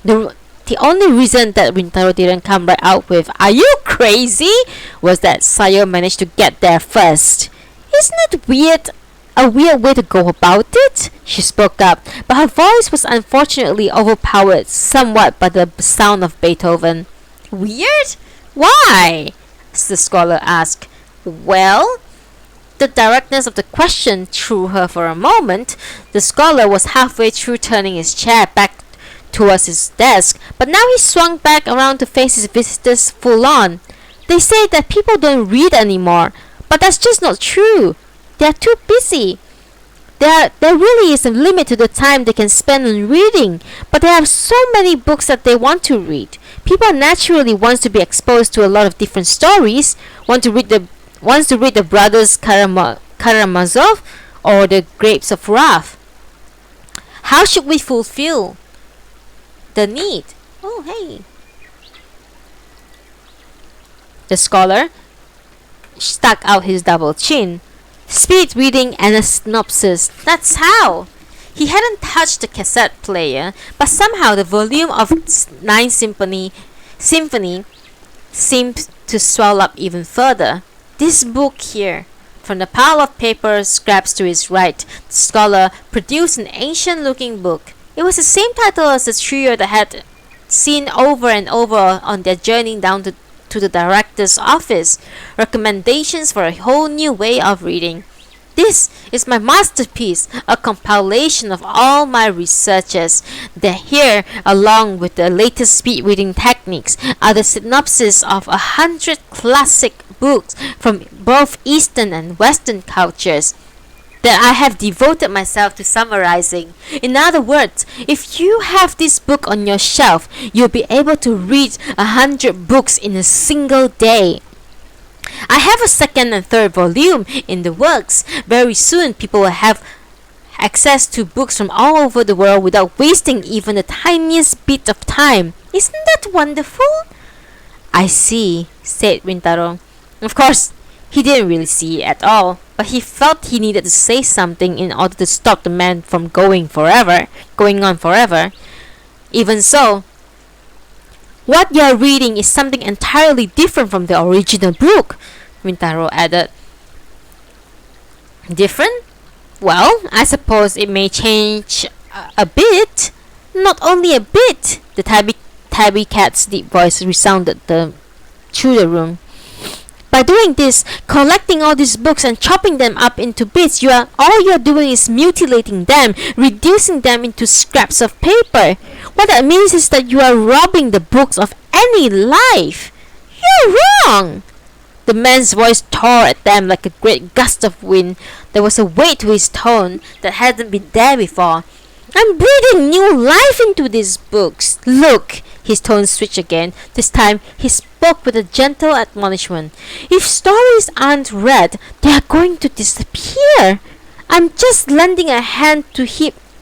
The only reason that Rintaro didn't come right out with, "Are you crazy?" was that Sayo managed to get there first. Isn't it weird? A weird way to go about it? She spoke up, but her voice was unfortunately overpowered somewhat by the sound of Beethoven. Weird? Why? The scholar asked. Well, the directness of the question threw her for a moment. The scholar was halfway through turning his chair back towards his desk, but now he swung back around to face his visitors full on. They say that people don't read anymore, but that's just not true. They're too busy. There really is a limit to the time they can spend on reading, but there are so many books that they want to read. People naturally want to be exposed to a lot of different stories, wants to read the Brothers Karamazov or the Grapes of Wrath. How should we fulfill the need? Oh, hey. The scholar stuck out his double chin. Speed reading and a synopsis. That's how. He hadn't touched the cassette player, but somehow the volume of Ninth Symphony seemed to swell up even further. This book here. From the pile of paper scraps to his right, the scholar produced an ancient-looking book. It was the same title as the trio that had seen over and over on their journey down to the director's office. Recommendations for a whole new way of reading. This is my masterpiece, a compilation of all my researches. Here, along with the latest speed reading techniques, are the synopses of 100 classic books from both Eastern and Western cultures that I have devoted myself to summarizing. In other words, if you have this book on your shelf, you'll be able to read 100 books in a single day. I have a second and third volume in the works. Very soon, people will have access to books from all over the world without wasting even the tiniest bit of time. Isn't that wonderful? I see, said Rintaro. Of course, he didn't really see it at all, but he felt he needed to say something in order to stop the man from going on forever. Even so, what you're reading is something entirely different from the original book, Rintaro added. Different? Well, I suppose it may change a bit. Not only a bit, the tabby cat's deep voice resounded through the room. By doing this, collecting all these books and chopping them up into bits, all you're doing is mutilating them, reducing them into scraps of paper. What that means is that you are robbing the books of any life. You're wrong! The man's voice tore at them like a great gust of wind. There was a weight to his tone that hadn't been there before. I'm breathing new life into these books. Look! His tone switched again. This time, he spoke with a gentle admonishment. If stories aren't read, they are going to disappear. I'm just lending a hand to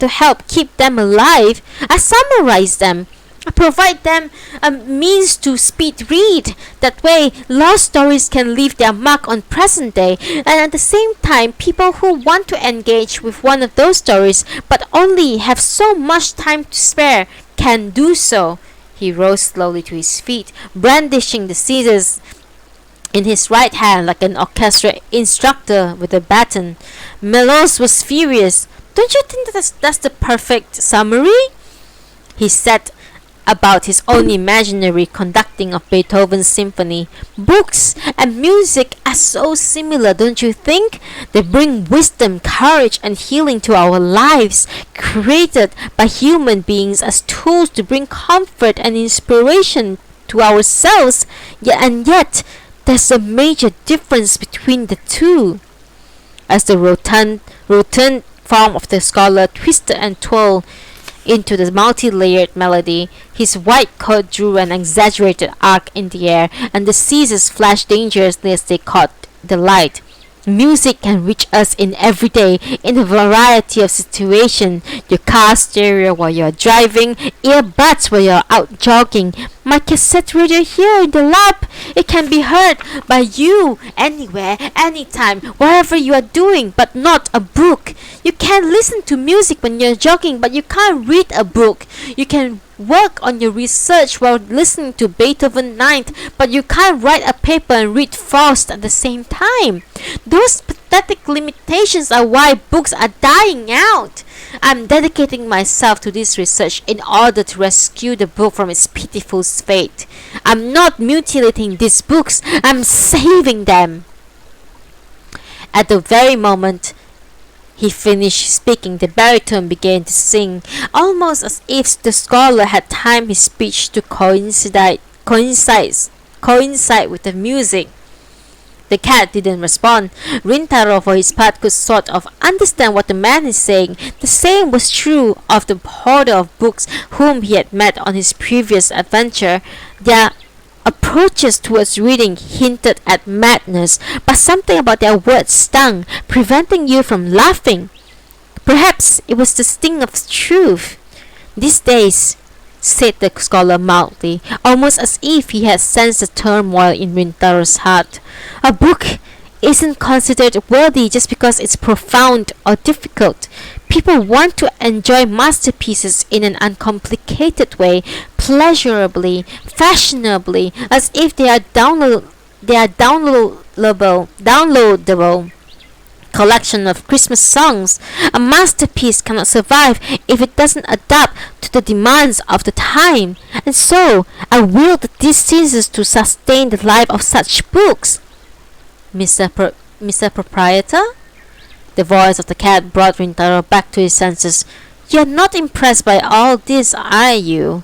help keep them alive. I summarize them. I provide them a means to speed read. That way, lost stories can leave their mark on present day, and at the same time, people who want to engage with one of those stories but only have so much time to spare can do so. He rose slowly to his feet, brandishing the scissors in his right hand like an orchestra instructor with a baton. Melos was furious. Don't you think that's the perfect summary? He said about his own imaginary conducting of Beethoven's symphony. Books and music are so similar, don't you think? They bring wisdom, courage, and healing to our lives, created by human beings as tools to bring comfort and inspiration to ourselves. Yet, there's a major difference between the two. As the rotund form of the scholar twisted and twirled into the multi-layered melody, his white coat drew an exaggerated arc in the air, and the scissors flashed dangerously as they caught the light. Music can reach us in every day, in a variety of situations. Your car stereo while you're driving, earbuds while you're out jogging, my cassette radio here in the lab. It can be heard by you anywhere, anytime, wherever you are doing, but not a book. You can listen to music when you're jogging, but you can't read a book. You can work on your research while listening to Beethoven Ninth, but you can't write a paper and read Faust at the same time. Those pathetic limitations are why books are dying out. I'm dedicating myself to this research in order to rescue the book from its pitiful fate. I'm not mutilating these books, I'm saving them. At the very moment he finished speaking, the baritone began to sing, almost as if the scholar had timed his speech to coincide with the music. The cat didn't respond. Rintaro, for his part, could sort of understand what the man is saying. The same was true of the hoarder of books whom he had met on his previous adventure. Their approaches towards reading hinted at madness, but something about their words stung, preventing you from laughing. Perhaps it was the sting of truth. These days, said the scholar mildly, almost as if he had sensed the turmoil in Rintaro's heart, a book isn't considered worthy just because it's profound or difficult. People want to enjoy masterpieces in an uncomplicated way, pleasurably, fashionably, as if they are downloadable. collection of Christmas songs. A masterpiece cannot survive if it doesn't adapt to the demands of the time. And so, I willed these ceases to sustain the life of such books. Mr. Proprietor? The voice of the cat brought Rintaro back to his senses. You're not impressed by all this, are you?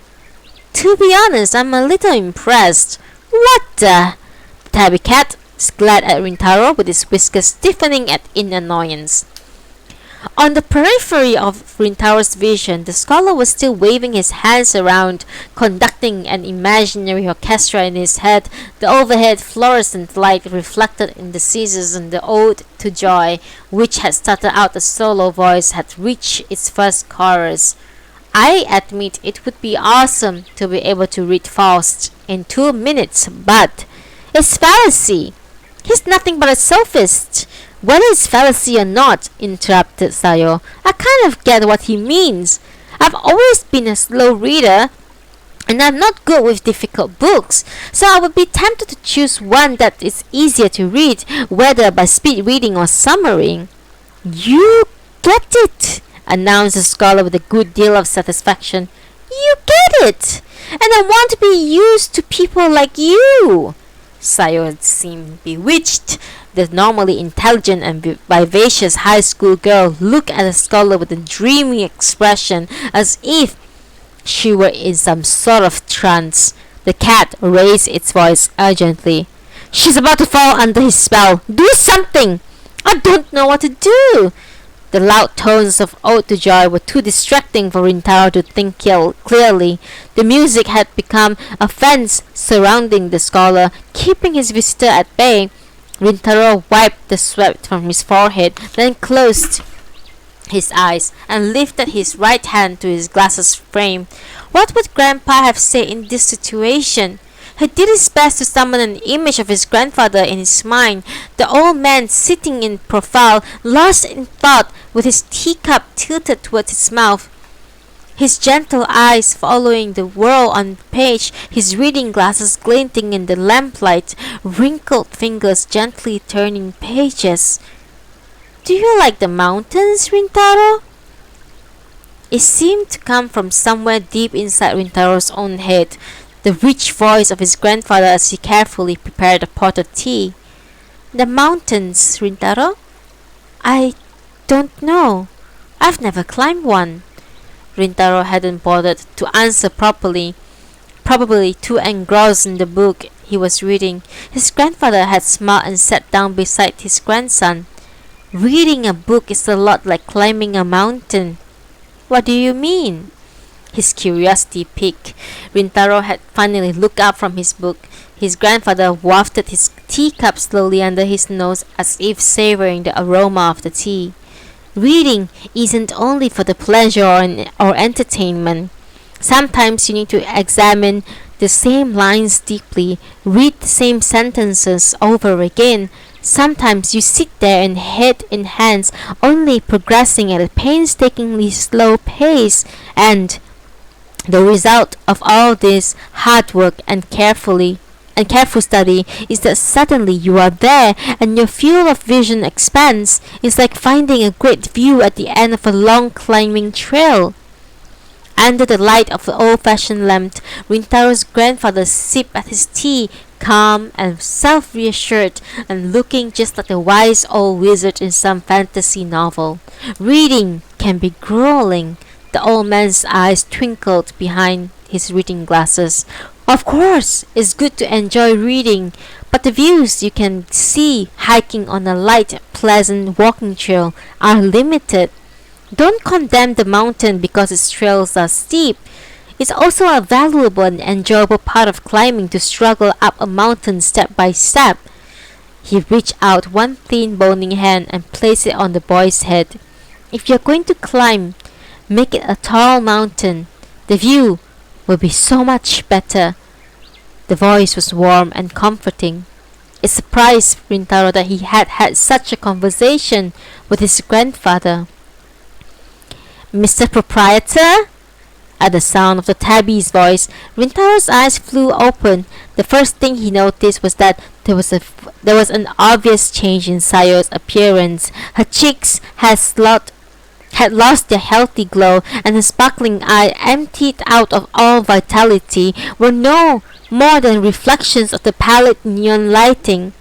To be honest, I'm a little impressed. What the? The tabby cat glared at Rintaro with his whiskers stiffening in annoyance. On the periphery of Rintaro's vision, the scholar was still waving his hands around, conducting an imaginary orchestra in his head. The overhead fluorescent light reflected in the scissors, and the ode to joy, which had started out a solo voice, had reached its first chorus. I admit it would be awesome to be able to read Faust in 2 minutes, but it's fallacy. He's nothing but a sophist. Whether it's fallacy or not, interrupted Sayo, I kind of get what he means. I've always been a slow reader, and I'm not good with difficult books, so I would be tempted to choose one that is easier to read, whether by speed reading or summarying. You get it, announced the scholar with a good deal of satisfaction. You get it! And I want to be used to people like you! Sayo seemed bewitched. The normally intelligent and vivacious high school girl looked at the scholar with a dreamy expression, as if she were in some sort of trance. The cat raised its voice urgently. She's about to fall under his spell. Do something! I don't know what to do! The loud tones of Ode to Joy were too distracting for Rintaro to think clearly. The music had become a fence surrounding the scholar, keeping his visitor at bay. Rintaro wiped the sweat from his forehead, then closed his eyes and lifted his right hand to his glasses frame. What would Grandpa have said in this situation? He did his best to summon an image of his grandfather in his mind, the old man sitting in profile, lost in thought, with his teacup tilted towards his mouth. His gentle eyes following the whirl on the page, his reading glasses glinting in the lamplight, wrinkled fingers gently turning pages. Do you like the mountains, Rintaro? It seemed to come from somewhere deep inside Rintaro's own head, the rich voice of his grandfather as he carefully prepared a pot of tea. The mountains, Rintaro? I don't know. I've never climbed one. Rintaro hadn't bothered to answer properly, probably too engrossed in the book he was reading. His grandfather had smiled and sat down beside his grandson. Reading a book is a lot like climbing a mountain. What do you mean? His curiosity piqued. Rintaro had finally looked up from his book. His grandfather wafted his teacup slowly under his nose as if savoring the aroma of the tea. Reading isn't only for the pleasure or entertainment. Sometimes you need to examine the same lines deeply, read the same sentences over again. Sometimes you sit there and head in hands, only progressing at a painstakingly slow pace, and the result of all this hard work and careful study is that suddenly you are there and your field of vision expands. It's like finding a great view at the end of a long climbing trail. Under the light of the old-fashioned lamp, Rintaro's grandfather sipped at his tea, calm and self-reassured, and looking just like a wise old wizard in some fantasy novel. Reading can be grueling. The old man's eyes twinkled behind his reading glasses. Of course, it's good to enjoy reading, but the views you can see hiking on a light, pleasant walking trail are limited. Don't condemn the mountain because its trails are steep. It's also a valuable and enjoyable part of climbing to struggle up a mountain step by step. He reached out one thin bony hand and placed it on the boy's head. If you're going to climb, make it a tall mountain. The view will be so much better. The voice was warm and comforting. It surprised Rintaro that he had had such a conversation with his grandfather. Mr. Proprietor? At the sound of the tabby's voice, Rintaro's eyes flew open. The first thing he noticed was that there was an obvious change in Sayo's appearance. Her cheeks had lost their healthy glow, and her sparkling eye, emptied out of all vitality, were no more than reflections of the pallid neon lighting.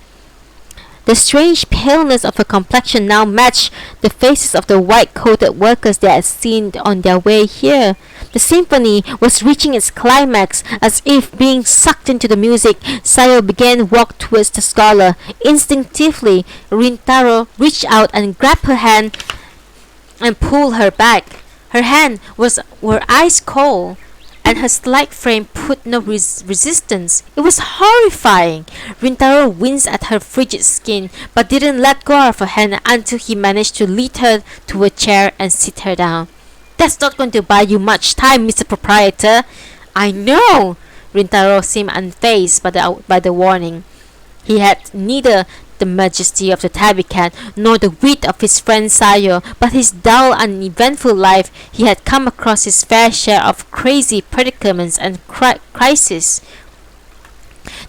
The strange paleness of her complexion now matched the faces of the white-coated workers they had seen on their way here. The symphony was reaching its climax. As if being sucked into the music, Sayo began to walk towards the scholar. Instinctively, Rintaro reached out and grabbed her hand and pulled her back. Her hand were ice cold, and her slight frame put no resistance. It was horrifying. Rintaro winced at her frigid skin, but didn't let go of her hand until he managed to lead her to a chair and sit her down. "That's not going to buy you much time, Mr. Proprietor." "I know." Rintaro seemed unfazed by the warning. He had neither the majesty of the tabby cat nor the wit of his friend Sayo, but his dull, uneventful life he had come across his fair share of crazy predicaments and crises.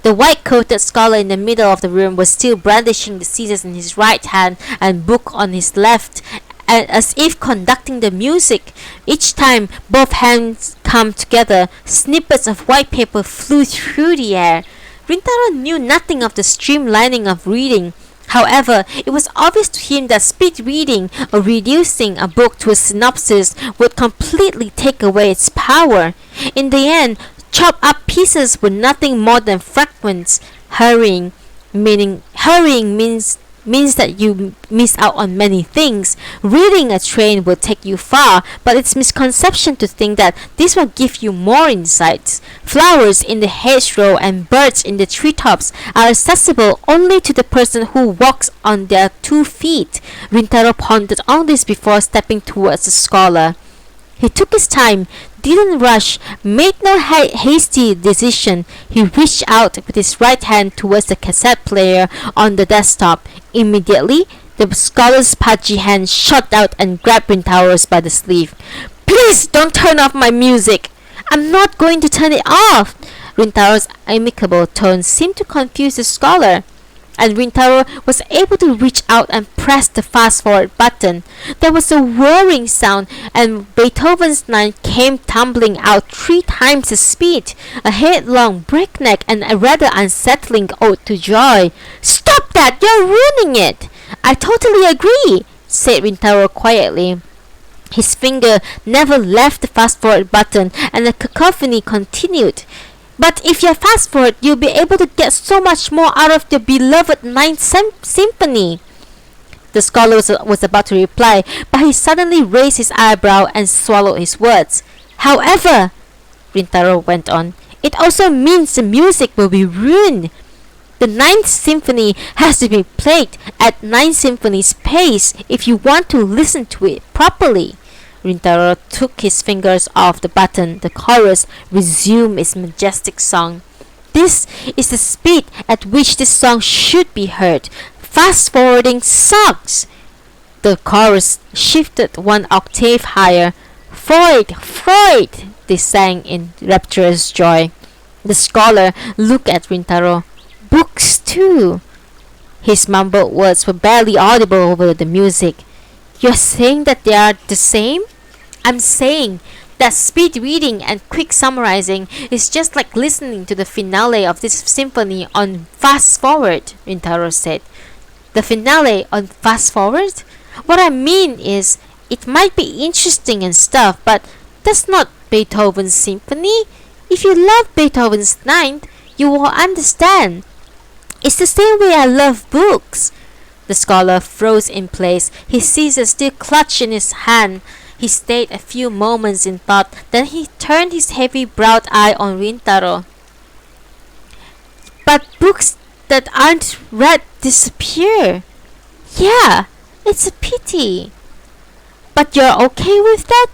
The white-coated scholar in the middle of the room was still brandishing the scissors in his right hand and book on his left, and as if conducting the music. Each time both hands come together, snippets of white paper flew through the air. Rintaro knew nothing of the streamlining of reading. However, it was obvious to him that speed reading or reducing a book to a synopsis would completely take away its power. In the end, chopped up pieces were nothing more than fragments. Hurrying means that you miss out on many things. Reading a train will take you far, but it's misconception to think that this will give you more insights. Flowers in the hedgerow and birds in the treetops are accessible only to the person who walks on their 2 feet. Rintaro pondered on this before stepping towards the scholar. He took his time, didn't rush, made no hasty decision. He reached out with his right hand towards the cassette player on the desktop. Immediately, the scholar's pudgy hand shot out and grabbed Rintaro's by the sleeve. "Please don't turn off my music!" "I'm not going to turn it off!" Rintaro's amicable tone seemed to confuse the scholar, and Rintaro was able to reach out and press the fast-forward button. There was a whirring sound, and Beethoven's Ninth came tumbling out 3 times the speed, a headlong, breakneck, and a rather unsettling ode to joy. "Stop that! You're ruining it!" "I totally agree," said Rintaro quietly. His finger never left the fast-forward button, and the cacophony continued. "But if you fast forward, you'll be able to get so much more out of the beloved Ninth Symphony." The scholar was about to reply, but he suddenly raised his eyebrow and swallowed his words. "However," Rintaro went on, "it also means the music will be ruined. The Ninth Symphony has to be played at Ninth Symphony's pace if you want to listen to it properly." Rintaro took his fingers off the button. The chorus resumed its majestic song. "This is the speed at which this song should be heard. Fast-forwarding sucks." The chorus shifted 1 octave higher. "Freud! Freud!" they sang in rapturous joy. The scholar looked at Rintaro. "Books too." His mumbled words were barely audible over the music. "You're saying that they are the same?" "I'm saying that speed reading and quick summarizing is just like listening to the finale of this symphony on fast forward," Rintaro said. "The finale on fast forward? What I mean is, it might be interesting and stuff, but that's not Beethoven's symphony. If you love Beethoven's Ninth, you will understand. It's the same way I love books." The scholar froze in place, his scissors still clutched in his hand. He stayed a few moments in thought, then he turned his heavy-browed eye on Rintaro. "But books that aren't read disappear." "Yeah, it's a pity." "But you're okay with that?"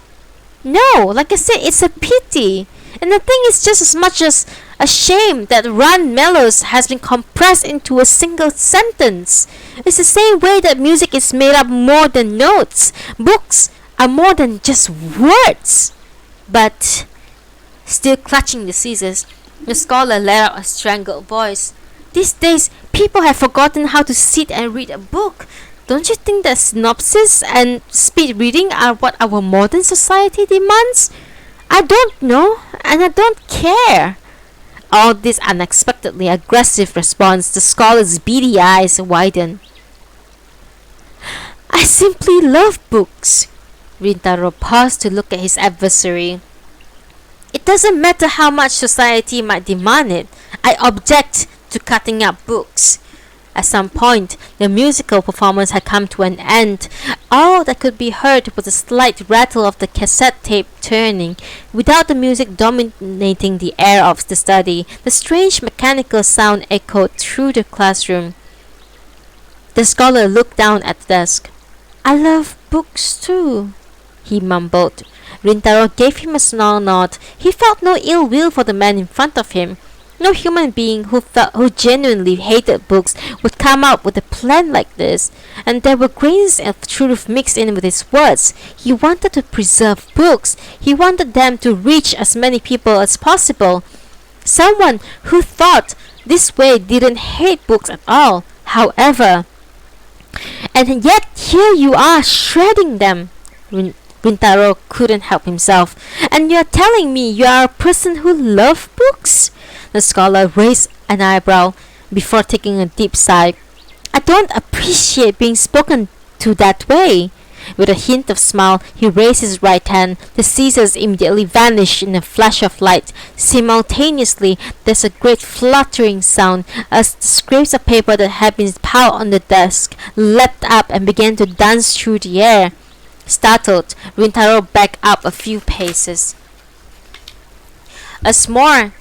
"No, like I said, it's a pity. And the thing is just as much as a shame that Run Mellows has been compressed into a single sentence. It's the same way that music is made up more than notes. Books are more than just words." But, still clutching the scissors, the scholar let out a strangled voice. These days, people have forgotten how to sit and read a book. Don't you think that synopsis and speed reading are what our modern society demands? I don't know, and I don't care. All this unexpectedly aggressive response, the scholar's beady eyes widened. I simply love books. Rintaro paused to look at his adversary. It doesn't matter how much society might demand it. I object to cutting up books. At some point, the musical performance had come to an end. All that could be heard was the slight rattle of the cassette tape turning. Without the music dominating the air of the study, the strange mechanical sound echoed through the classroom. The scholar looked down at the desk. I love books too, he mumbled. Rintaro gave him a small nod. He felt no ill will for the man in front of him. No human being who genuinely hated books would come up with a plan like this, and there were grains of truth mixed in with his words. He wanted to preserve books. He wanted them to reach as many people as possible. Someone who thought this way didn't hate books at all, however. And yet here you are shredding them. Rintaro couldn't help himself. And you're telling me you are a person who loves books? The scholar raised an eyebrow before taking a deep sigh. I don't appreciate being spoken to that way. With a hint of smile, he raised his right hand. The scissors immediately vanished in a flash of light. Simultaneously, there's a great fluttering sound as the scraps of paper that had been piled on the desk leapt up and began to dance through the air. Startled, Rintaro backed up a few paces. As more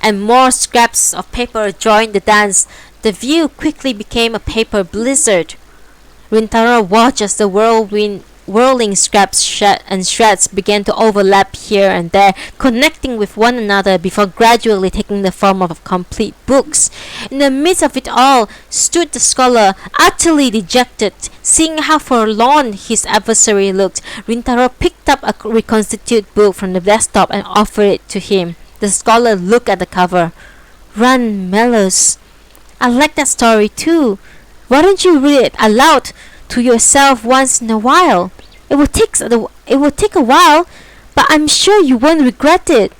and more scraps of paper joined the dance, the view quickly became a paper blizzard. Rintaro watched as the whirling scraps and shreds began to overlap here and there, connecting with one another before gradually taking the form of complete books. In the midst of it all stood the scholar, utterly dejected. Seeing how forlorn his adversary looked, Rintaro picked up a reconstituted book from the desktop and offered it to him. The scholar looked at the cover. Run, Mellows. I like that story too. Why don't you read it aloud to yourself once in a while? It will take a while, but I'm sure you won't regret it.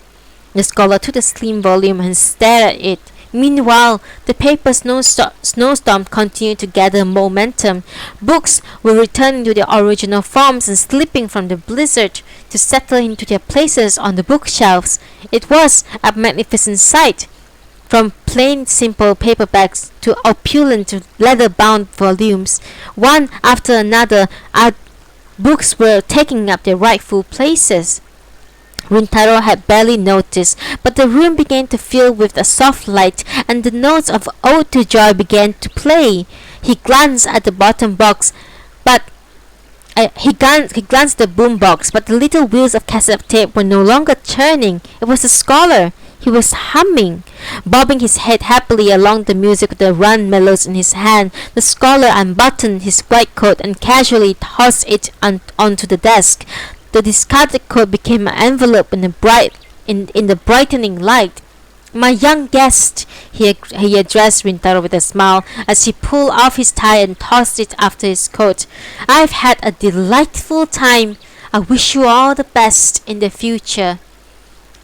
The scholar took the slim volume and stared at it. Meanwhile, the paper snowstorm continued to gather momentum. Books were returning to their original forms and slipping from the blizzard to settle into their places on the bookshelves. It was a magnificent sight. From plain simple paperbacks to opulent leather-bound volumes, one after another, our books were taking up their rightful places. Rintaro had barely noticed, but the room began to fill with a soft light, and the notes of Ode to Joy began to play. He glanced at the bottom box, but he glanced at the boom box, but the little wheels of cassette tape were no longer turning. It was the scholar. He was humming, bobbing his head happily along the music with the Run Mellows in his hand. The scholar unbuttoned his white coat and casually tossed it onto the desk. The discarded coat became an envelope in the brightening light. My young guest, he addressed Rintaro with a smile as he pulled off his tie and tossed it after his coat. I've had a delightful time. I wish you all the best in the future.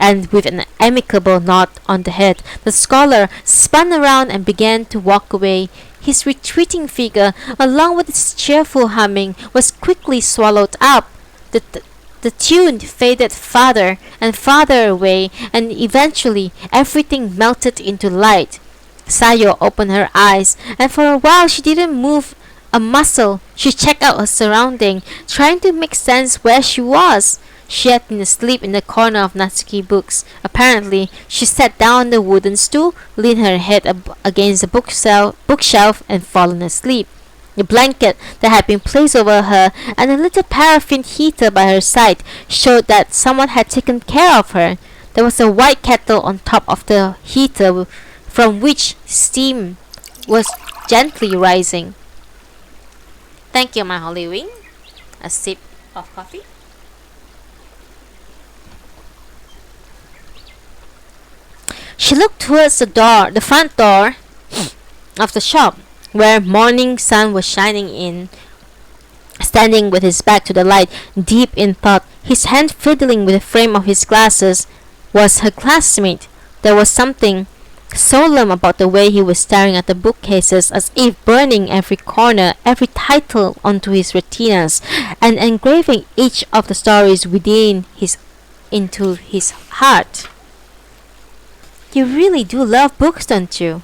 And with an amicable nod on the head, the scholar spun around and began to walk away. His retreating figure, along with its cheerful humming, was quickly swallowed up. The tune faded farther and farther away, and eventually everything melted into light. Sayo opened her eyes, and for a while she didn't move a muscle. She checked out her surroundings, trying to make sense where she was. She had been asleep in the corner of Natsuki books. Apparently, she sat down on the wooden stool, leaned her head against the bookshelf, and fallen asleep. The blanket that had been placed over her and a little paraffin heater by her side showed that someone had taken care of her. There was a white kettle on top of the heater from which steam was gently rising. Thank you, my Holy Wing. A sip of coffee. She looked towards the front door of the shop, where morning sun was shining in. Standing with his back to the light, deep in thought, his hand fiddling with the frame of his glasses, was her classmate. There was something solemn about the way he was staring at the bookcases, as if burning every corner, every title onto his retinas, and engraving each of the stories within his into his heart. You really do love books, don't you?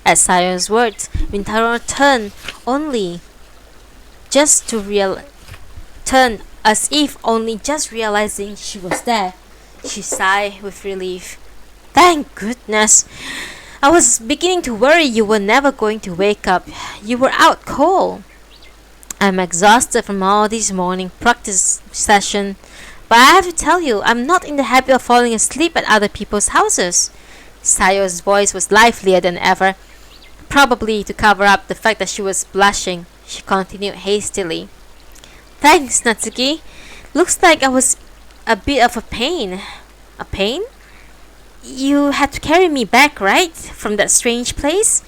At Sayo's words, Rintaro turned only just to turn as if only just realizing she was there. She sighed with relief. Thank goodness. I was beginning to worry you were never going to wake up. You were out cold. I'm exhausted from all this morning practice session, but I have to tell you, I'm not in the habit of falling asleep at other people's houses. Sayo's voice was livelier than ever. Probably to cover up the fact that she was blushing, she continued hastily. Thanks, Natsuki. Looks like I was a bit of a pain. A pain? You had to carry me back, right? From that strange place?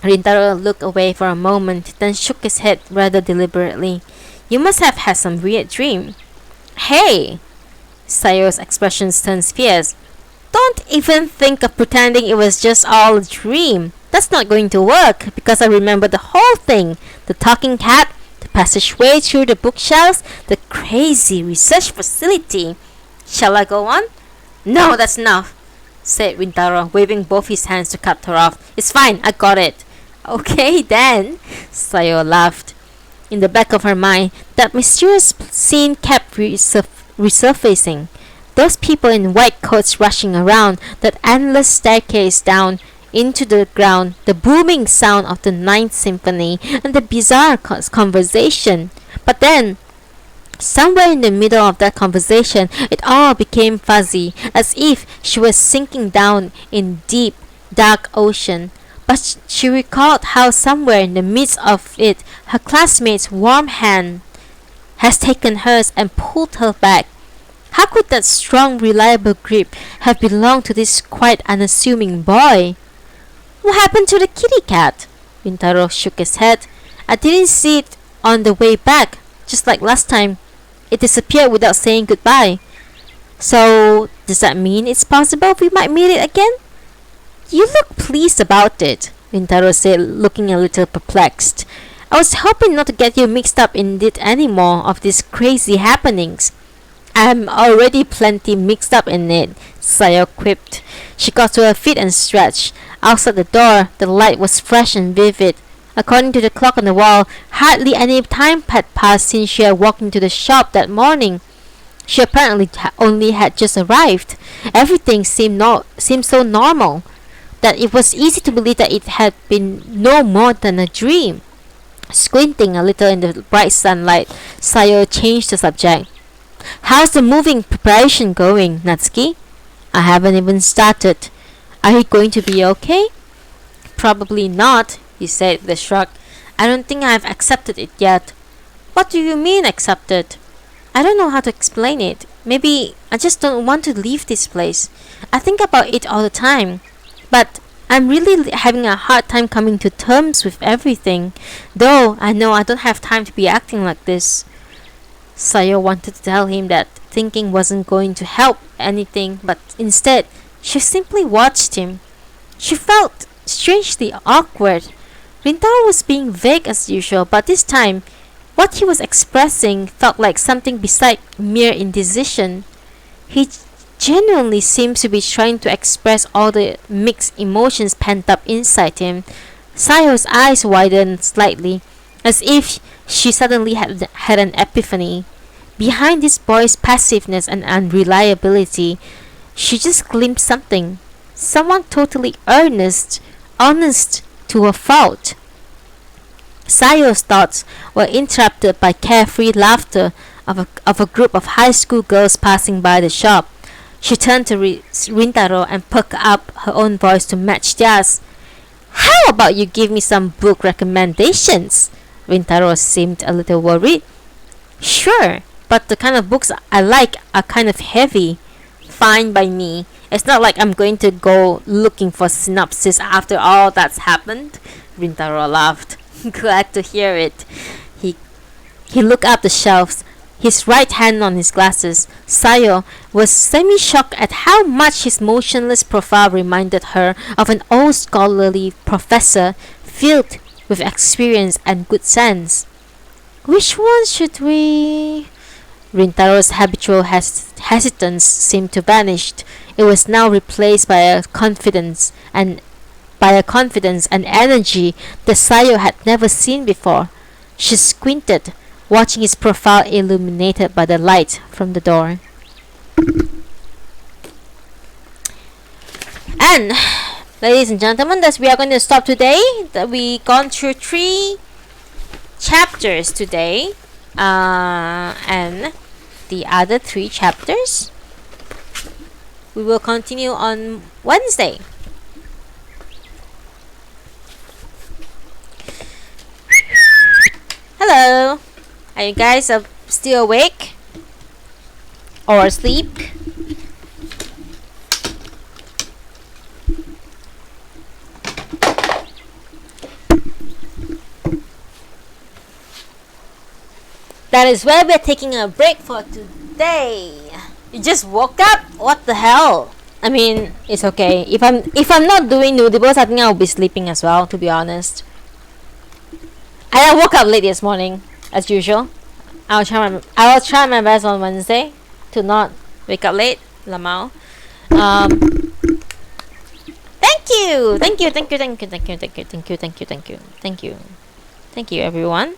Rintaro looked away for a moment, then shook his head rather deliberately. You must have had some weird dream. Hey! Sayo's expression turned fierce. Don't even think of pretending it was just all a dream. That's not going to work, because I remember the whole thing. The talking cat, the passageway through the bookshelves, the crazy research facility. Shall I go on? No, that's enough, said Rintaro, waving both his hands to cut her off. It's fine, I got it. Okay then, Sayo laughed. In the back of her mind, that mysterious scene kept resurfacing. Those people in white coats rushing around, that endless staircase down into the ground, the booming sound of the Ninth Symphony, and the bizarre conversation. But then, somewhere in the middle of that conversation, it all became fuzzy, as if she was sinking down in deep, dark ocean. But she recalled how somewhere in the midst of it, her classmate's warm hand has taken hers and pulled her back. How could that strong, reliable grip have belonged to this quite unassuming boy? What happened to the kitty cat? Rintaro shook his head. I didn't see it on the way back, just like last time. It disappeared without saying goodbye. So, does that mean it's possible we might meet it again? You look pleased about it, Rintaro said, looking a little perplexed. I was hoping not to get you mixed up in it any more of these crazy happenings. I'm already plenty mixed up in it, Sayo quipped. She got to her feet and stretched. Outside the door, the light was fresh and vivid. According to the clock on the wall, hardly any time had passed since she had walked into the shop that morning. She apparently only had just arrived. Everything seemed so normal that it was easy to believe that it had been no more than a dream. Squinting a little in the bright sunlight, Sayo changed the subject. How's the moving preparation going, Natsuki? I haven't even started. Are you going to be okay? Probably not, he said with a shrug. I don't think I've accepted it yet. What do you mean accepted? I don't know how to explain it. Maybe I just don't want to leave this place. I think about it all the time. But I'm really having a hard time coming to terms with everything. Though I know I don't have time to be acting like this. Sayo wanted to tell him that thinking wasn't going to help anything, but instead, she simply watched him. She felt strangely awkward. Rintaro was being vague as usual, but this time, what he was expressing felt like something beside mere indecision. He genuinely seems to be trying to express all the mixed emotions pent up inside him. Sayo's eyes widened slightly, as if she suddenly had an epiphany. Behind this boy's passiveness and unreliability, she just glimpsed something. Someone totally earnest, honest to a fault. Sayo's thoughts were interrupted by carefree laughter of a group of high school girls passing by the shop. She turned to Rintaro and perked up her own voice to match theirs. How about you give me some book recommendations? Rintaro seemed a little worried. Sure, but the kind of books I like are kind of heavy. Fine by me. It's not like I'm going to go looking for synopsis after all that's happened. Rintaro laughed. Glad to hear it. He he looked up the shelves, his right hand on his glasses. Sayo was semi-shocked at how much his motionless profile reminded her of an old scholarly professor filled with experience and good sense. Which one should we? Rintaro's habitual hesitance seemed to vanish. It was now replaced by a confidence and energy that Sayo had never seen before. She squinted, watching his profile illuminated by the light from the door. And ladies and gentlemen, thus we are going to stop today. We gone through 3 chapters today, and the other 3 chapters we will continue on Wednesday. Hello, are you guys still awake or asleep? That is why we're taking a break for today. You just woke up? What the hell? I mean, it's okay. If I'm not doing Noodibles, I think I'll be sleeping as well, to be honest. I woke up late this morning, as usual. I will try my best on Wednesday to not wake up late. Lamau. Thank you, everyone.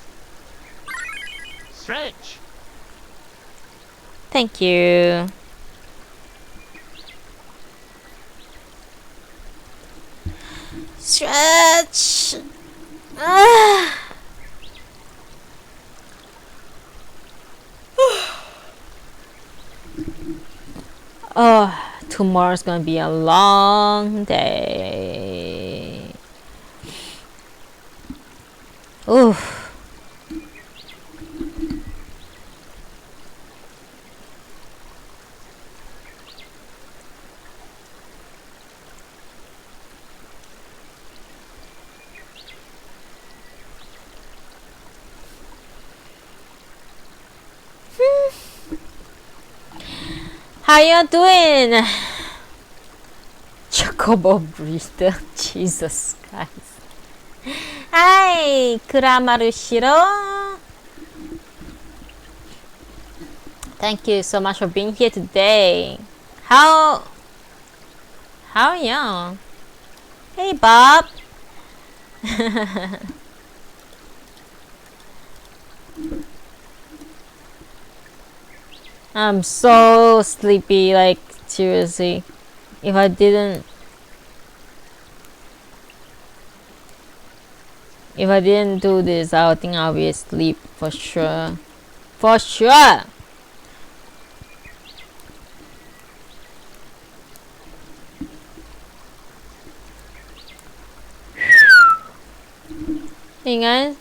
Stretch. Thank you. Stretch. Oh, tomorrow's gonna be a long day. Oof. How you doing? Chocobo breeder. Jesus Christ. Hi, Kuramaru Shiro. Thank you so much for being here today. How are you? Hey, Bob. I'm so sleepy, like seriously. If I didn't do this, I would think I'll be asleep for sure. For sure. Hey guys.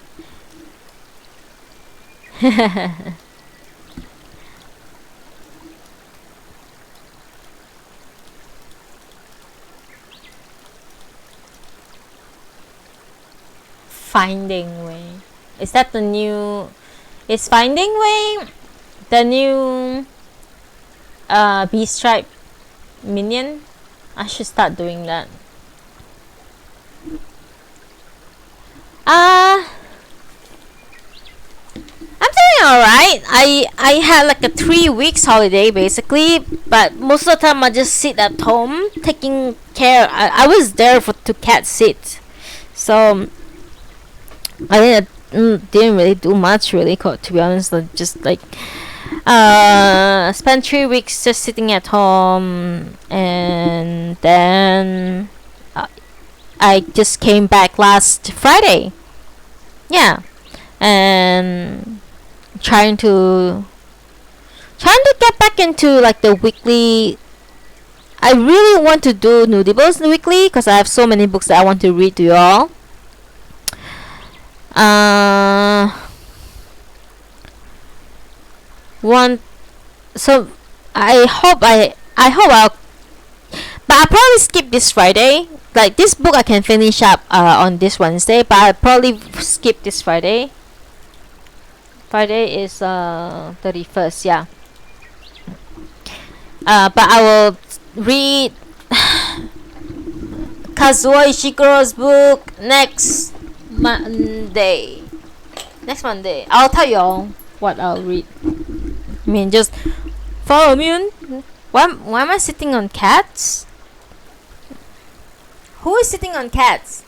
Finding Way. Is that the new... Is Finding Way the new B-Stripe minion? I should start doing that. I'm doing alright. I had like a 3 weeks holiday basically, but most of the time I just sit at home taking care. I was there to cat sit, so I didn't really do much really, to be honest. Just like spent 3 weeks just sitting at home, and then I just came back last Friday. Yeah, and trying to get back into like the weekly. I really want to do Noodibles weekly because I have so many books that I want to read to you all. So I hope I'll but I'll probably skip this Friday. Like this book I can finish up on this Wednesday, but I'll probably skip this Friday. Friday is 31st, yeah. But I will read Kazuo Ishiguro's book next Monday. Next Monday. I'll tell you all what I'll read. I mean, just follow me on. Why am I sitting on cats? Who is sitting on cats?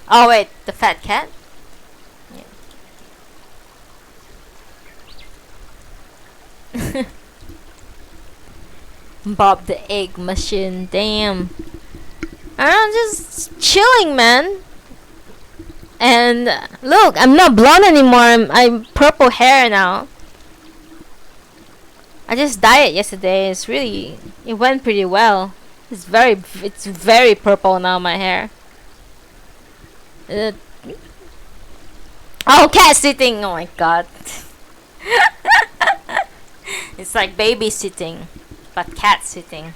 Oh wait, the fat cat? Yeah. Bob the Egg Machine, damn. I'm just chilling, man. And look, I'm not blonde anymore. I'm purple hair now. I just dyed it yesterday. It went pretty well. It's very purple now, my hair. Oh, cat sitting. Oh my god. It's like babysitting, but cat sitting.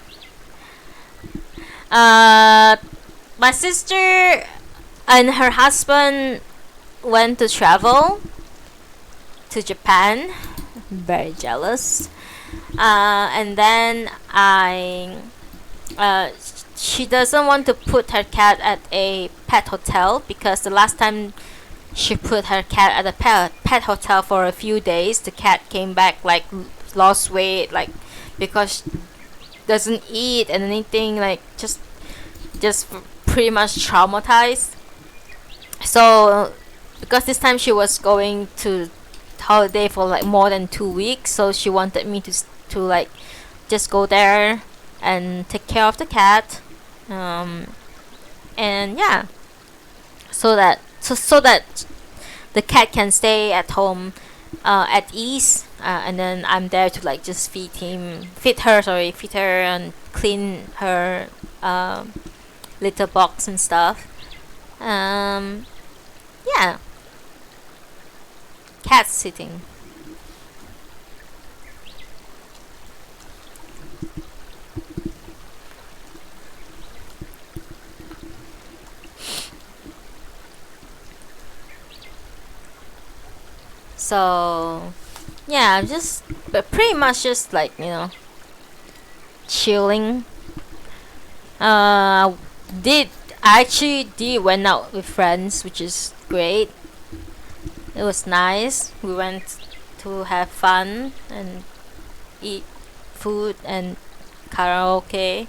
My sister and her husband went to travel to Japan. Very jealous. And then she doesn't want to put her cat at a pet hotel because the last time she put her cat at a pet hotel for a few days, the cat came back like lost weight, like because doesn't eat and anything, like just pretty much traumatized. So because this time she was going to holiday for like more than 2 weeks, so she wanted me to like just go there and take care of the cat, and yeah, so that the cat can stay at home at ease, and then I'm there to like just feed her and clean her litter box and stuff. Yeah, cat sitting. So yeah, but pretty much just like, chilling. Did actually did went out with friends, which is great. It was nice. We went to have fun and eat food and karaoke.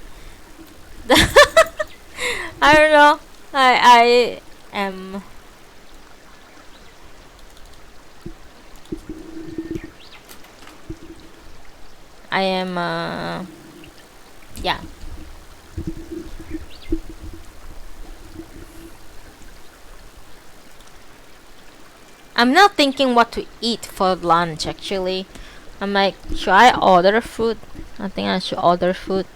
I don't know. I am. Yeah. I'm now thinking what to eat for lunch actually. I'm like, should I order food? I think I should order food.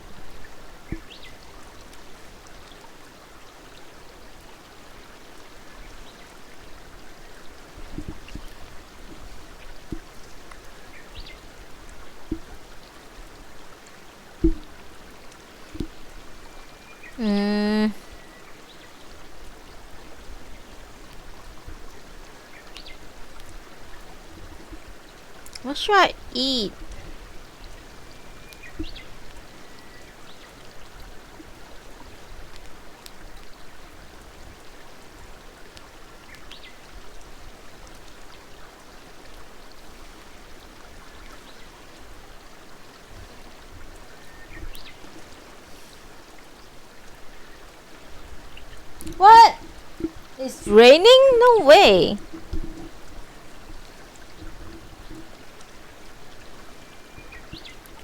What should I eat? What? It's raining? No way.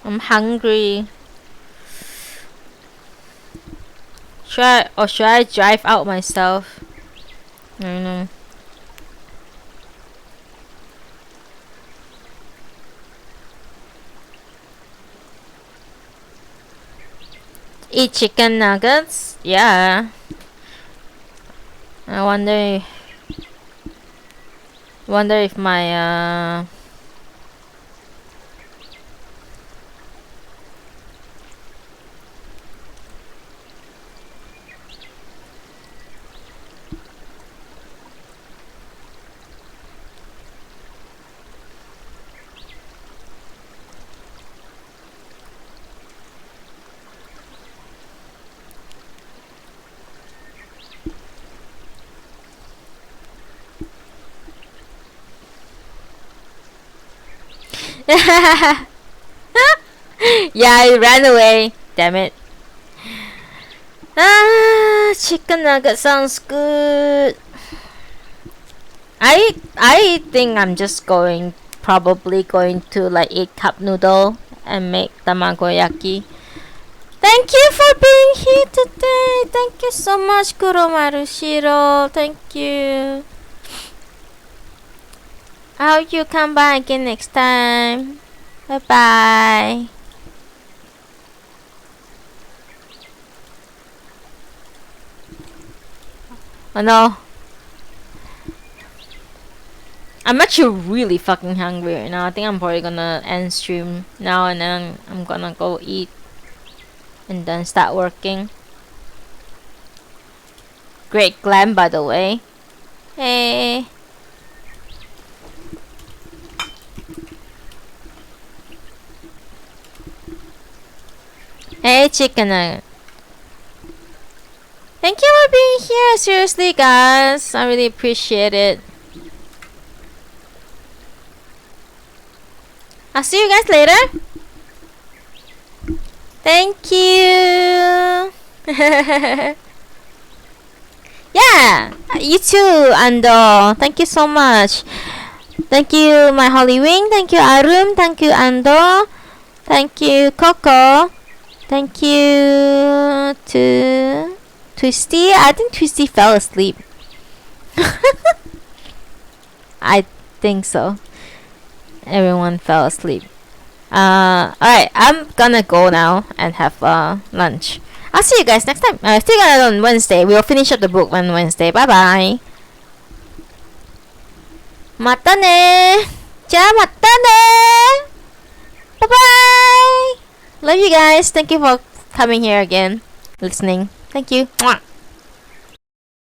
I'm hungry. Should I drive out myself? I don't know. Eat chicken nuggets? Yeah. I wonder if my Yeah, I ran away. Damn it. Chicken nugget sounds good. I think I'm just probably going to like eat cup noodle and make tamagoyaki. Thank you for being here today. Thank you so much, Kuromaru Shiro. Thank you. I hope you come by again next time. Bye bye. Oh no. I'm actually really fucking hungry right now. I think I'm probably gonna end stream now and then I'm gonna go eat and then start working. Great glam, by the way. Hey. Hey, chicken nugget. Thank you for being here. Seriously, guys. I really appreciate it. I'll see you guys later. Thank you. Yeah, you too, Ando. Thank you so much. Thank you, my Holy Wing. Thank you, Arum. Thank you, Ando. Thank you, Coco. Thank you to Twisty. I think Twisty fell asleep. I think so. Everyone fell asleep. Alright, I'm gonna go now and have lunch. I'll see you guys next time. Still on Wednesday. We'll finish up the book on Wednesday. Bye bye. またね。じゃあまたね。Bye bye. Love you guys. Thank you for coming here again. Listening. Thank you. Mwah.